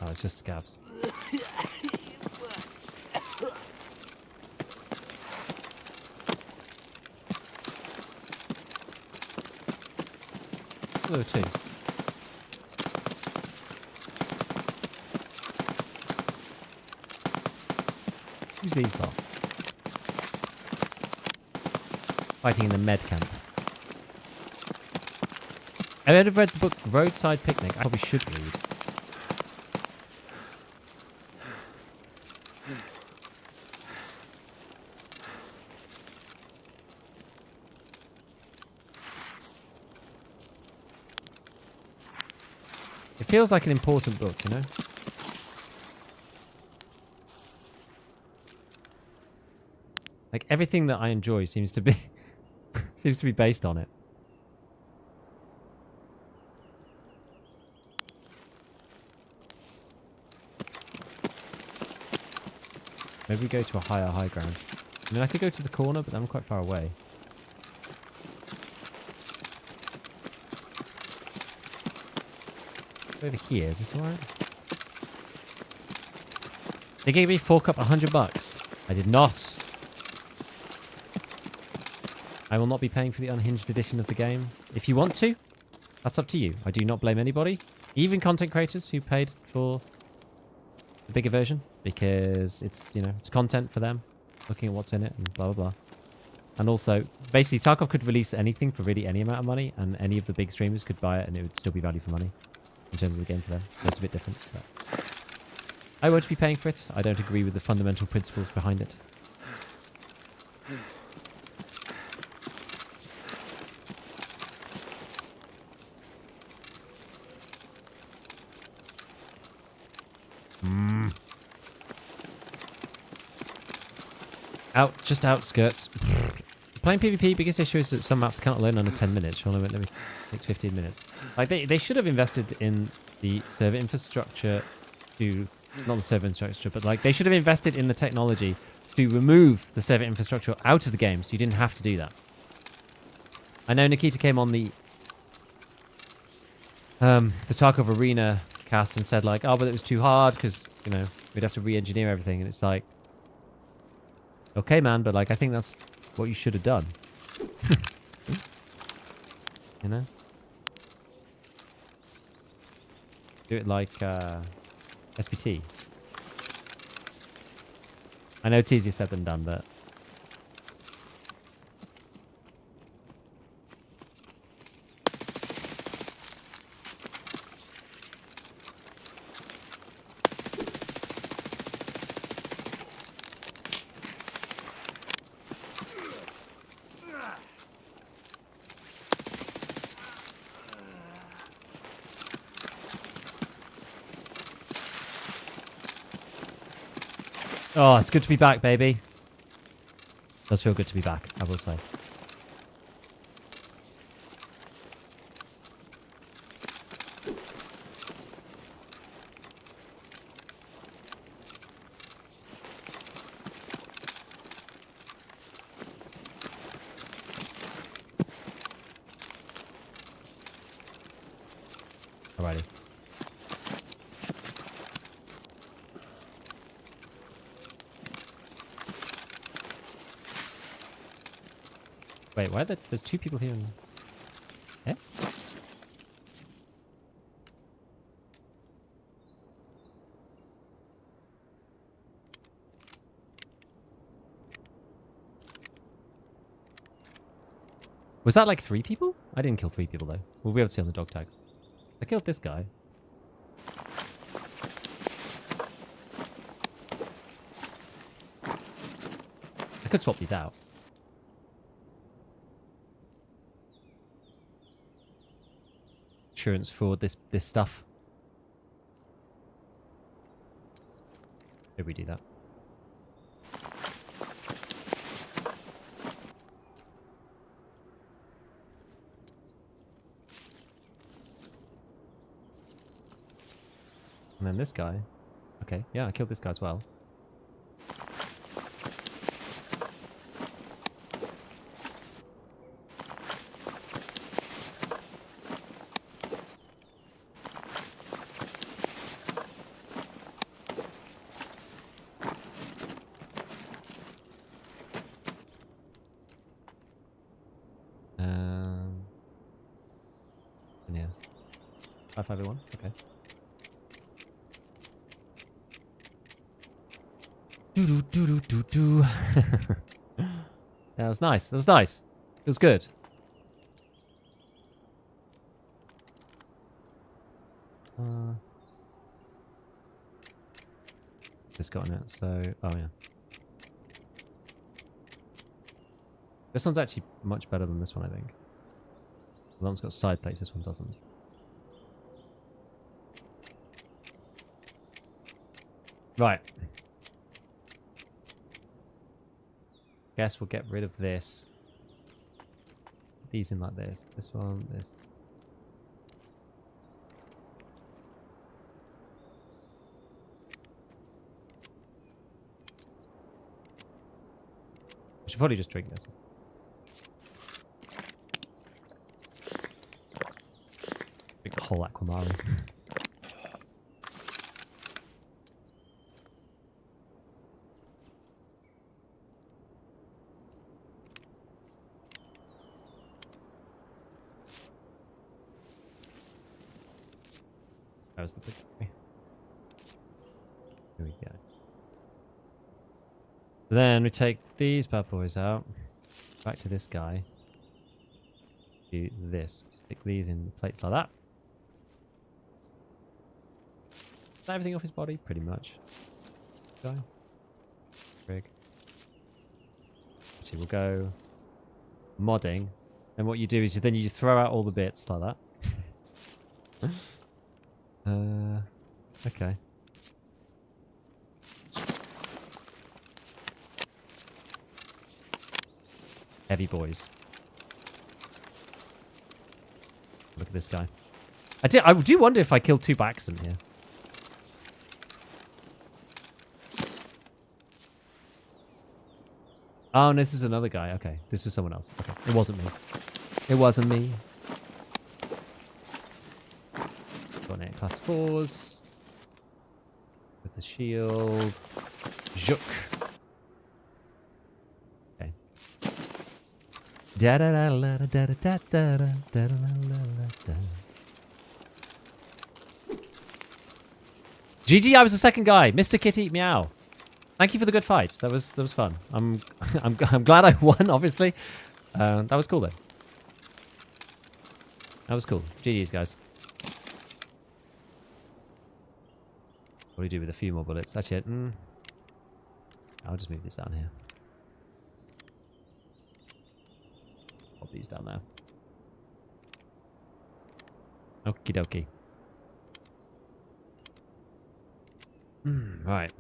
Oh, it's just scavs. Oh, two. Who's these lot? Fighting in the med camp. Have you ever read the book Roadside Picnic? I probably should read. It feels like an important book, you know? Like everything that I enjoy seems to be seems to be based on it. Maybe we go to a high ground. I mean, I could go to the corner, but I'm quite far away. Over here, is this alright? They gave me fork up $100. I did not. I will not be paying for the unhinged edition of the game. If you want to, that's up to you. I do not blame anybody, even content creators who paid for the bigger version, because it's, you know, it's content for them, looking at what's in it and blah blah blah. And also, basically, Tarkov could release anything for really any amount of money, and any of the big streamers could buy it, and it would still be value for money in terms of the game for them. So it's a bit different. But I won't be paying for it. I don't agree with the fundamental principles behind it. Just outskirts. Playing PvP, biggest issue is that some maps can't learn under 10 minutes. Surely let me take 15 minutes. Like they should have invested in the server infrastructure to, not the server infrastructure, but like they should have invested in the technology to remove the server infrastructure out of the game, so you didn't have to do that. I know Nikita came on the Tarkov Arena cast and said like, oh, but it was too hard because, you know, we'd have to re-engineer everything, and it's like, okay, man, but like I think that's what you should have done. You know? Do it like SPT. I know it's easier said than done, but oh, it's good to be back, baby. Does feel good to be back. I will say. Alrighty. Wait, why are there's two people here? Eh? Was that like 3 people? I didn't kill 3 people though. We'll be able to see on the dog tags. I killed this guy. I could swap these out. Insurance fraud, this stuff. Maybe we do that. And then this guy. Okay, yeah, I killed this guy as well. Yeah. 5501, okay. Do. That was nice. That was nice. It was good. Just got on it, so... Oh, yeah. This one's actually much better than this one, I think. That one's got side plates, this one doesn't. Right. Guess we'll get rid of this. Put these in like this. This one, this. I should probably just drink this. Drink the whole Aquamari. That was the big guy. Here we go. Then we take these bad boys out. Back to this guy. Do this. Stick these in plates like that. Is that everything off his body? Pretty much. Guy. Rig. Actually, we'll go modding. And what you do is then you throw out all the bits like that. Okay. Heavy boys. Look at this guy. I do wonder if I killed 2 by accident here. Oh, and this is another guy. Okay, this was someone else. Okay, it wasn't me. It wasn't me. Got an 8 class 4s. With the shield. Juk. Okay. Da da da da da da da da da da da. GG, I was the second guy. Mr. Kitty, meow. Thank you for the good fight. That was fun. I'm glad I won. Obviously, that was cool though. That was cool. GG's, guys. What do you do with a few more bullets? Actually, I'll just move this down here. Pop these down there. Okie dokie. Right.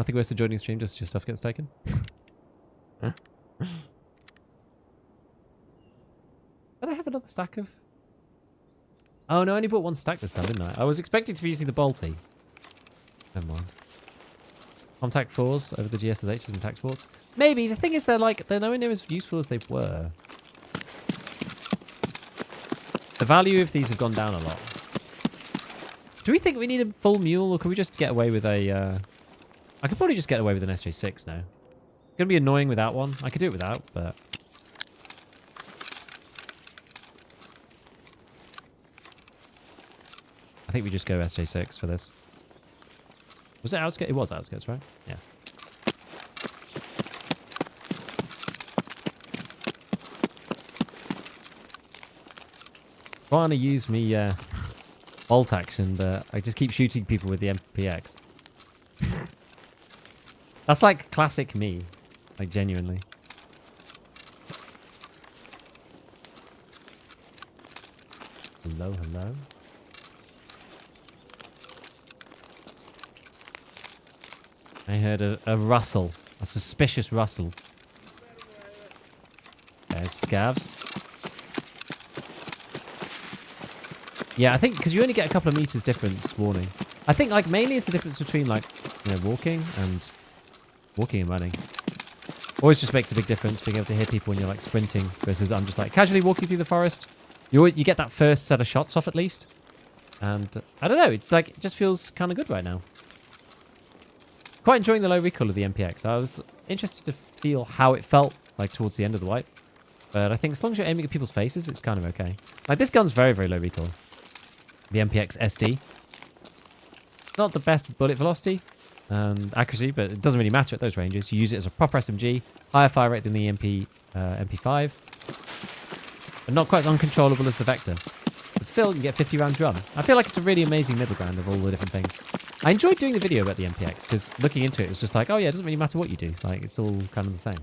Nothing worse than joining the stream just your stuff gets taken. Did I have another stack of... Oh no, I only bought one stack this time, didn't I? I was expecting to be using the bolty. Never mind. Contact 4s over the GSSHs and tax ports. Maybe. The thing is, they're nowhere near as useful as they were. The value of these have gone down a lot. Do we think we need a full mule, or can we just get away with a... I could probably just get away with an SJ6 now. It's going to be annoying without one. I could do it without, but... I think we just go SJ6 for this. Was it outskirts? It was outskirts, right? Yeah. Trying to use me bolt action, but I just keep shooting people with the MPX. That's like classic me. Like, genuinely. Hello, hello. I heard a rustle. A suspicious rustle. There's scavs. Yeah, I think because you only get a couple of meters difference warning. I think like mainly it's the difference between like, you know, walking and running. Always just makes a big difference being able to hear people when you're like sprinting versus I'm just like casually walking through the forest. You get that first set of shots off at least. And I don't know, it just feels kind of good right now. Quite enjoying the low recoil of the MPX. I was interested to feel how it felt like towards the end of the wipe. But I think as long as you're aiming at people's faces, it's kind of okay. Like this gun's very, very low recoil. The MPX SD. Not the best bullet velocity and accuracy, but it doesn't really matter at those ranges. You use it as a proper SMG, higher fire rate than the MP5, but not quite as uncontrollable as the Vector. But still, you get 50 round drum. I feel like it's a really amazing middle ground of all the different things. I enjoyed doing the video about the MPX because looking into it, it was just like, oh yeah, it doesn't really matter what you do. Like, it's all kind of the same.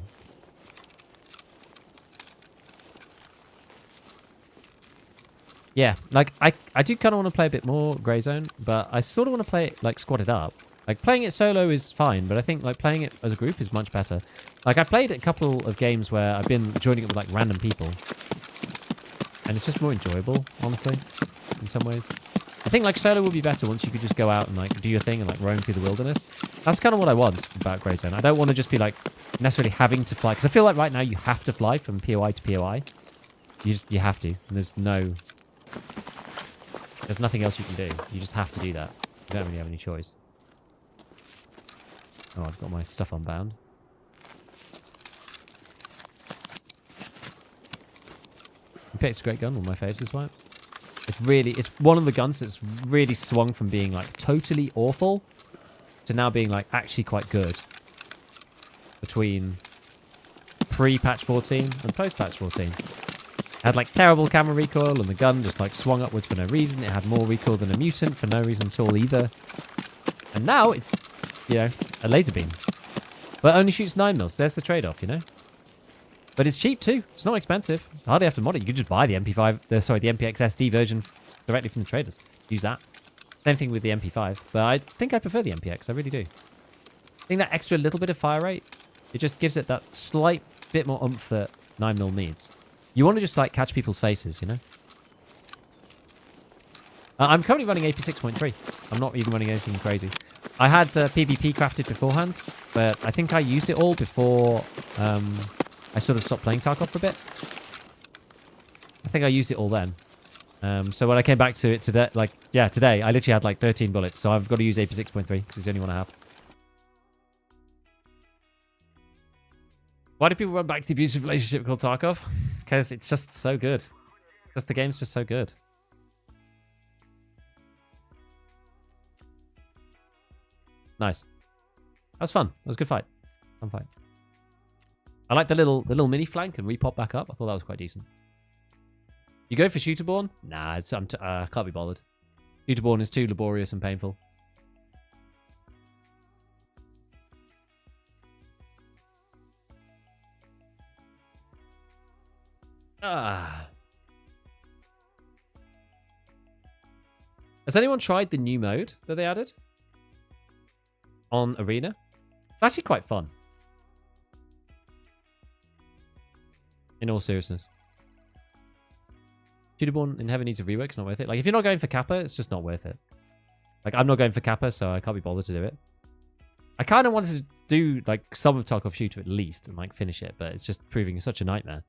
Yeah, like, I do kind of want to play a bit more Grey Zone, but I sort of want to play it, like, squatted up. Like, playing it solo is fine, but I think, like, playing it as a group is much better. Like, I played a couple of games where I've been joining it with, like, random people. And it's just more enjoyable, honestly, in some ways. I think, like, solo would be better once you could just go out and, like, do your thing and, like, roam through the wilderness. That's kind of what I want about Grey Zone. I don't want to just be, like, necessarily having to fly. Because I feel like right now you have to fly from POI to POI. You have to. And there's nothing else you can do. You just have to do that. You don't really have any choice. Oh, I've got my stuff unbound. It's a great gun. One of my faves is right. It's one of the guns that's really swung from being like totally awful to now being like actually quite good between pre-patch 14 and post-patch 14. It had like terrible camera recoil and the gun just like swung upwards for no reason. It had more recoil than a mutant for no reason at all either. And now it's, you know, a laser beam. But only shoots 9mm. There's the trade-off, you know? But it's cheap too. It's not expensive. You hardly have to mod it. You could just buy the the MPX SD version directly from the traders. Use that. Same thing with the MP5. But I think I prefer the MPX. I really do. I think that extra little bit of fire rate, it just gives it that slight bit more oomph that 9mm needs. You want to just like catch people's faces, you know? I'm currently running AP 6.3. I'm not even running anything crazy. I had PvP crafted beforehand, but I think I used it all before I sort of stopped playing Tarkov for a bit. I think I used it all then. So when I came back to it today, today, I literally had like 13 bullets, so I've got to use AP 6.3 because it's the only one I have. Why do people run back to the abusive relationship called Tarkov? Because it's just so good. The game's just so good. Nice. That was fun. It was a good fight. Fun fight. I like the little mini flank and repop back up. I thought that was quite decent. You go for Shooterborn? Nah, can't be bothered. Shooterborn is too laborious and painful. Has anyone tried the new mode that they added on Arena? actually quite fun. In all seriousness. Shooterborn in Heaven needs a rework. It's not worth it. Like, if you're not going for Kappa, it's just not worth it. Like, I'm not going for Kappa, so I can't be bothered to do it. I kind of wanted to do, like, some of Tarkov Shooter at least and, like, finish it, but it's just proving such a nightmare.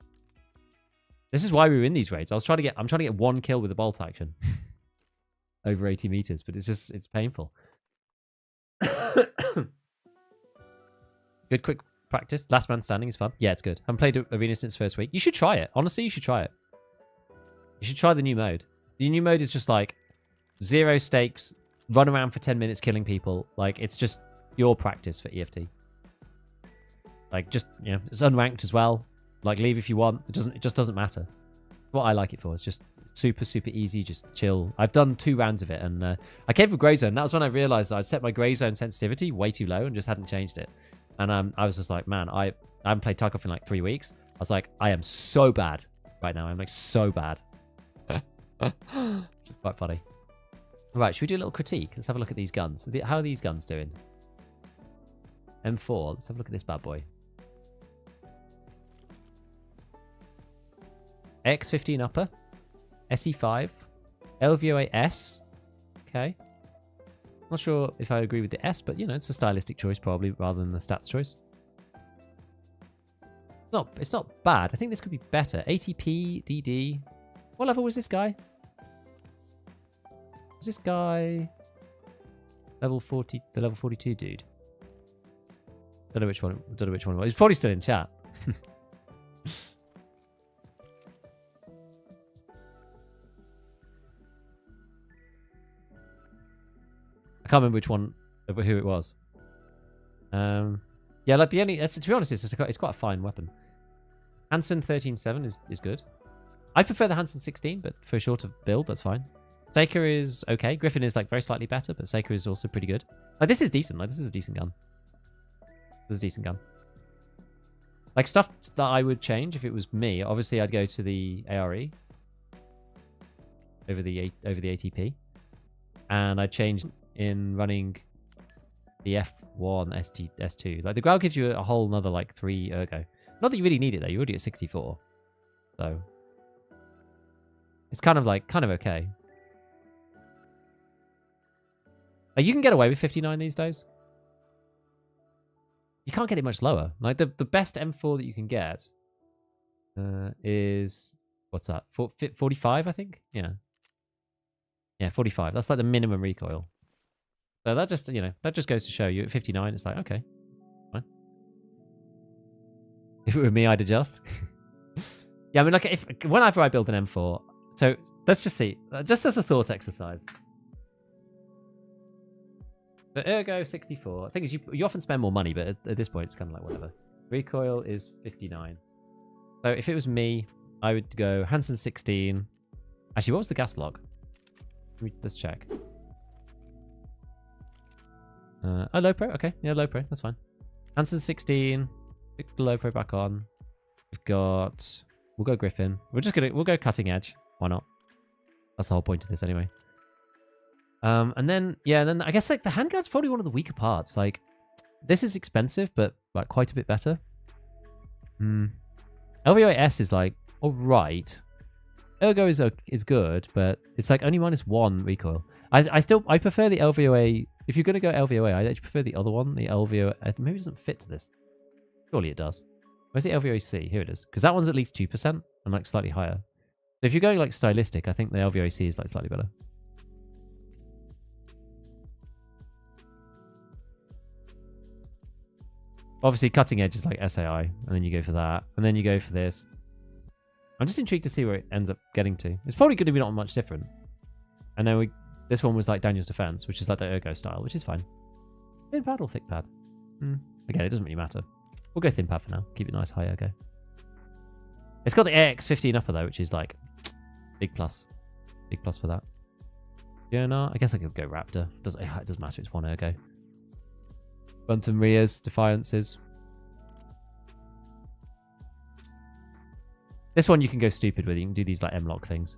This is why we were in these raids. I'm trying to get 1 kill with the bolt action. Over 80 meters, but it's painful. Good quick practice. Last man standing is fun. Yeah, it's good. I haven't played Arena since first week. You should try it. Honestly, you should try it. You should try the new mode. The new mode is just like 0 stakes, run around for 10 minutes killing people. Like, it's just your practice for EFT. Like, just, you know, it's unranked as well. Like, leave if you want. It just doesn't matter. What I like it for. It's just super, super easy. Just chill. I've done 2 rounds of it, and I came for Grey Zone. That was when I realized I'd set my Grey Zone sensitivity way too low and just hadn't changed it. And I was just like, man, I haven't played Tarkov in like 3 weeks. I was like, I am so bad right now. I'm like so bad. Which is quite funny. Right, should we do a little critique? Let's have a look at these guns. How are these guns doing? M4. Let's have a look at this bad boy. X15 upper. SE5. LVOA S. Okay. Not sure if I agree with the S, but, you know, it's a stylistic choice probably rather than the stats choice. It's not bad. I think this could be better. ATP, DD. What level was this guy? Was this guy level 40? The level 42 dude. Don't know which one. Don't know which one it was. He's probably still in chat. I can't remember which one, who it was. Yeah, like the only, to be honest, it's quite a fine weapon. Hansen 13.7 is good. I prefer the Hansen 16, but for a shorter build, that's fine. Saker is okay. Griffin is like very slightly better, but Saker is also pretty good. Like, this is decent. Like, this is a decent gun. This is a decent gun. Like, stuff that I would change if it was me. Obviously, I'd go to the ARE over the ATP, and I'd change in running the F1 S2. Like, the ground gives you a whole nother like 3 ergo. Not that you really need it though. You're already at 64, so it's kind of okay. Like, you can get away with 59 these days. You can't get it much lower. Like, the best M4 that you can get is, what's that? 45, I think. Yeah, 45. That's like the minimum recoil. So that just, you know, that just goes to show you at 59, it's like, okay, fine. If it were me, I'd adjust. Yeah, I mean, like, whenever I build an M4, so let's just see, just as a thought exercise. So ergo 64. The thing is, you often spend more money, but at this point, it's kind of like whatever. Recoil is 59. So if it was me, I would go Hansen 16. Actually, what was the gas block? Let's check. Oh, low pro. Okay, yeah, low pro. That's fine. Hansen 16. Pick the low pro back on. We've got. We'll go Griffin. We'll go cutting edge. Why not? That's the whole point of this anyway. And then I guess like the handguard's probably one of the weaker parts. Like, this is expensive, but like quite a bit better. LVOA S is like all right. Ergo is good, but it's like only -1 recoil. I prefer the LVOA. If you're gonna go LVOA, I actually prefer the other one. The LVOA maybe it doesn't fit to this. Surely it does. Where's the LVOA C? Here it is. Because that one's at least 2% and like slightly higher. So if you're going like stylistic, I think the LVOA C is like slightly better. Obviously, cutting edge is like SAI, and then you go for that, and then you go for this. I'm just intrigued to see where it ends up getting to. It's probably going to be not much different. And then this one was like Daniel's Defense, which is like the ergo style, which is fine. Thin pad or thick pad? Again, it doesn't really matter. We'll go thin pad for now. Keep it nice, high ergo. It's got the AX15 upper though, which is like big plus. Big plus for that. Yeah, no, I guess I could go Raptor. It doesn't matter. It's 1 ergo. Bunton Rias, Defiances. This one you can go stupid with. You can do these like M-lock things.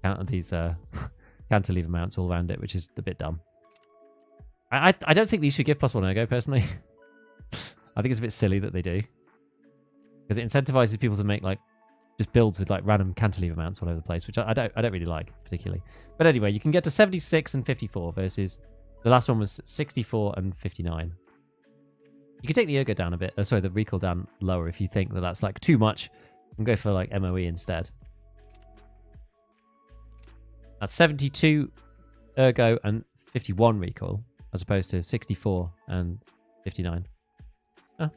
Counter these cantilever mounts all around it, which is a bit dumb. I don't think these should give +1 ergo personally. I think it's a bit silly that they do. Because it incentivizes people to make like just builds with like random cantilever mounts all over the place, which I don't really like particularly. But anyway, you can get to 76 and 54 versus the last one was 64 and 59. You can take the ergo down a bit. Sorry, the recoil down lower if you think that that's like too much, and go for like MOE instead. That's 72 ergo and 51 recoil as opposed to 64 and 59. Huh.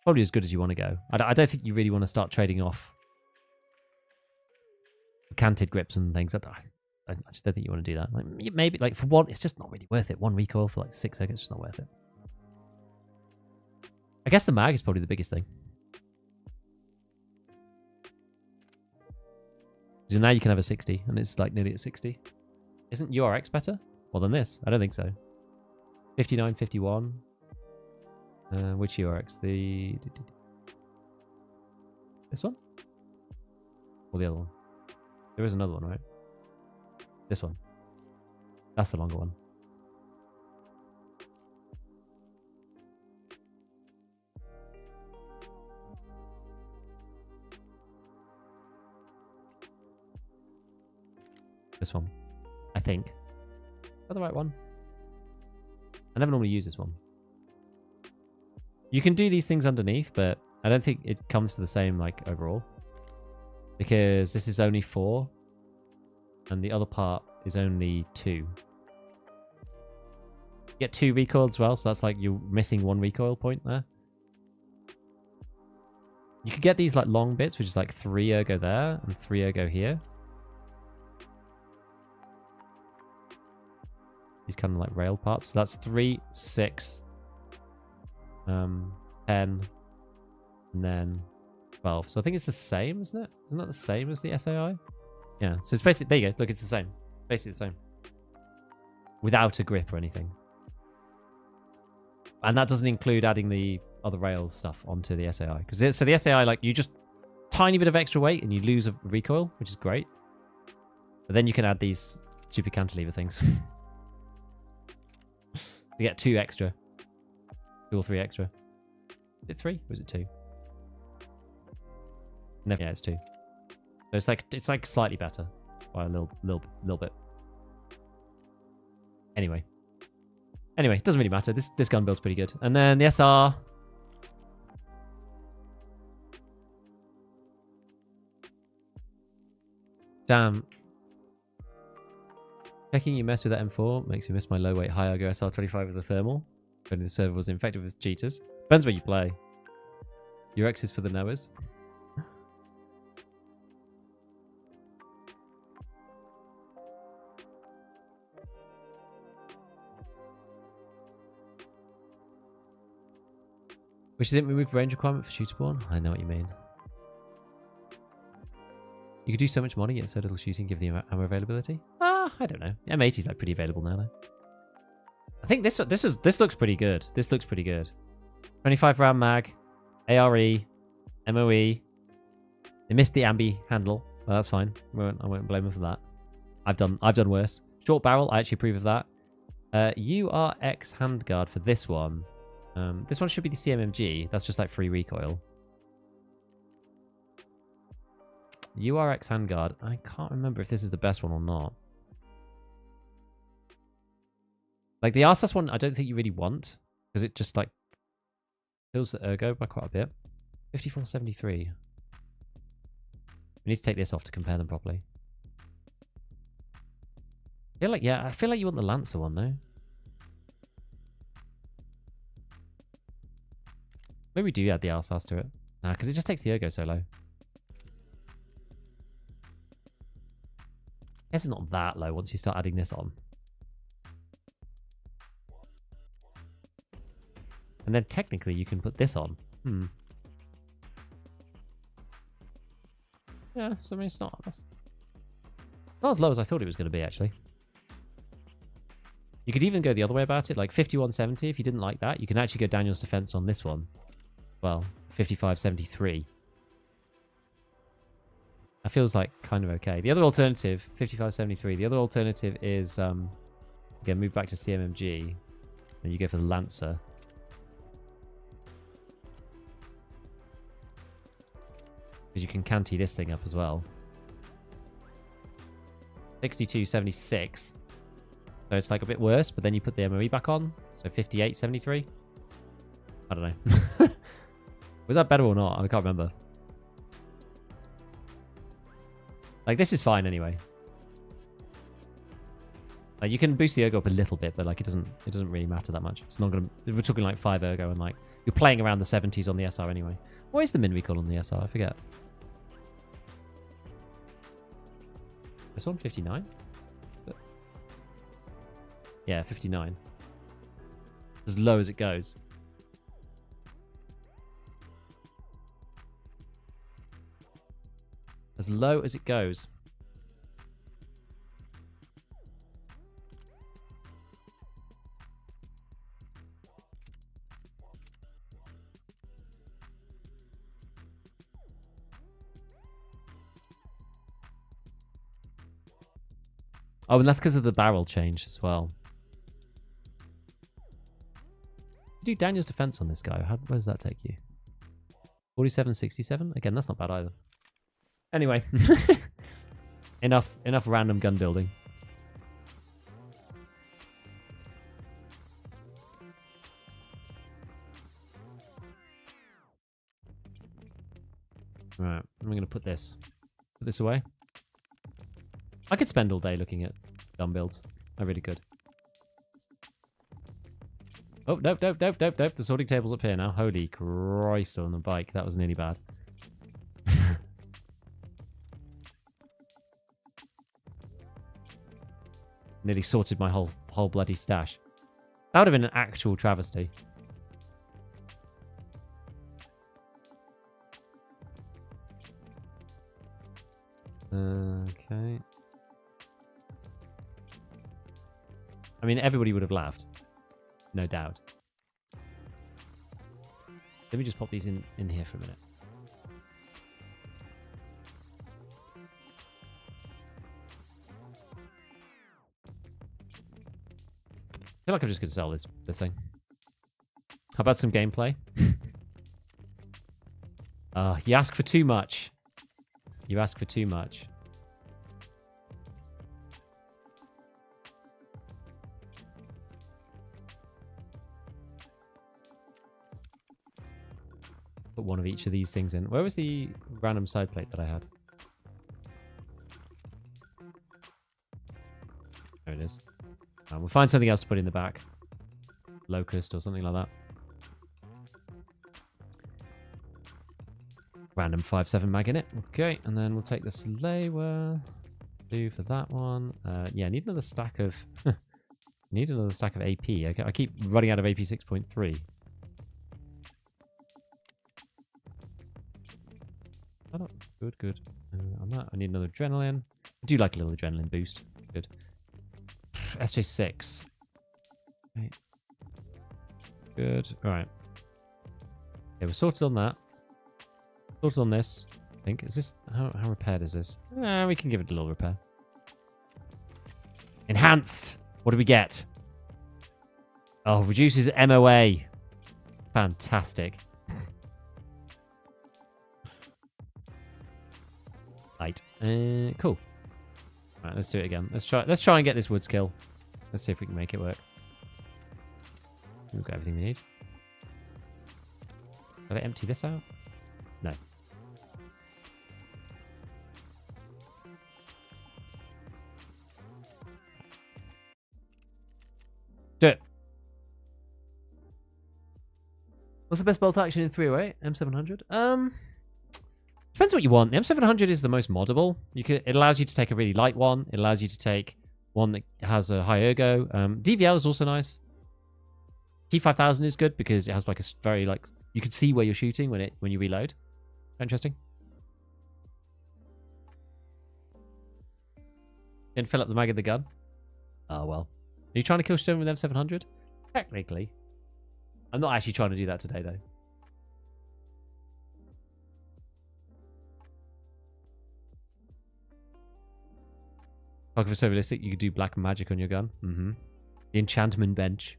Probably as good as you want to go. I don't think you really want to start trading off canted grips and things. I just don't think you want to do that. Like, maybe like for one, it's just not really worth it. One recoil for like 6 seconds, it's just not worth it. I guess the mag is probably the biggest thing. So now you can have a 60, and it's like nearly at 60. Isn't URX better? Well, than this? I don't think so. 59, 51. Which URX? This one? Or the other one? There is another one, right? This one. That's the longer one. This one. I think. Is that the right one? I never normally use this one. You can do these things underneath, but I don't think it comes to the same like overall. Because this is only 4. And the other part is only 2. You get 2 recoil as well, so that's like you're missing 1 recoil point there. You could get these like long bits, which is like 3 ergo there and 3 ergo here. These kind of like rail parts. So that's 3, 6, 10, and then 12. So I think it's the same, isn't it? Isn't that the same as the SAI? Yeah. So it's basically, there you go. Look, it's the same. Basically the same. Without a grip or anything. And that doesn't include adding the other rails stuff onto the SAI. Because so the SAI, like, you just tiny bit of extra weight and you lose a recoil, which is great. But then you can add these super cantilever things. You get 2 extra. 2 or 3 extra. Is it 3 or is it 2? Never. Yeah, it's 2. So it's like slightly better by a little bit. Anyway, it doesn't really matter. This gun build's pretty good. And then the SR. Damn. Checking you mess with that M4 makes you miss my low weight high ergo SR25 with the thermal. When the server was infected with cheaters. Depends where you play. Your X is for the knowers. Which didn't remove range requirement for shooterborn? I know what you mean. You could do so much modding yet so little shooting give the ammo availability? I don't know. M80's like pretty available now though. I think this looks pretty good. This looks pretty good. 25 round mag, ARE, MOE. They missed the ambi handle. Well, that's fine. I won't blame them for that. I've done worse. Short barrel, I actually approve of that. URX handguard for this one. This one should be the CMMG. That's just like free recoil. URX handguard. I can't remember if this is the best one or not. Like the RSS one, I don't think you really want because it just like kills the ergo by quite a bit. 5473. We need to take this off to compare them properly. I feel like you want the Lancer one though. Maybe we do add the RSS to it. Nah, because it just takes the ergo so low. I guess it's not that low once you start adding this on. And then technically you can put this on. Yeah, so I mean it's not as low as I thought it was going to be actually. You could even go the other way about it, like 5170. If you didn't like that, you can actually go Daniel's defense on this one. Well, 5573. That feels like kind of okay. The other alternative, 5573. The other alternative is Again, move back to CMMG. And you go for the Lancer. Because you can canty this thing up as well. 62.76. So it's like a bit worse, but then you put the MOE back on. So 58.73. I don't know. Was that better or not? I can't remember. Like, this is fine anyway. Like, you can boost the ergo up a little bit, but like it doesn't really matter that much. It's not gonna. We're talking like 5 ergo, and like you're playing around the 70s on the SR anyway. What is the min recall on the SR? I forget. This one 59. Yeah, 59. As low as it goes. As low as it goes. Oh, and that's because of the barrel change as well. Do Daniel's defense on this guy. Where does that take you? 47.67? Again, that's not bad either. Anyway. enough random gun building. Right, I'm going to put this away. I could spend all day looking at gun builds. I really could. Oh, nope. The sorting table's up here now. Holy Christ on the bike. That was nearly bad. Nearly sorted my whole bloody stash. That would have been an actual travesty. Okay. I mean, everybody would have laughed. No doubt. Let me just pop these in here for a minute. I feel like I'm just going to sell this thing. How about some gameplay? You ask for too much. You ask for too much. Put one of each of these things in. Where was the random side plate that I had? There it is. We'll find something else to put in the back. Locust or something like that. Random 5.7 mag in it. Okay, and then we'll take the Slayer. Do for that one. Yeah, I need another stack of... need another stack of AP. Okay, I keep running out of AP 6.3. Oh, good. On that, I need another adrenaline. I do like a little adrenaline boost. Good. SJ6. Okay. Good. Alright. Okay, we're sorted on that. Sorted on this. I think. Is this... How repaired is this? We can give it a little repair. Enhanced! What do we get? Oh, reduces MOA. Fantastic. Right. Cool. Right, let's do it again. Let's try and get this wood skill. Let's see if we can make it work. We've got everything we need. Did I empty this out? No. Do it. What's the best bolt action in 308? M700? Depends what you want. The M700 is the most moddable. It allows you to take a really light one. It allows you to take one that has a high ergo. DVL is also nice. T5000 is good because it has like a very like you can see where you're shooting when you reload. Interesting. Didn't fill up the mag of the gun. Oh well. Are you trying to kill stone with M700? Technically. I'm not actually trying to do that today though. Tarkov is so realistic, you could do black magic on your gun. The enchantment bench.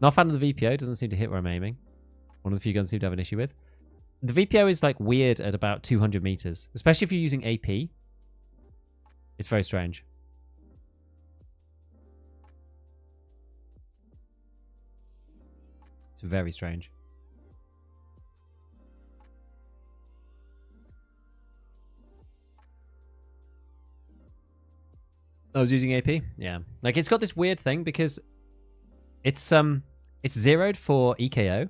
Not a fan of the VPO. Doesn't seem to hit where I'm aiming. One of the few guns I seem to have an issue with. The VPO is like weird at about 200 meters. Especially if you're using AP. It's very strange. It's very strange. I was using AP. Yeah, like it's got this weird thing because it's zeroed for EKO,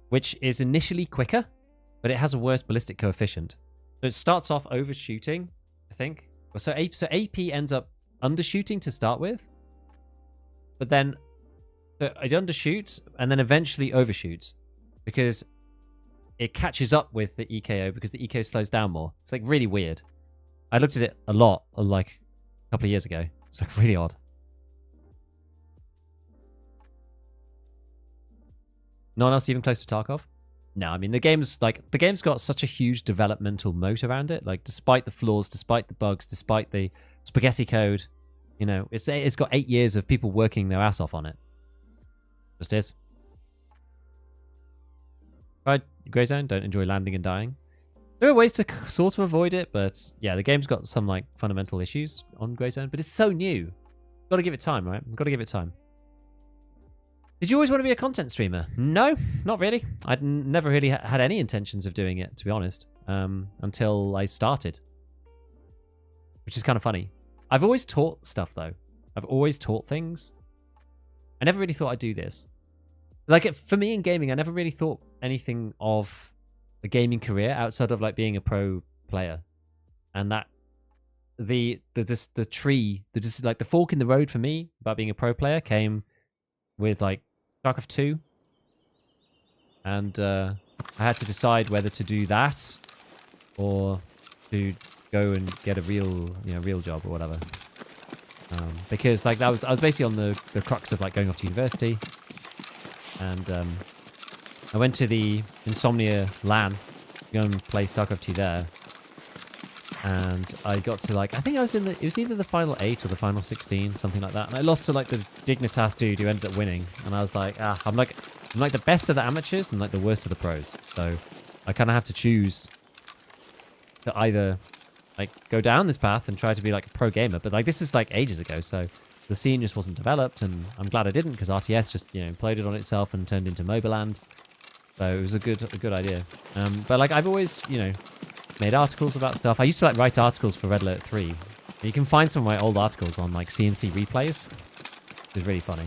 which is initially quicker, but it has a worse ballistic coefficient. So it starts off overshooting, I think. So AP ends up undershooting to start with, but then it undershoots and then eventually overshoots because it catches up with the EKO because the EKO slows down more. It's like really weird. I looked at it a lot, like a couple of years ago. It's like really odd. No one else even close to Tarkov? No, I mean the game's got such a huge developmental moat around it. Like despite the flaws, despite the bugs, despite the spaghetti code, you know, it's got 8 years of people working their ass off on it. Just is. Right, Grey Zone, don't enjoy landing and dying. There are ways to sort of avoid it, but yeah, the game's got some like fundamental issues on Grey Zone, but it's so new. Got to give it time, right? Got to give it time. Did you always want to be a content streamer? No, not really. I'd never really had any intentions of doing it, to be honest, until I started. Which is kind of funny. I've always taught stuff, though. I've always taught things. I never really thought I'd do this. Like, for me in gaming, I never really thought anything of a gaming career outside of, like, being a pro player. And that, the fork in the road for me about being a pro player came with like Tarkov 2, and I had to decide whether to do that or to go and get a real job or whatever, because like I was basically on the crux of like going off to university, and I went to the Insomnia LAN to go and play Tarkov 2 there. And I got to like, I think I was it was either the final 8 or the final 16, something like that. And I lost to like the Dignitas dude who ended up winning. And I was like, I'm like the best of the amateurs and like the worst of the pros. So I kind of have to choose to either like go down this path and try to be like a pro gamer. But like this is like ages ago. So the scene just wasn't developed. And I'm glad I didn't, because RTS just, imploded on itself and turned into Mobiland. So it was a good idea. But like I've always, made articles about stuff. I used to like write articles for Red Alert 3. You can find some of my old articles on like CNC replays. It was really funny.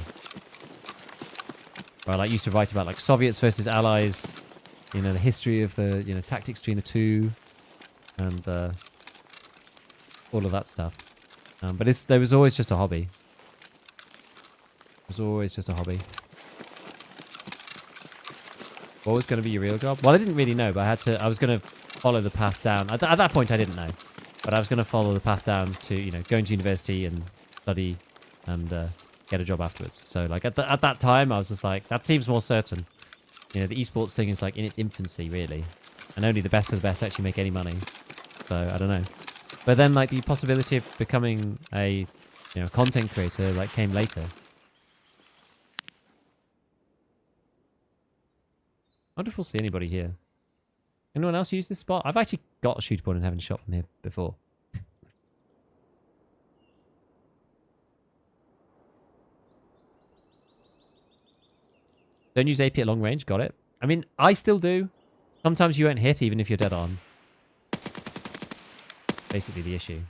Where I like used to write about like Soviets versus Allies, the history of the tactics between the two, and all of that stuff. But there was always just a hobby. It was always just a hobby. What was going to be your real job? Well, I didn't really know, but I was going to follow the path down. At that point, I didn't know, but I was going to follow the path down to going to university and study and get a job afterwards. So like at that time, I was just like, that seems more certain. The esports thing is like in its infancy, really, and only the best of the best actually make any money. So I don't know. But then like the possibility of becoming a content creator like came later. I wonder if we'll see anybody here. Anyone else use this spot? I've actually got a shooter point in Heaven shot from here before. Don't use AP at long range. Got it. I mean, I still do. Sometimes you won't hit even if you're dead on. Basically the issue.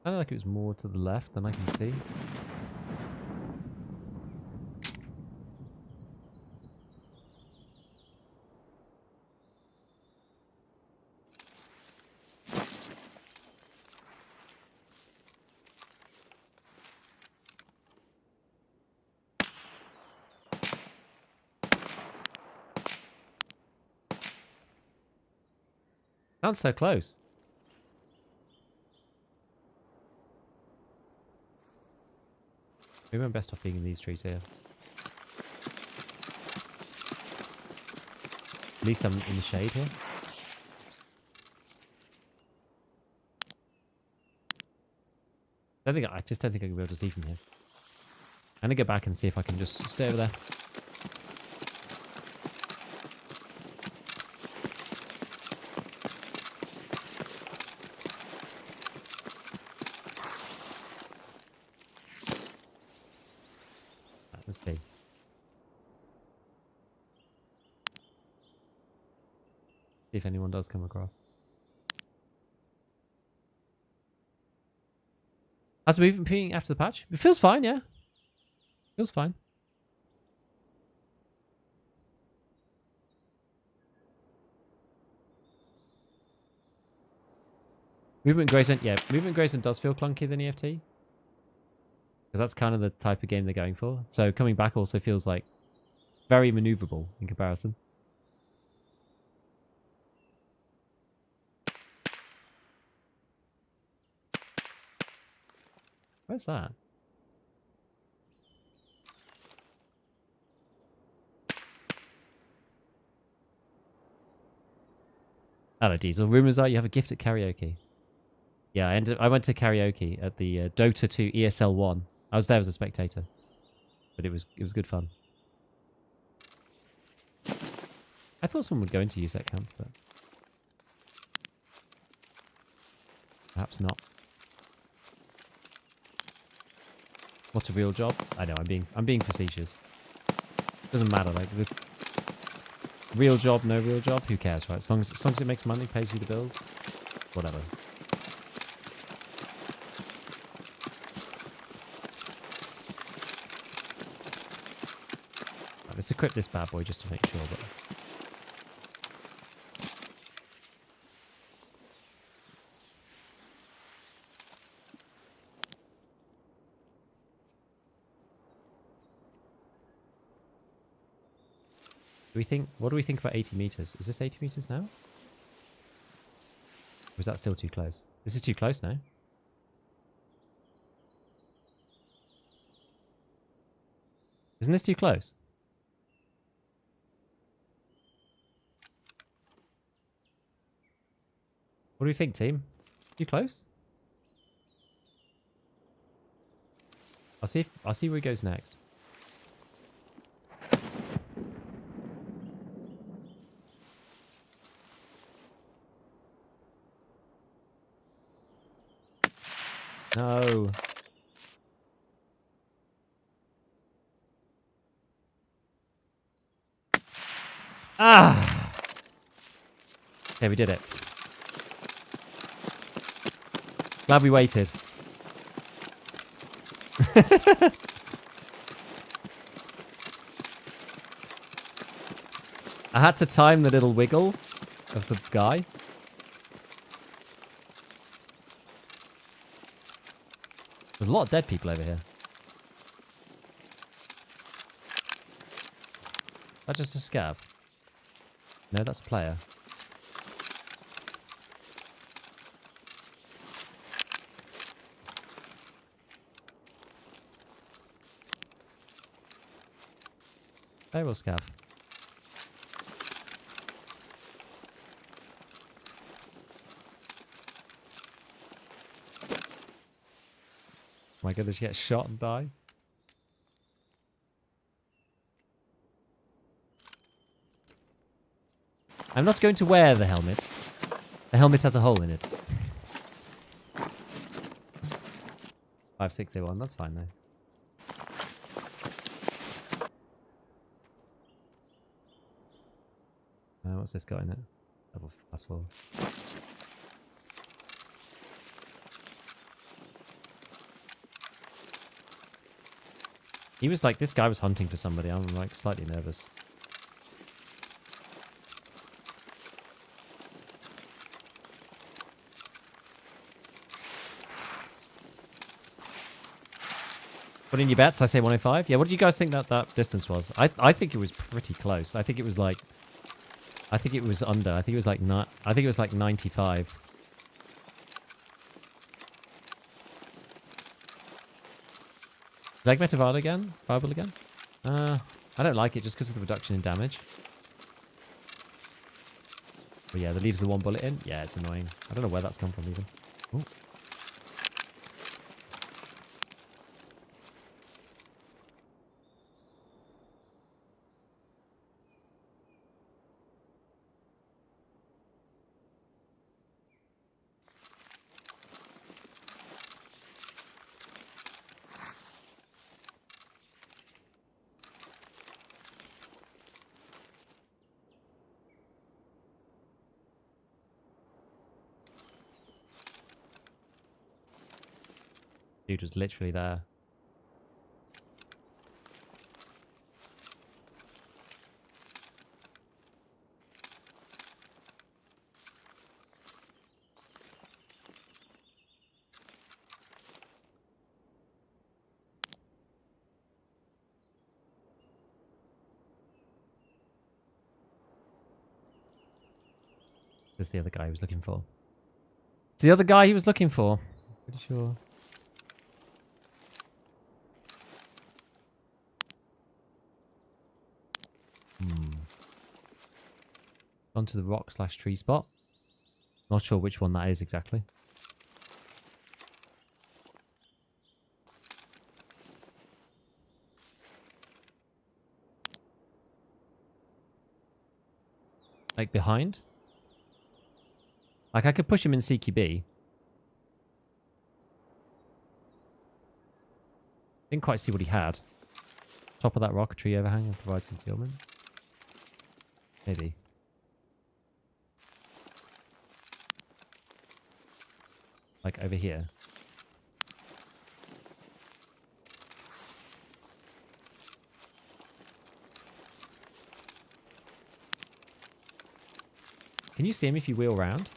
I felt like it was more to the left than I can see. Sounds so close. Maybe I'm best off being in these trees here. At least I'm in the shade here. I just don't think I can be able to see from here. I'm gonna go back and see if I can just stay over there. Right, let's see. See if anyone does come across. How's the movement being after the patch? It feels fine, yeah. Feels fine. Movement gradient, yeah. Movement gradient does feel clunkier than EFT. Because that's kind of the type of game they're going for. So coming back also feels like very maneuverable in comparison. Where's that? Hello, Diesel. Rumors are you have a gift at karaoke. Yeah, I went to karaoke at the Dota 2 ESL 1. I was there as a spectator, but it was good fun. I thought someone would go into use that camp, but perhaps not. What's a real job? I know I'm being facetious. Doesn't matter. Like the real job, no real job. Who cares, right? As long as it makes money, pays you the bills, whatever. Right, let's equip this bad boy just to make sure. But what do we think about 80 meters? Is this 80 meters now? Or is that still too close? This is too close now. Isn't this too close? What do you think, team? Too close? I'll see where he goes next. No. Ah! Okay, we did it. Glad we waited. I had to time the little wiggle of the guy. There's a lot of dead people over here. Is that just a scav? No, that's a player. Player or scav? Am I going to get shot and die? I'm not going to wear the helmet. The helmet has a hole in it. 5601, that's fine though. What's this got in it? Double fast forward. He was like, this guy was hunting for somebody. I'm like slightly nervous. Put in your bets. I say 105. Yeah, what do you guys think that distance was? I think it was pretty close. I think it was like I think it was under. I think it was like I think it was like 95. Like Metavada again? Fireball again? I don't like it just because of the reduction in damage. But yeah, that leaves the one bullet in. Yeah, it's annoying. I don't know where that's come from even. Ooh. Dude was literally there. This is the other guy he was looking for. It's the other guy he was looking for. Pretty sure. Onto the rock/tree spot. Not sure which one that is exactly. Like behind? Like I could push him in CQB. Didn't quite see what he had. Top of that rock, tree overhang and provides concealment. Maybe. Like over here. Can you see him if you wheel round?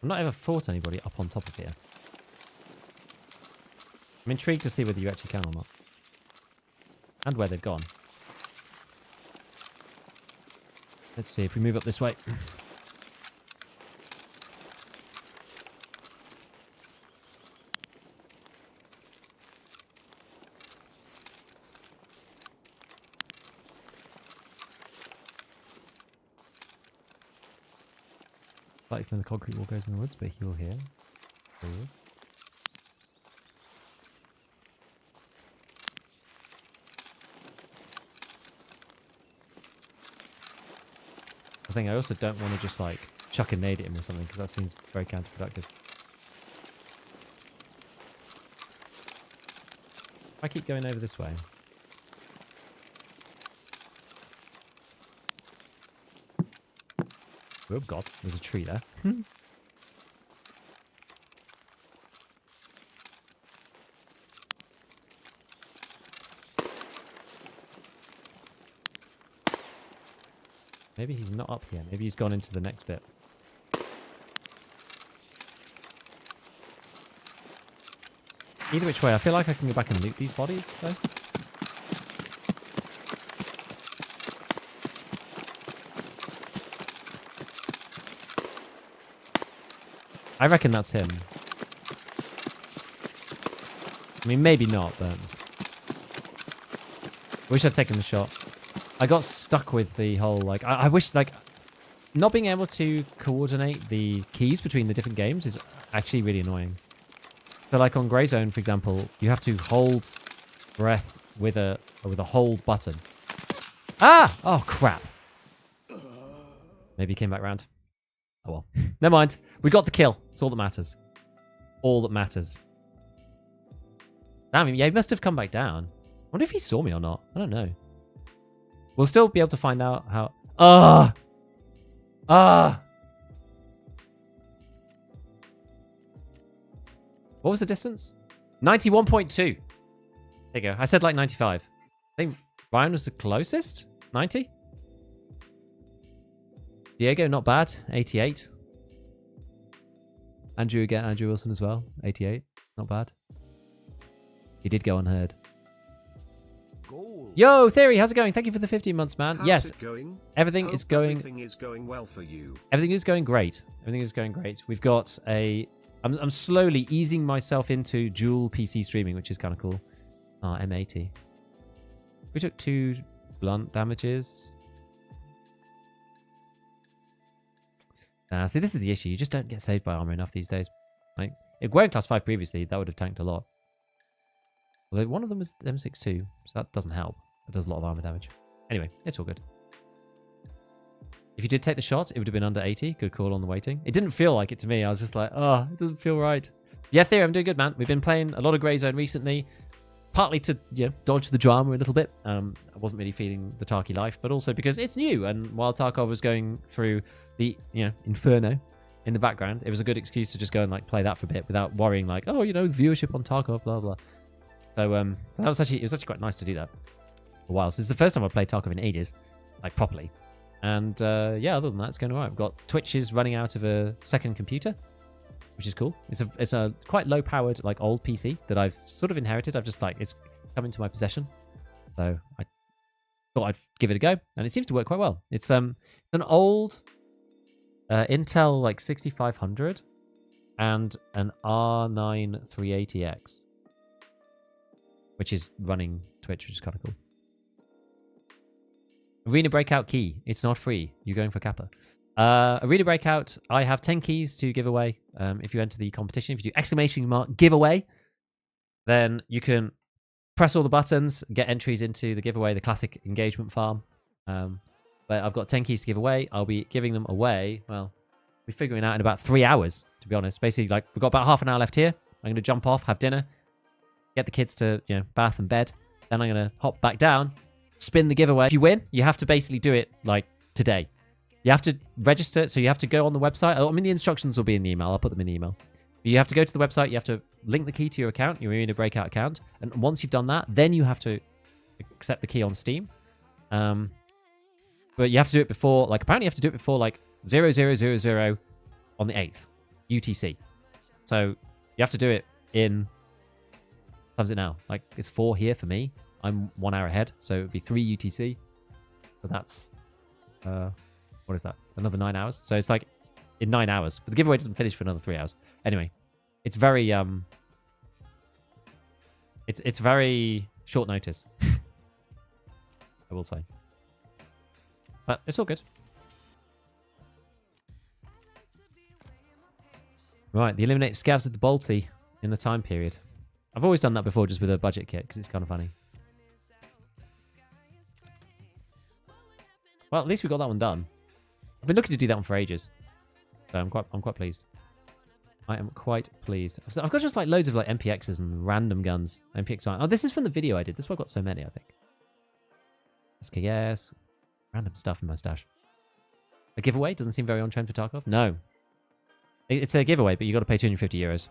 I've not ever fought anybody up on top of here. I'm intrigued to see whether you actually can or not. And where they've gone. Let's see if we move up this way. Like when the concrete wall goes in the woods, but he'll hear. There he is. I think I also don't want to just like chuck a nade at him or something because that seems very counterproductive. I keep going over this way. Oh god, there's a tree there. Maybe he's not up here. Maybe he's gone into the next bit. Either which way, I feel like I can go back and loot these bodies, though. I reckon that's him. I mean, maybe not, but... I wish I'd taken the shot. I got stuck with the whole, like... I wish, like... Not being able to coordinate the keys between the different games is actually really annoying. So, like, on Grey Zone, for example, you have to hold breath with a hold button. Ah! Oh, crap. Maybe he came back round. Oh, well. Never mind. We got the kill. It's all that matters. All that matters. Damn, yeah, he must have come back down. I wonder if he saw me or not. I don't know. We'll still be able to find out how... What was the distance? 91.2. There you go. I said like 95. I think Ryan was the closest. 90. Diego, not bad. 88. Andrew again, Andrew Wilson as well. 88. Not bad. He did go unheard. Goal. Yo, Theory, how's it going? Thank you for the 15 months, man. How's Yes, it going? everything Hope is going. Everything is going well for you. Everything is going great. Everything is going great. We've got a. I'm slowly easing myself into dual PC streaming, which is kind of cool. Ah, M80. We took 2 blunt damages. See, this is the issue. You just don't get saved by armor enough these days. Like, if we're in class 5 previously, that would have tanked a lot. Although one of them was M62, so that doesn't help. It does a lot of armor damage. Anyway, it's all good. If you did take the shot, it would have been under 80. Good call on the weighting. It didn't feel like it to me. I was just like, oh, it doesn't feel right. Yeah, Theo, I'm doing good, man. We've been playing a lot of Grey Zone recently. Partly to dodge the drama a little bit. I wasn't really feeling the Tarky life, but also because it's new. And while Tarkov was going through the inferno in the background, it was a good excuse to just go and like play that for a bit without worrying like, oh, viewership on Tarkov, blah blah. So that was actually quite nice to do that for a while. So it's the first time I played Tarkov in ages, like properly. And yeah, other than that, it's going alright. I've got Twitch is running out of a second computer, which is cool. It's a quite low powered like old PC that I've sort of inherited. I've just like it's come into my possession, so I thought I'd give it a go, and it seems to work quite well. It's an old Intel like 6500 and an R9 380X, which is running Twitch, which is kind of cool. Arena Breakout key. It's not free. You're going for Kappa. Arena Breakout, I have 10 keys to give away. If you enter the competition, if you do exclamation mark giveaway, then you can press all the buttons, get entries into the giveaway, the classic engagement farm. But I've got 10 keys to give away. I'll be giving them away. Well, we're figuring it out in about 3 hours, to be honest. Basically, like we've got about half an hour left here. I'm going to jump off, have dinner, get the kids to bath and bed. Then I'm going to hop back down, spin the giveaway. If you win, you have to basically do it like today. You have to register, so you have to go on the website. I mean, the instructions will be in the email. I'll put them in the email. But you have to go to the website. You have to link the key to your account, your Arena Breakout account. And once you've done that, then you have to accept the key on Steam. But you have to do it before, like, apparently you have to do it before, like, 0000 on the 8th, UTC. So you have to do it in, what time is it now? Like, it's 4 here for me. I'm 1 hour ahead, so it would be 3 UTC. So that's, what is that? Another 9 hours. So it's like in 9 hours, but the giveaway doesn't finish for another 3 hours. Anyway, it's very it's very short notice. I will say, but it's all good. Right, the eliminate scavs with the bolty in the time period. I've always done that before, just with a budget kit because it's kind of funny. Well, at least we got that one done. I've been looking to do that one for ages, so I'm quite pleased. I am quite pleased. I've got just like loads of like MPXs and random guns. MPX. Oh, this is from the video I did. This is why I got so many, I think. SKS, random stuff in my stash. A giveaway doesn't seem very on trend for Tarkov. No, it's a giveaway, but you got to pay 250 euros.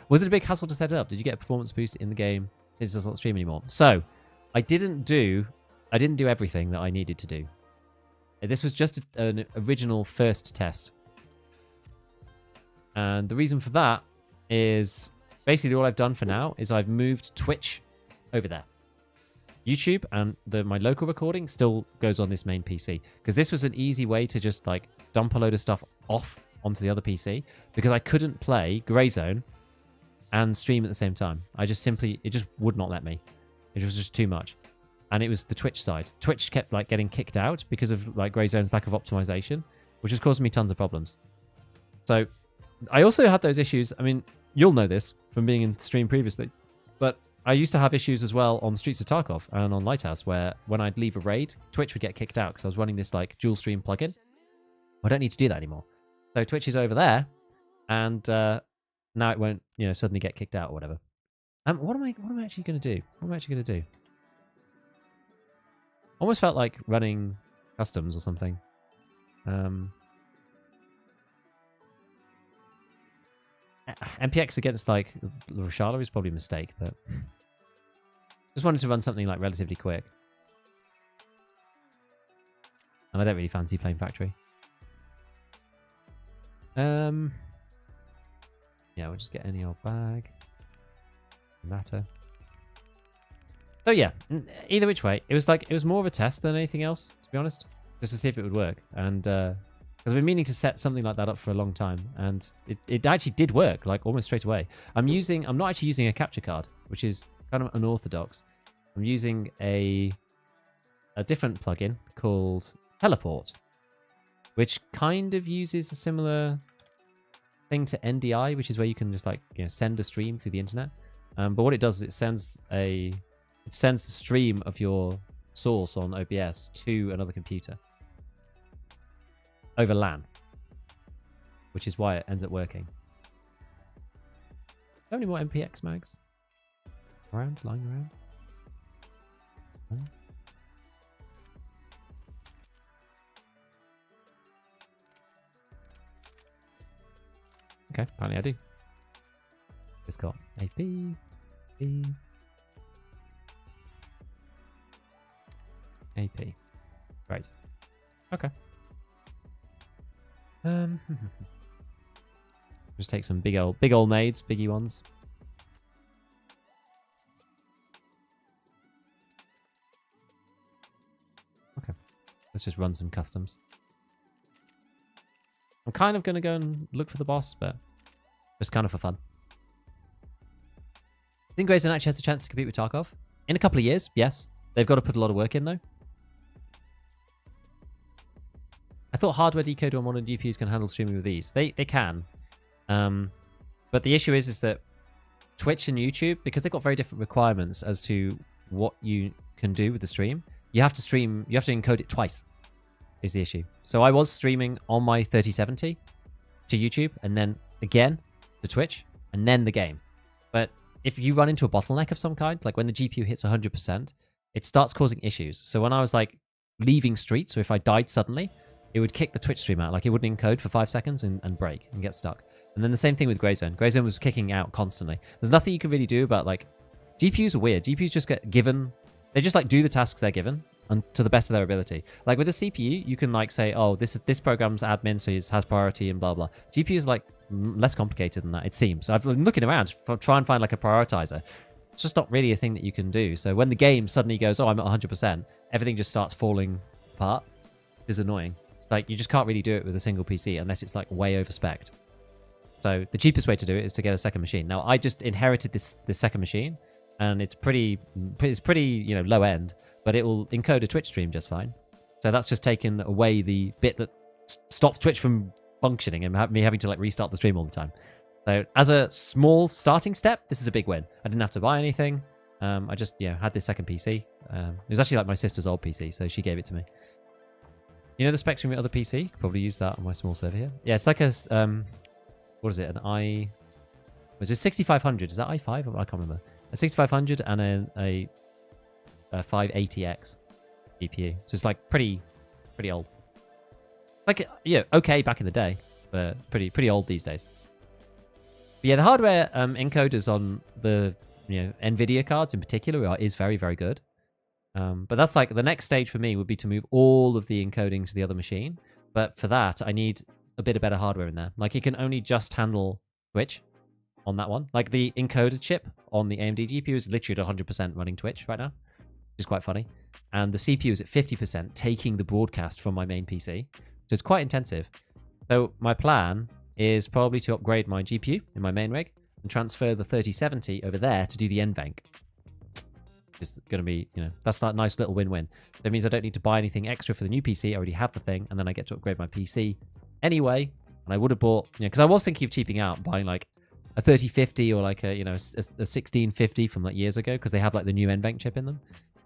Was it a big hassle to set it up? Did you get a performance boost in the game since it's not stream anymore? So, I didn't do everything that I needed to do. This was just an original first test. And the reason for that is basically all I've done for now is I've moved Twitch over there. YouTube and my local recording still goes on this main PC. Because this was an easy way to just like dump a load of stuff off onto the other PC. Because I couldn't play Grey Zone and stream at the same time. It just would not let me. It was just too much. And it was the Twitch side. Twitch kept like getting kicked out because of like Grey Zone's lack of optimization, which has caused me tons of problems. So I also had those issues. I mean, you'll know this from being in stream previously, but I used to have issues as well on Streets of Tarkov and on Lighthouse, where when I'd leave a raid, Twitch would get kicked out because I was running this like dual stream plugin. I don't need to do that anymore. So Twitch is over there, and now it won't, suddenly get kicked out or whatever. What am I actually going to do? What am I actually going to do? Almost felt like running customs or something. MPX against like Roshala is probably a mistake, but just wanted to run something like relatively quick. And I don't really fancy playing factory. Yeah, we'll just get any old bag. Matter. So yeah, either which way, it was more of a test than anything else, to be honest, just to see if it would work. And because I've been meaning to set something like that up for a long time, and it actually did work, like almost straight away. I'm not actually using a capture card, which is kind of unorthodox. I'm using a different plugin called Teleport, which kind of uses a similar thing to NDI, which is where you can just send a stream through the internet. But what it does is it sends the stream of your source on OBS to another computer over LAN, which is why it ends up working. How many more MPX mags lying around? Oh. Okay, apparently I do. It's got AP, B, AP. Right. Okay. Just take some big old nades, biggie ones. Okay. Let's just run some customs. I'm kind of going to go and look for the boss, but just kind of for fun. I think Grayson actually has a chance to compete with Tarkov. In a couple of years, yes. They've got to put a lot of work in, though. I thought hardware decoder on modern GPUs can handle streaming with these. They can. But the issue is that Twitch and YouTube, because they've got very different requirements as to what you can do with the stream, you have to encode it twice, is the issue. So I was streaming on my 3070 to YouTube, and then again to Twitch, and then the game. But if you run into a bottleneck of some kind, like when the GPU hits 100%, it starts causing issues. So when I was leaving Street, so if I died suddenly, it would kick the Twitch stream out. Like it wouldn't encode for 5 seconds and break and get stuck. And then the same thing with Grayzone. Grayzone was kicking out constantly. There's nothing you can really do about GPUs are weird. GPUs just get given, they just do the tasks they're given and to the best of their ability. Like with a CPU, you can say, oh, this program's admin, so it has priority and blah blah. GPUs are less complicated than that, it seems. So I've been looking around to try and find a prioritizer. It's just not really a thing that you can do. So when the game suddenly goes, oh, I'm at 100%, everything just starts falling apart. It's annoying. It's you just can't really do it with a single PC unless it's way over-spec'd. So the cheapest way to do it is to get a second machine. Now I just inherited this second machine, and it's pretty low end, but it will encode a Twitch stream just fine. So that's just taken away the bit that stops Twitch from functioning and me having to restart the stream all the time. So as a small starting step, this is a big win. I didn't have to buy anything. I just had this second PC. It was actually my sister's old PC, so she gave it to me. You know the specs from your other PC? Could probably use that on my small server here. Yeah, it's a what is it? Was it 6500? Is that i5? I can't remember. A 6500 and a 580X GPU. So it's pretty old. Okay back in the day, but pretty old these days. But yeah, the hardware encoders on the NVIDIA cards in particular is very, very good. But that's the next stage for me would be to move all of the encoding to the other machine. But for that, I need a bit of better hardware in there. It can only just handle Twitch on that one. The encoder chip on the AMD GPU is literally at 100% running Twitch right now, which is quite funny. And the CPU is at 50%, taking the broadcast from my main PC. So it's quite intensive. So my plan is probably to upgrade my GPU in my main rig and transfer the 3070 over there to do the NVENC. It's going to be, that's that nice little win-win. So that means I don't need to buy anything extra for the new PC. I already have the thing, and then I get to upgrade my PC anyway. And I would have bought, because I was thinking of cheaping out, buying a 3050 or a 1650 from years ago, because they have the new NVENC chip in them.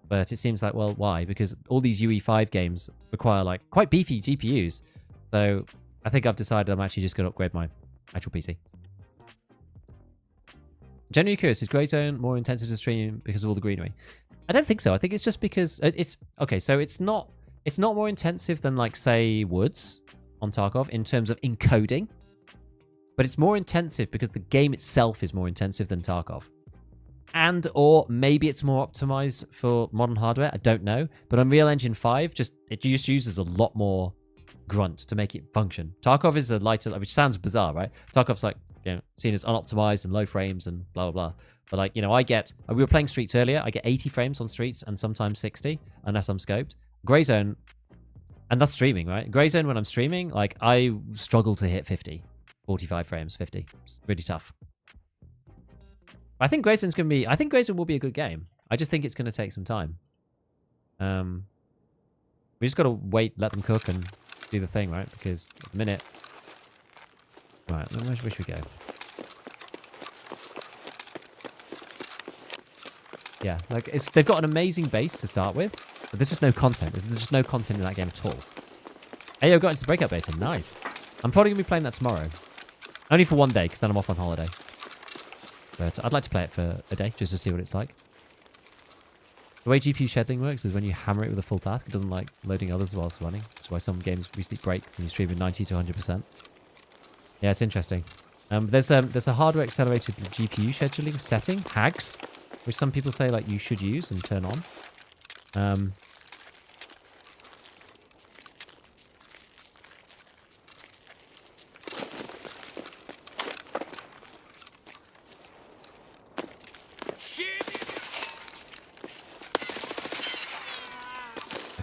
But it seems well, why? Because all these UE5 games require quite beefy GPUs. So I think I've decided I'm actually just going to upgrade my actual PC. Genuinely curious, is Grayzone more intensive to stream because of all the greenery? I don't think so. I think it's just because it's okay. So it's not more intensive than say Woods on Tarkov in terms of encoding, but it's more intensive because the game itself is more intensive than Tarkov, or maybe it's more optimized for modern hardware. I don't know, but Unreal Engine 5 it just uses a lot more grunt to make it function. Tarkov is a lighter, which sounds bizarre, right? Tarkov's seen as unoptimized and low frames and blah, blah, blah. But like, we were playing Streets earlier. I get 80 frames on Streets and sometimes 60, unless I'm scoped. Grey Zone, and that's streaming, right? Grey Zone, when I'm streaming, like, I struggle to hit 50, 45 frames, 50. It's really tough. I think Grey Zone will be a good game. I just think it's going to take some time. We just got to wait, let them cook, and do the thing, right? Because at the minute... Right, where should we go? Yeah, like, they've got an amazing base to start with, but there's just no content. There's just no content in that game at all. Ayo got into the Breakout beta. Nice. I'm probably going to be playing that tomorrow. Only for one day, because then I'm off on holiday. But I'd like to play it for a day, just to see what it's like. The way GPU scheduling works is when you hammer it with a full task, it doesn't like loading others whilst running. That's why some games recently break when you stream at 90 to 100%. Yeah, it's interesting. There's a hardware accelerated GPU scheduling setting, HAGs, which some people say like you should use and turn on.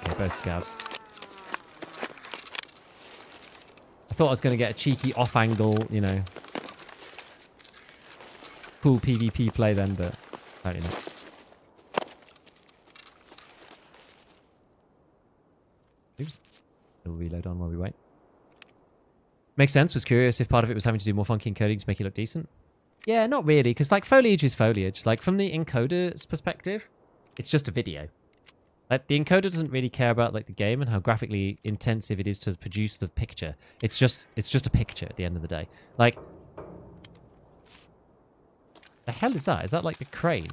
Okay, both scavs. I thought I was going to get a cheeky off-angle, cool PvP play then, but apparently not. Oops. It'll reload on while we wait. Makes sense. Was curious if part of it was having to do more funky encoding to make it look decent. Yeah, not really, because like foliage is foliage. Like from the encoder's perspective, it's just a video. Like the encoder doesn't really care about like the game and how graphically intensive it is to produce the picture. It's just a picture at the end of the day. Like, the hell is that? Is that like the crane?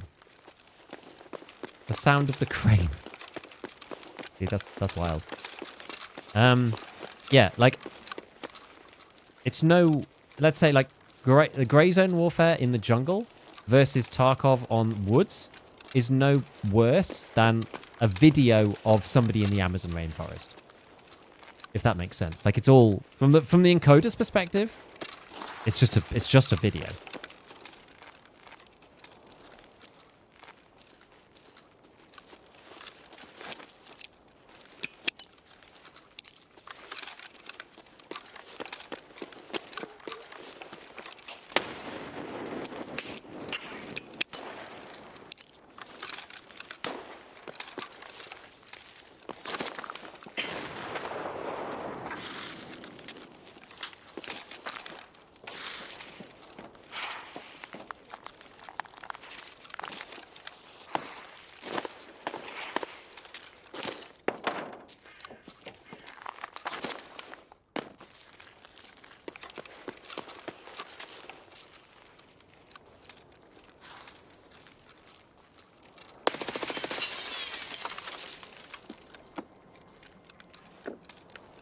The sound of the crane. Dude, that's wild. Yeah, like it's no. Let's say like the Grey Zone warfare in the jungle versus Tarkov on woods is no worse than a video of somebody in the Amazon rainforest. If that makes sense. Like it's all from the encoder's perspective, it's just a video.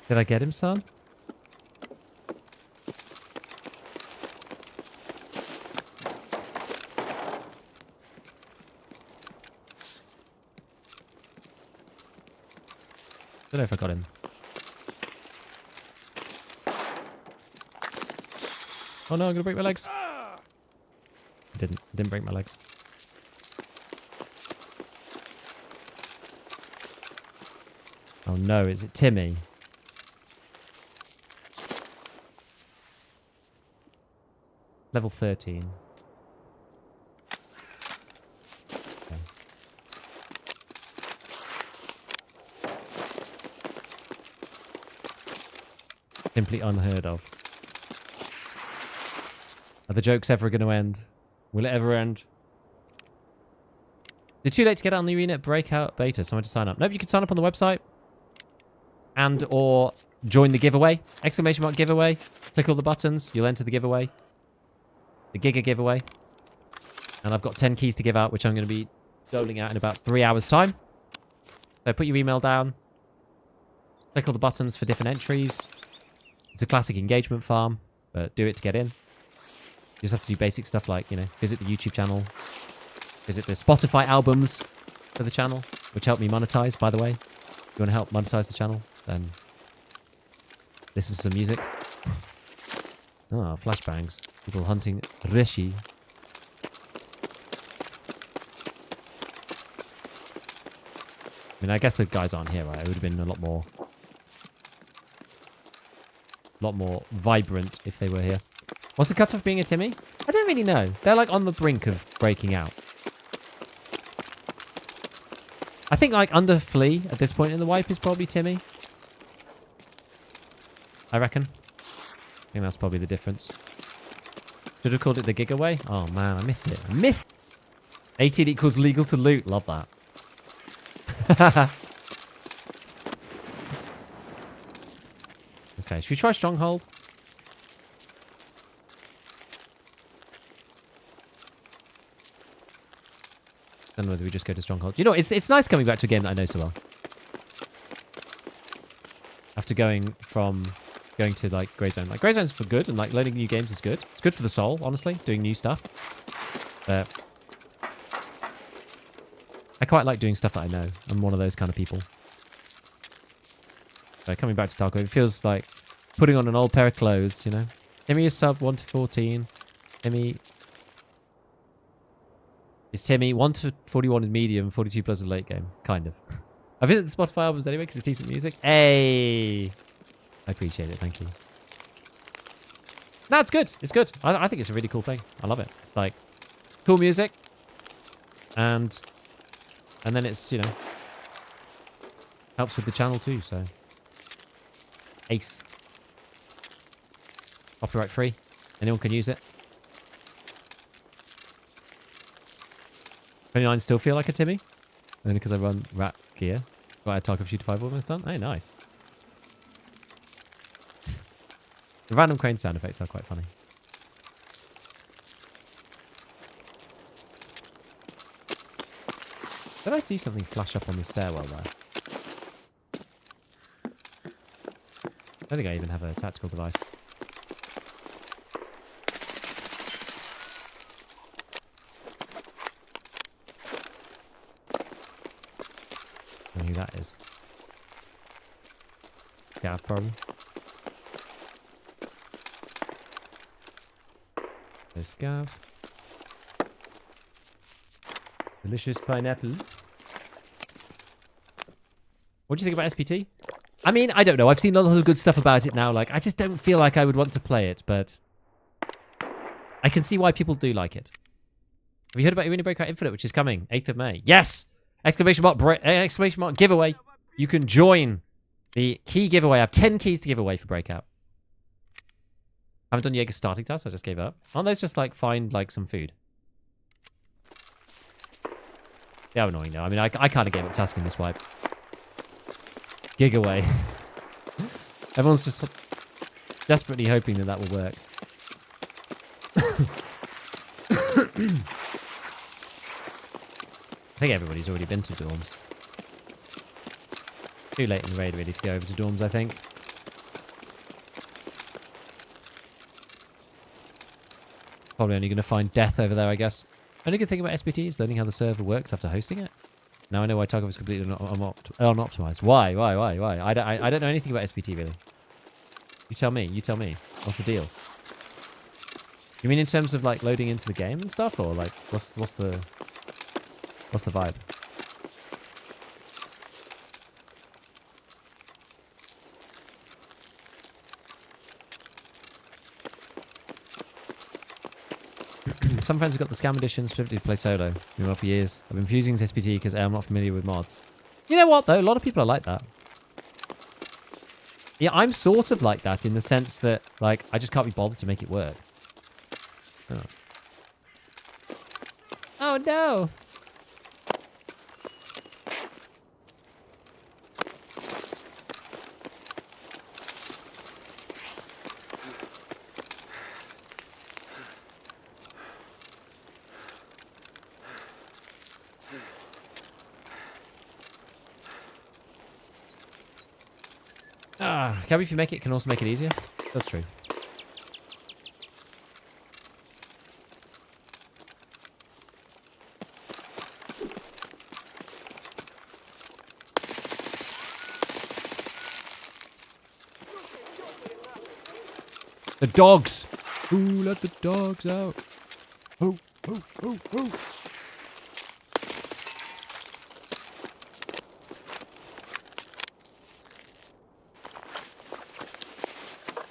Did I get him, son? Don't know if I got him. Oh no, I'm gonna break my legs. Didn't break my legs. Oh no, is it Timmy? Level 13. Okay. Simply unheard of. Are the jokes ever going to end? Will it ever end? Is it too late to get on the arena Breakout beta? Someone to sign up. Nope, you can sign up on the website. And or join the giveaway. Exclamation mark giveaway. Click all the buttons. You'll enter the giveaway. The Giga giveaway. And I've got 10 keys to give out, which I'm going to be doling out in about 3 hours' time. So put your email down. Click all the buttons for different entries. It's a classic engagement farm, but do it to get in. You just have to do basic stuff like, visit the YouTube channel. Visit the Spotify albums for the channel, which help me monetize, by the way. If you want to help monetize the channel, then listen to some music. Oh, flashbangs. People hunting Rishi. I mean, I guess the guys aren't here, right? It would have been a lot more vibrant if they were here. What's the cutoff being a Timmy? I don't really know. They're like on the brink of breaking out. I think like under Flea at this point in the wipe is probably Timmy. I reckon. I think that's probably the difference. Should have called it the giveaway. Oh man, I miss it. I miss it. 18 equals legal to loot. Love that. Okay, should we try Stronghold? I don't know whether we just go to Stronghold. You know, it's nice coming back to a game that I know so well. After going to like Grey Zone. Like Grey Zone's for good, and like learning new games is good. It's good for the soul, honestly, doing new stuff. But I quite like doing stuff that I know. I'm one of those kind of people. So coming back to Tarkov, it feels like putting on an old pair of clothes, you know. Timmy is sub 1 to 14. Timmy is Timmy. 1 to 41 is medium. 42 plus is late game. Kind of. I visit the Spotify albums anyway because it's decent music. Hey! I appreciate it. Thank you. No, it's good. It's good. I think it's a really cool thing. I love it. It's like cool music. And then it's, you know, helps with the channel too, so. Ace. Copyright free. Anyone can use it. 29 still feel like a Timmy? Only because I run rat gear. Got a Tarkov Shooter 5 almost done. Hey, nice. The random crane sound effects are quite funny. Did I see something flash up on the stairwell there? I don't think I even have a tactical device. I don't know who that is. Scav, probably. There's Scav. Delicious pineapple. What do you think about SPT? I mean, I don't know. I've seen a lot of good stuff about it now. Like, I just don't feel like I would want to play it, but I can see why people do like it. Have you heard about Arena Breakout Infinite, which is coming 8th of May? Yes! Exclamation mark giveaway. You can join the key giveaway. I have 10 keys to give away for Breakout. I haven't done Jaeger's starting task. I just gave up. Aren't those just like find like some food? Yeah, annoying though. I mean, I kind of gave up tasking this wipe. Giveaway. Everyone's just desperately hoping that that will work. I think everybody's already been to dorms. Too late in the raid really to go over to dorms, I think. Probably only going to find death over there, I guess. Only good thing about SPT is learning how the server works after hosting it. Now I know why Tarkov is completely unoptimized. Why? I don't know anything about SPT, really. You tell me. You tell me. What's the deal? You mean in terms of, like, loading into the game and stuff? Or, like, what's the vibe? Some friends have got the scam edition specifically to play solo. Been well for years. I've been fusing to SPT because I'm not familiar with mods. You know what, though? A lot of people are like that. Yeah, I'm sort of like that in the sense that, like, I just can't be bothered to make it work. Oh, oh no! Cabby, if you make it, can also make it easier. That's true. The dogs! Ooh, let the dogs out. Oh, oh, oh, oh.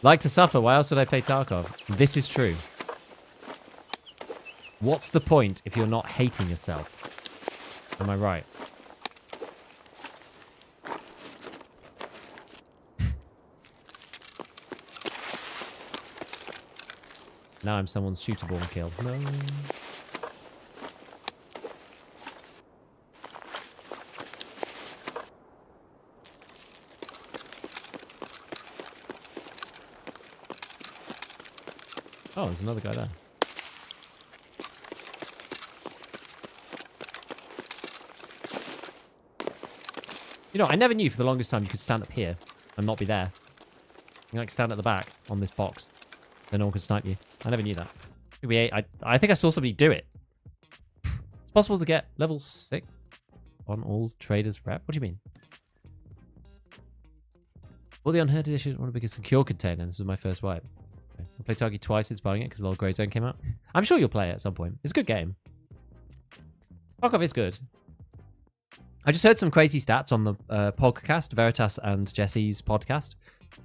Like to suffer. Why else would I play Tarkov? This is true. What's the point if you're not hating yourself? Am I right? Now I'm someone's shooterborn kill. No. Oh, there's another guy there. You know, I never knew for the longest time you could stand up here and not be there. You can, like, stand at the back on this box. Then no one could snipe you. I never knew that. I think I saw somebody do it. It's possible to get level 6 on all traders rep. What do you mean? All the unheard edition, one of the biggest secure container. This is my first wipe. Okay. I played Tarkov twice since buying it because the old Grey Zone came out. I'm sure you'll play it at some point. It's a good game. Tarkov is good. I just heard some crazy stats on the podcast, Veritas and Jesse's podcast,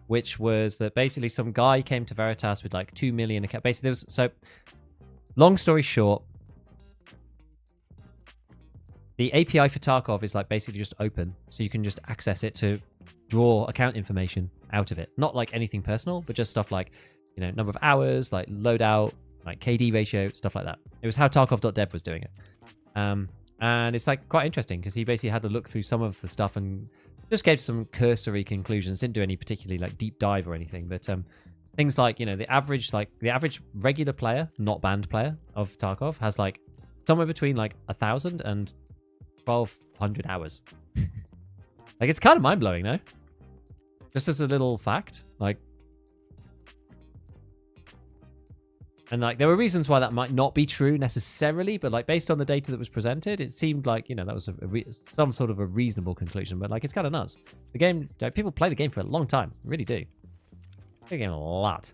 which was that basically some guy came to Veritas with like 2 million account. Basically, there was, so long story short, the API for Tarkov is like basically just open, so you can just access it to draw account information out of it. Not like anything personal, but just stuff like, you know, number of hours, like loadout, like KD ratio, stuff like that. It was how Tarkov.dev was doing it. And it's like quite interesting because he basically had to look through some of the stuff and just gave some cursory conclusions. Didn't do any particularly like deep dive or anything, but things like, you know, the average regular player, not banned player of Tarkov has like somewhere between like 1,000 and 1,200 hours. Like, it's kind of mind blowing, no? Just as a little fact, like. And like, there were reasons why that might not be true necessarily, but like based on the data that was presented, it seemed like, you know, that was some sort of a reasonable conclusion. But like, it's kind of nuts. The game, like, people play the game for a long time, really do. Play the game a lot.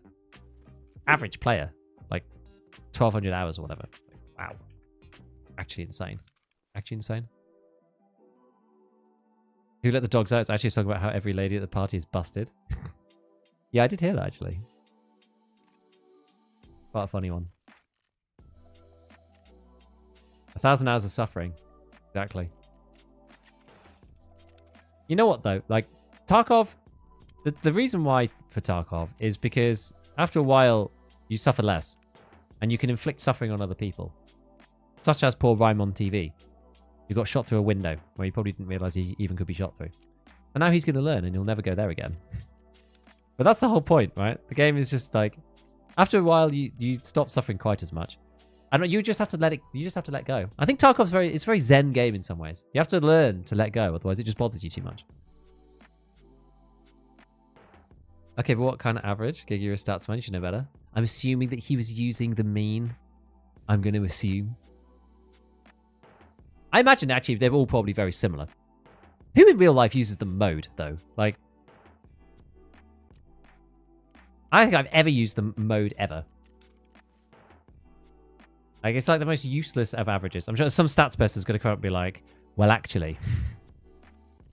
Average player, like 1,200 hours or whatever. Like, wow, actually insane. Actually insane. Who let the dogs out? It's actually talking about how every lady at the party is busted. Yeah, I did hear that actually. Quite a funny one. 1,000 hours of suffering. Exactly. You know what though? Like, Tarkov, the reason why for Tarkov is because after a while you suffer less and you can inflict suffering on other people. Such as poor Rhyme on TV. He got shot through a window where he probably didn't realize he even could be shot through. And now he's going to learn and he'll never go there again. But that's the whole point, right? The game is just like, after a while, you stop suffering quite as much, and you just have to let it. You just have to let go. I think Tarkov's it's a very zen game in some ways. You have to learn to let go, otherwise it just bothers you too much. Okay, but what kind of average? Gig, you're a stats man. You should know better. I'm assuming that he was using the mean. I'm going to assume. I imagine actually they're all probably very similar. Who in real life uses the mode though? Like, I don't think I've ever used the mode ever. Like, it's like the most useless of averages. I'm sure some stats person's going to come up and be like, well, actually.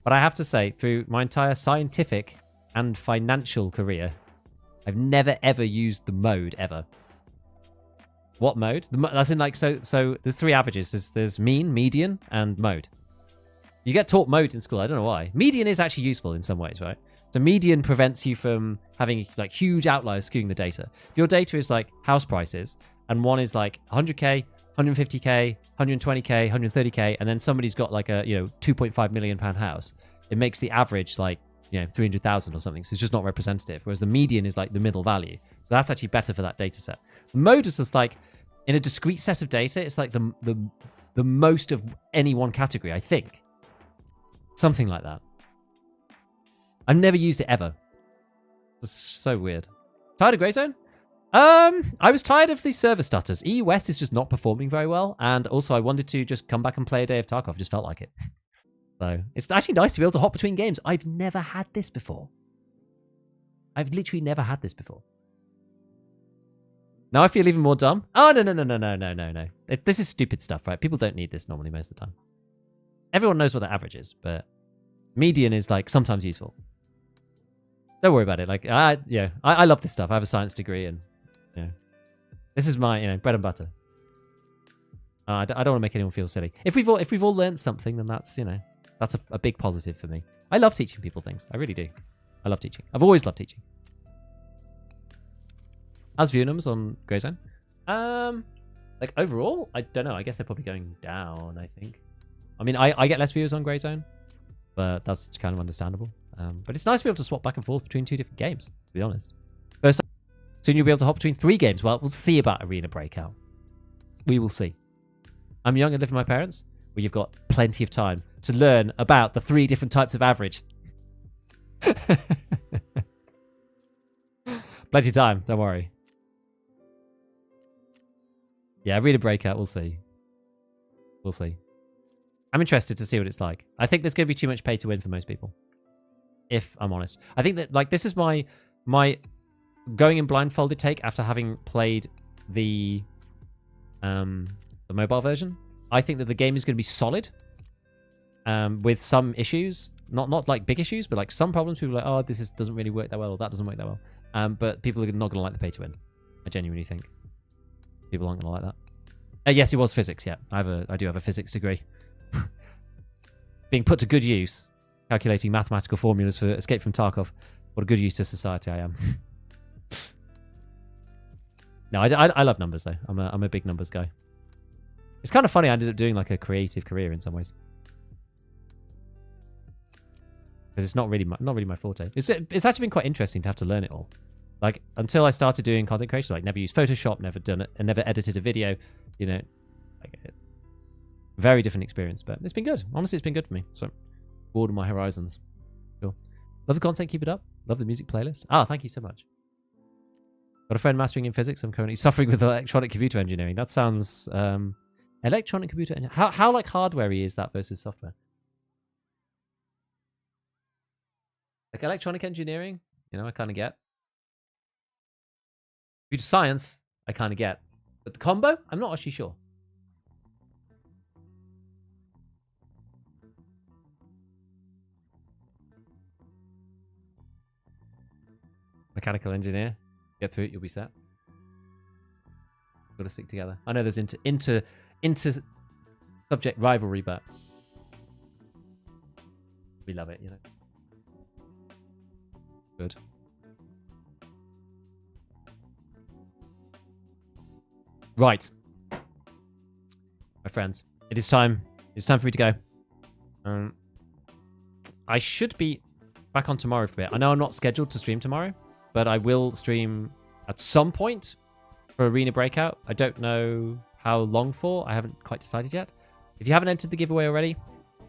But I have to say, through my entire scientific and financial career, I've never, ever used the mode, ever. What mode? That's in like, so there's 3 averages. There's mean, median, and mode. You get taught mode in school. I don't know why. Median is actually useful in some ways, right? So median prevents you from having like huge outliers skewing the data. If your data is like house prices and one is like 100k, 150k, 120k, 130k, and then somebody's got like a, you know, 2.5 million pound house, it makes the average like, you know, 300,000 or something. So it's just not representative. Whereas the median is like the middle value. So that's actually better for that data set. Mode is just like in a discrete set of data, it's like the most of any one category, I think. Something like that. I've never used it ever. It's so weird. Tired of Grey Zone? I was tired of the server stutters. EUS is just not performing very well, and also I wanted to just come back and play a day of Tarkov. Just felt like it. So it's actually nice to be able to hop between games. I've never had this before. I've literally never had this before. Now I feel even more dumb. Oh, no. This is stupid stuff, right? People don't need this normally most of the time. Everyone knows what the average is, but median is like sometimes useful. Don't worry about it. Like, I love this stuff. I have a science degree, and this is my bread and butter. I don't want to make anyone feel silly. If we've all learned something, then that's that's a big positive for me. I love teaching people things. I really do. I love teaching. I've always loved teaching. How's view numbers on Greyzone? Like overall, I don't know. I guess they're probably going down. I think. I mean, I get less viewers on Greyzone, but that's kind of understandable. But it's nice to be able to swap back and forth between 2 different games. To be honest, first soon you'll be able to hop between 3 games. Well, we'll see about Arena Breakout. We will see. I'm young and live with my parents. Well, you've got plenty of time to learn about the 3 different types of average. Plenty of time. Don't worry. Yeah, Arena Breakout. We'll see. We'll see. I'm interested to see what it's like. I think there's going to be too much pay to win for most people, if I'm honest. I think that like this is my going in blindfolded take after having played the mobile version. I think that the game is going to be solid, with some issues, not like big issues, but like some problems. People are like, oh, doesn't really work that well, or that doesn't work that well. But people are not going to like the pay to win. I genuinely think people aren't going to like that. Yes, it was physics. Yeah, I do have a physics degree. Being put to good use, calculating mathematical formulas for Escape from Tarkov. What a good use to society I am. No, I love numbers though. I'm a big numbers guy. It's kind of funny. I ended up doing like a creative career in some ways because it's not really my forte. It's actually been quite interesting to have to learn it all. Like until I started doing content creation, like never used Photoshop, never done it, and never edited a video. Like very different experience, but it's been good. Honestly, it's been good for me. So, broaden my horizons. Cool. Love the content. Keep it up. Love the music playlist. Thank you so much. Got a friend mastering in physics. I'm currently suffering with electronic computer engineering. That sounds electronic computer. How like hardware-y is that versus software? Like electronic engineering, I kind of get. Computer science, I kind of get. But the combo, I'm not actually sure. Mechanical engineer. Get through it, you'll be set. Got to stick together. I know there's inter subject rivalry, but we love it, Good. Right. My friends, it is time. It's time for me to go. I should be back on tomorrow for a bit. I know I'm not scheduled to stream tomorrow, but I will stream at some point for Arena Breakout. I don't know how long for. I haven't quite decided yet. If you haven't entered the giveaway already,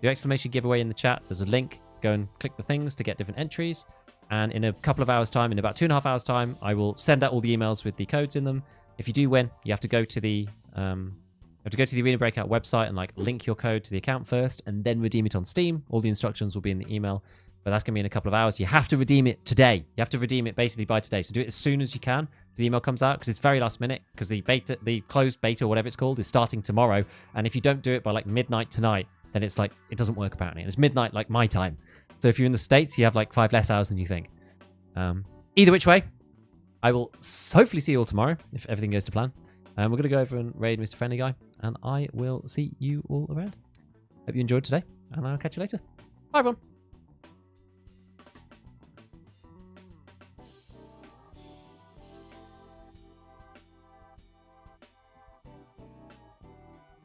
do exclamation giveaway in the chat. There's a link. Go and click the things to get different entries. And in a couple of hours' time, in about 2.5 hours' time, I will send out all the emails with the codes in them. If you do win, you have to go to the Arena Breakout website and like link your code to the account first, and then redeem it on Steam. All the instructions will be in the email. But that's going to be in a couple of hours. You have to redeem it today. You have to redeem it basically by today. So do it as soon as you can. The email comes out because it's very last minute. Because the closed beta, or whatever it's called, is starting tomorrow. And if you don't do it by like midnight tonight, then it's like it doesn't work apparently. And it's midnight like my time. So if you're in the States, you have like 5 less hours than you think. Either which way, I will hopefully see you all tomorrow if everything goes to plan. We're going to go over and raid Mr. Friendly Guy, and I will see you all around. Hope you enjoyed today, and I'll catch you later. Bye, everyone.